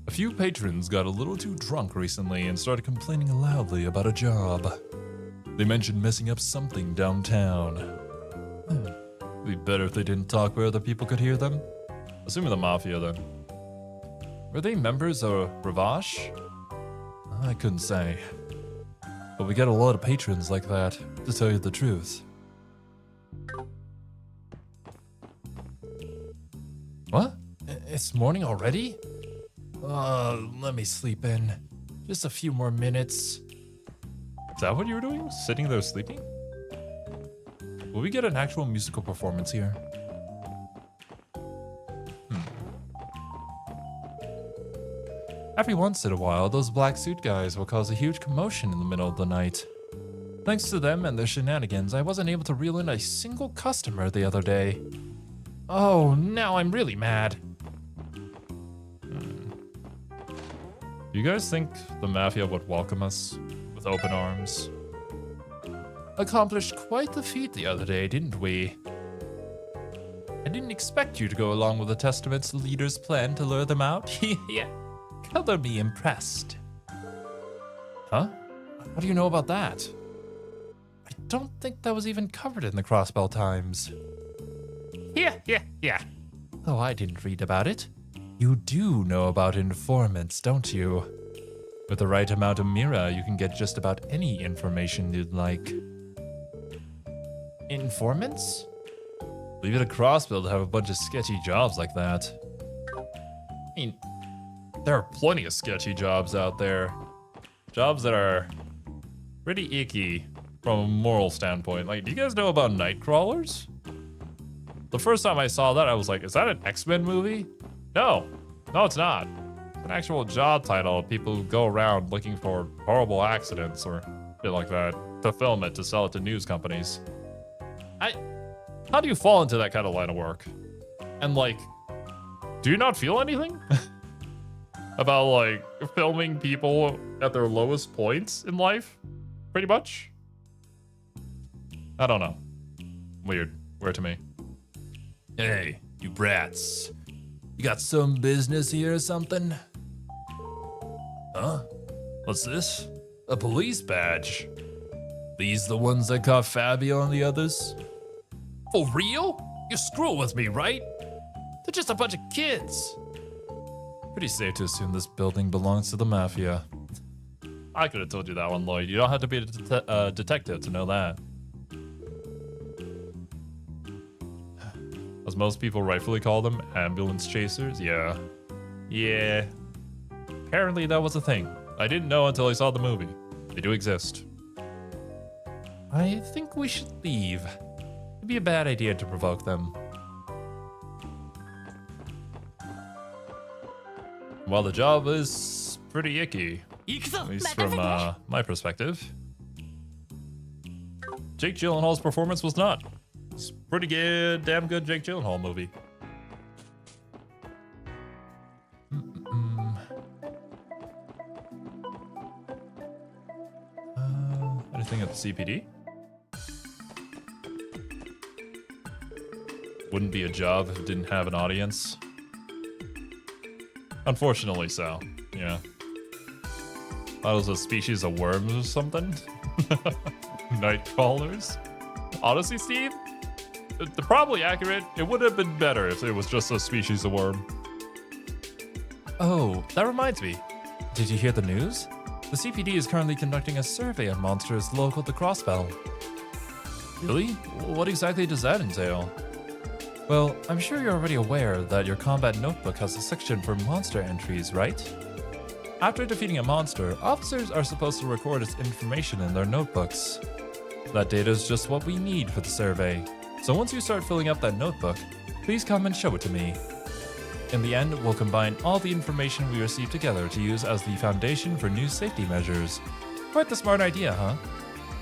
A few patrons got a little too drunk recently and started complaining loudly about a job. They mentioned messing up something downtown. It'd be better if they didn't talk where other people could hear them. Assuming the Mafia then. Were they members of Ravash? I couldn't say. But we get a lot of patrons like that, to tell you the truth. What? It's morning already? Let me sleep in. Just a few more minutes. Is that what you were doing? Sitting there sleeping? Will we get an actual musical performance here? Every once in a while, those black suit guys will cause a huge commotion in the middle of the night. Thanks to them and their shenanigans, I wasn't able to reel in a single customer the other day. Oh, now I'm really mad. You guys think the Mafia would welcome us with open arms? Accomplished quite the feat the other day, didn't we? I didn't expect you to go along with the Testament's leader's plan to lure them out. Yeah. Color me impressed. Huh? How do you know about that? I don't think that was even covered in the Crossbell Times. Yeah. Oh, I didn't read about it. You do know about informants, don't you? With the right amount of Mira, you can get just about any information you'd like. Informants? Leave it a Crossbell to have a bunch of sketchy jobs like that. I mean, there are plenty of sketchy jobs out there. Jobs that are pretty icky from a moral standpoint. Like, do you guys know about night crawlers? The first time I saw that, I was like, is that an X-Men movie? No, it's not. It's an actual job title of people who go around looking for horrible accidents or shit like that to film it, to sell it to news companies. How do you fall into that kind of line of work? And like, do you not feel anything? About like filming people at their lowest points in life, pretty much. I don't know. Weird to me. Hey, you brats. You got some business here or something? Huh? What's this? A police badge. These the ones that caught Fabio and the others? For real? You're screwing with me, right? They're just a bunch of kids. Pretty safe to assume this building belongs to the Mafia. I could have told you that one, Lloyd. You don't have to be a detective to know that. As most people rightfully call them, ambulance chasers. Yeah. Apparently that was a thing. I didn't know until I saw the movie. They do exist. I think we should leave. It'd be a bad idea to provoke them. Well, the job is pretty icky, at least from my perspective. Jake Gyllenhaal's performance was not. It's pretty good, damn good Jake Gyllenhaal movie. Anything at the CPD? Wouldn't be a job if it didn't have an audience. Unfortunately so, yeah. Thought it was a species of worms or something? Night crawlers? Honestly, Steve? they're probably accurate. It would have been better if it was just a species of worm. Oh, that reminds me. Did you hear the news? The CPD is currently conducting a survey on monsters local to Crossbell. Really? What exactly does that entail? Well, I'm sure you're already aware that your combat notebook has a section for monster entries, right? After defeating a monster, officers are supposed to record its information in their notebooks. That data is just what we need for the survey, so once you start filling up that notebook, please come and show it to me. In the end, we'll combine all the information we receive together to use as the foundation for new safety measures. Quite the smart idea, huh?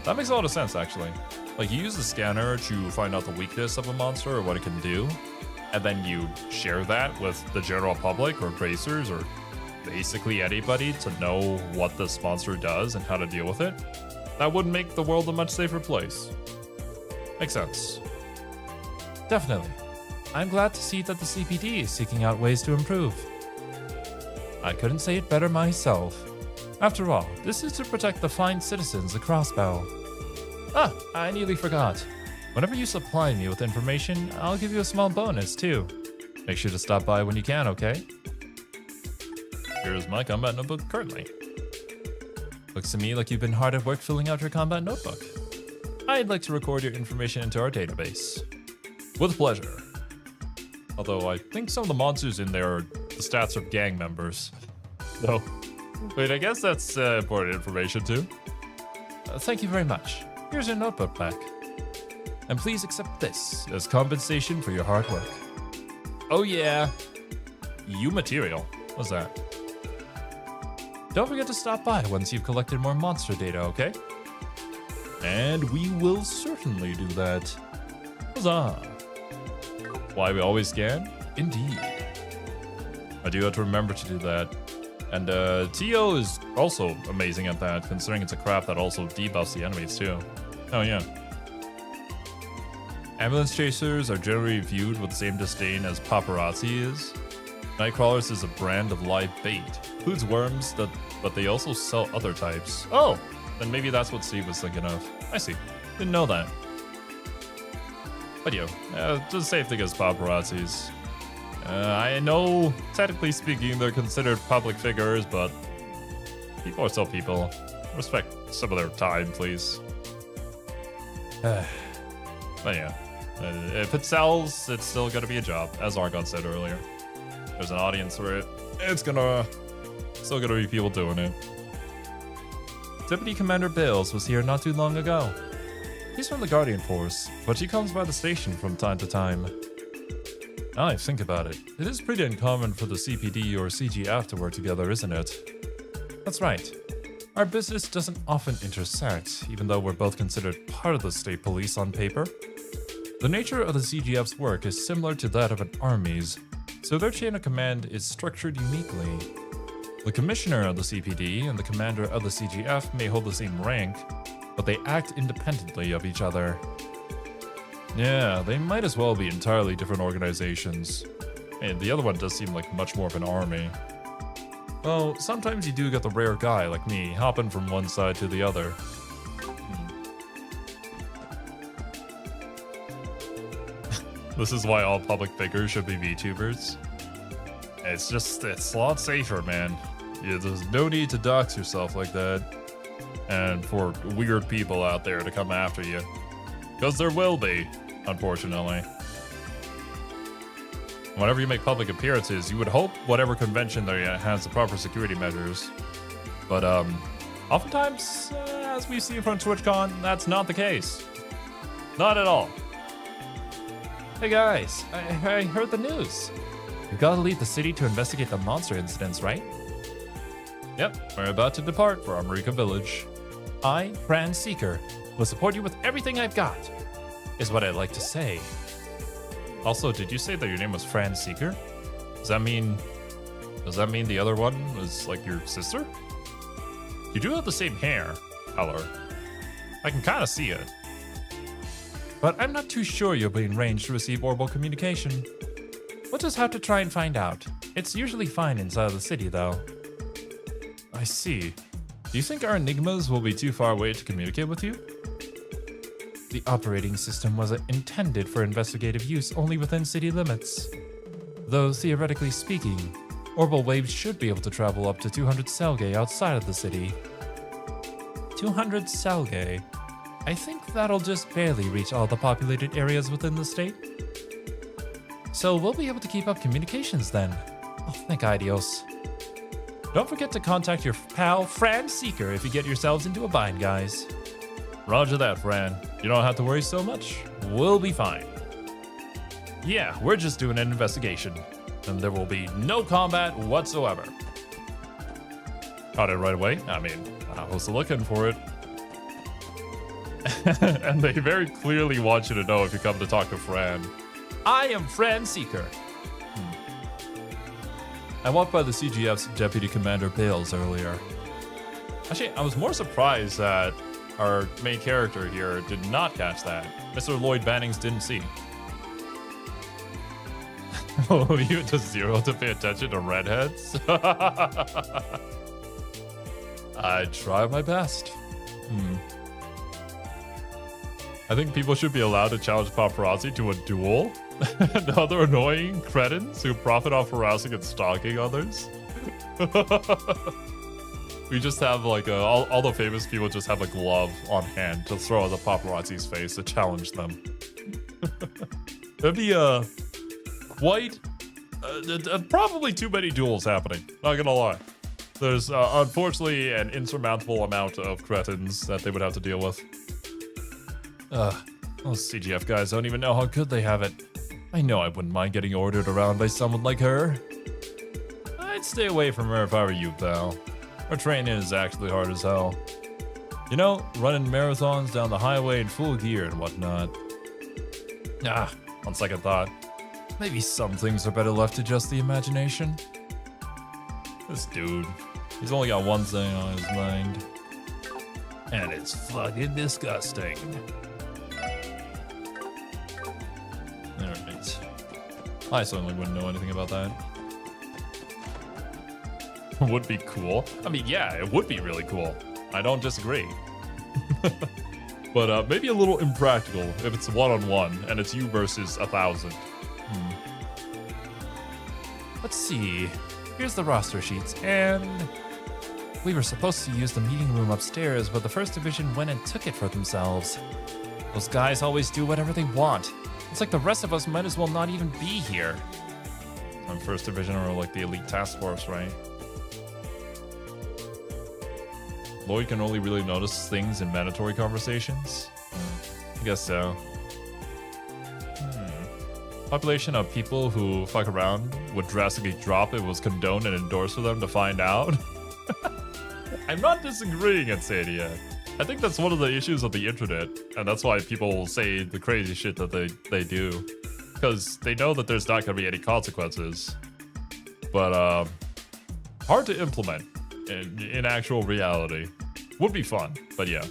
That makes a lot of sense, actually. Like, you use the scanner to find out the weakness of a monster or what it can do, and then you share that with the general public or racers or basically anybody to know what this monster does and how to deal with it. That would make the world a much safer place. Makes sense. Definitely. I'm glad to see that the CPD is seeking out ways to improve. I couldn't say it better myself. After all, this is to protect the fine citizens of Crossbell. Ah, I nearly forgot. Whenever you supply me with information, I'll give you a small bonus too. Make sure to stop by when you can, okay? Here's my combat notebook currently. Looks to me like you've been hard at work filling out your combat notebook. I'd like to record your information into our database. With pleasure. Although I think some of the monsters in there are the stats of gang members. No. Wait, I guess that's important information too. Thank you very much. Here's your notebook back. And please accept this as compensation for your hard work. Oh yeah. You material. What's that? Don't forget to stop by once you've collected more monster data, okay? And we will certainly do that. Huzzah! Why we always scan? Indeed. I do have to remember to do that. And TO is also amazing at that, considering it's a craft that also debuffs the enemies too. Oh yeah. Ambulance chasers are generally viewed with the same disdain as paparazzi is. Nightcrawlers is a brand of live bait. Includes worms, but they also sell other types. Oh! Then maybe that's what Steve was thinking of. I see. Didn't know that. But yo, just the same thing as paparazzis. I know, technically speaking, they're considered public figures, but people are still people. Respect some of their time, please. But yeah, if it sells, it's still gonna be a job, as Argon said earlier. There's an audience for it. It's still gonna be people doing it. Deputy Commander Bales was here not too long ago. He's from the Guardian Force, but he comes by the station from time to time. Now I think about it, it is pretty uncommon for the CPD or CGF to work together, isn't it? That's right. Our business doesn't often intersect, even though we're both considered part of the state police on paper. The nature of the CGF's work is similar to that of an army's, so their chain of command is structured uniquely. The commissioner of the CPD and the commander of the CGF may hold the same rank, but they act independently of each other. Yeah, they might as well be entirely different organizations. And the other one does seem like much more of an army. Well, sometimes you do get the rare guy like me hopping from one side to the other. This is why all public figures should be VTubers. It's a lot safer, man. Yeah, there's no need to dox yourself like that. And for weird people out there to come after you. Because there will be, unfortunately. Whenever you make public appearances, you would hope whatever convention there has the proper security measures. But oftentimes, as we see from TwitchCon, that's not the case. Not at all. Hey guys, I heard the news. You gotta leave the city to investigate the monster incidents, right? Yep, we're about to depart for America Village. I, Fran Seeker, will support you with everything I've got, is what I'd like to say. Also, did you say that your name was Fran Seeker? Does that mean the other one was like your sister? You do have the same hair color. I can kind of see it. But I'm not too sure you'll be in range to receive orbital communication. We'll just have to try and find out. It's usually fine inside of the city, though. I see. Do you think our enigmas will be too far away to communicate with you? The operating system was intended for investigative use only within city limits. Though theoretically speaking, orbital waves should be able to travel up to 200 Selgae outside of the city. 200 Selgae? I think that'll just barely reach all the populated areas within the state. So we'll be able to keep up communications then. Oh, thank Idios. Don't forget to contact your pal Fran Seeker if you get yourselves into a bind, guys. Roger that, Fran. You don't have to worry so much. We'll be fine. Yeah, we're just doing an investigation, and there will be no combat whatsoever. Caught it right away. I mean, I was looking for it. And they very clearly want you to know if you come to talk to Fran. I am Fran Seeker. I walked by the CGF's Deputy Commander Bales earlier. Actually, I was more surprised that our main character here did not catch that. Mr. Lloyd Bannings didn't see. Oh, you just zero to pay attention to redheads? I try my best. I think people should be allowed to challenge paparazzi to a duel. And other annoying cretins who profit off harassing and stalking others. We just have like all the famous people just have a glove on hand to throw at the paparazzi's face to challenge them. That'd be quite probably too many duels happening. Not gonna lie. There's unfortunately an insurmountable amount of cretins that they would have to deal with. Those CGF guys don't even know how good they have it. I know I wouldn't mind getting ordered around by someone like her. I'd stay away from her if I were you, pal. Her training is actually hard as hell. You know, running marathons down the highway in full gear and whatnot. On second thought, maybe some things are better left to just the imagination. This dude, he's only got one thing on his mind. And it's fucking disgusting. Alright. I certainly wouldn't know anything about that. Would be cool. I mean, yeah, it would be really cool. I don't disagree. But maybe a little impractical if it's one-on-one and it's you versus 1,000. Let's see. Here's the roster sheets, and we were supposed to use the meeting room upstairs, but the First Division went and took it for themselves. Those guys always do whatever they want. It's like the rest of us might as well not even be here. I'm First Division or like the Elite Task Force, right? Lloyd can only really notice things in mandatory conversations. I guess so. Population of people who fuck around would drastically drop if it was condoned and endorsed for them to find out. I'm not disagreeing, Ansadia. I think that's one of the issues of the internet, and that's why people say the crazy shit that they do. Because they know that there's not going to be any consequences. But, hard to implement in actual reality. Would be fun, but yeah.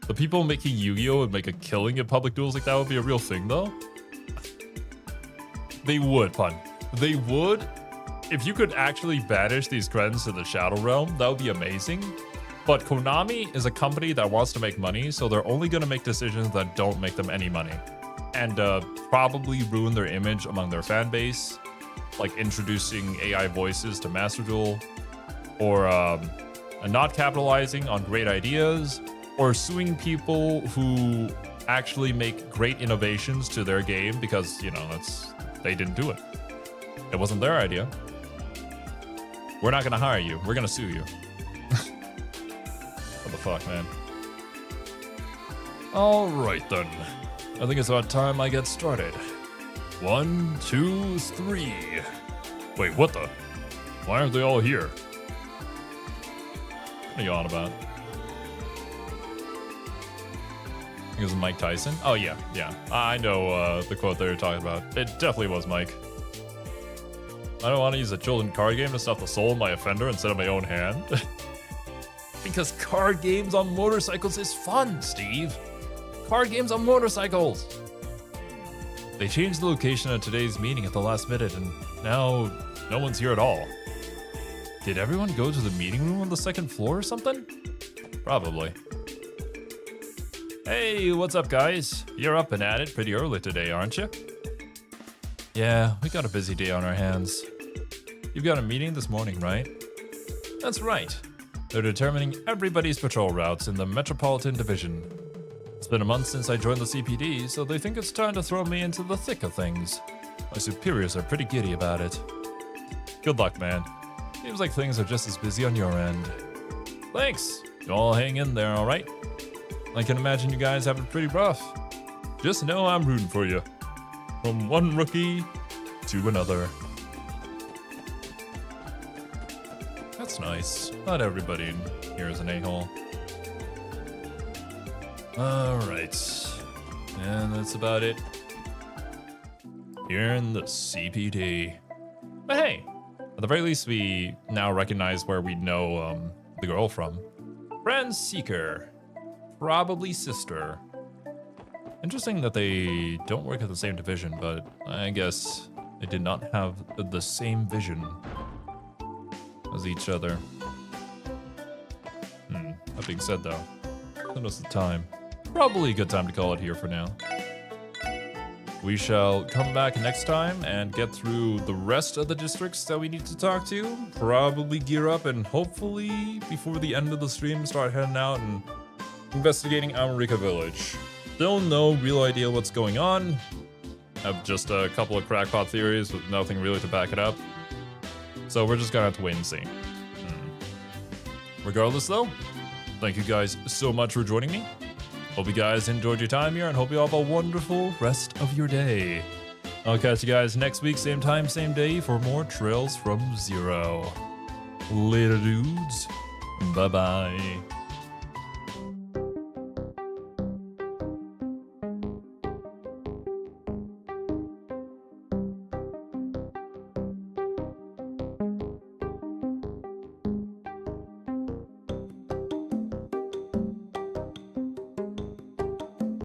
The people making Yu-Gi-Oh! Would make a killing in public duels like that would be a real thing, though? They would, pun. They would. If you could actually banish these trends to the Shadow Realm, that would be amazing. But Konami is a company that wants to make money, so they're only going to make decisions that don't make them any money. And probably ruin their image among their fan base, like introducing AI voices to Master Duel, or not capitalizing on great ideas, or suing people who actually make great innovations to their game because, you know, they didn't do it. It wasn't their idea. We're not going to hire you. We're going to sue you. What the fuck, man? All right, then. I think it's about time I get started. 1, 2, 3. Wait, what the? Why aren't they all here? What are you on about? I think it was Mike Tyson. Oh, yeah. I know the quote they were talking about. It definitely was Mike. I don't want to use a children's card game to stuff the soul in my offender instead of my own hand. Because card games on motorcycles is fun, Steve. Card games on motorcycles. They changed the location of today's meeting at the last minute, and now no one's here at all. Did everyone go to the meeting room on the second floor or something? Probably. Hey, what's up, guys? You're up and at it pretty early today, aren't you? Yeah, we got a busy day on our hands. You've got a meeting this morning, right? That's right. They're determining everybody's patrol routes in the Metropolitan Division. It's been a month since I joined the CPD, so they think it's time to throw me into the thick of things. My superiors are pretty giddy about it. Good luck, man. Seems like things are just as busy on your end. Thanks. You all hang in there, alright? I can imagine you guys have it pretty rough. Just know I'm rooting for you. From one rookie to another. That's nice. Not everybody here is an a-hole. Alright. And that's about it. Here in the CPD. But hey, at the very least we now recognize where we know the girl from. Friend Seeker. Probably sister. Interesting that they don't work at the same division, but I guess they did not have the same vision as each other. That being said though, that was the time. Probably a good time to call it here for now. We shall come back next time and get through the rest of the districts that we need to talk to. Probably gear up and hopefully before the end of the stream start heading out and investigating America Village. Still no real idea what's going on. Have just a couple of crackpot theories with nothing really to back it up. So we're just gonna have to wait and see. Regardless though, thank you guys so much for joining me. Hope you guys enjoyed your time here and hope you have a wonderful rest of your day. I'll catch you guys next week, same time, same day for more Trails from Zero. Later dudes. Bye bye.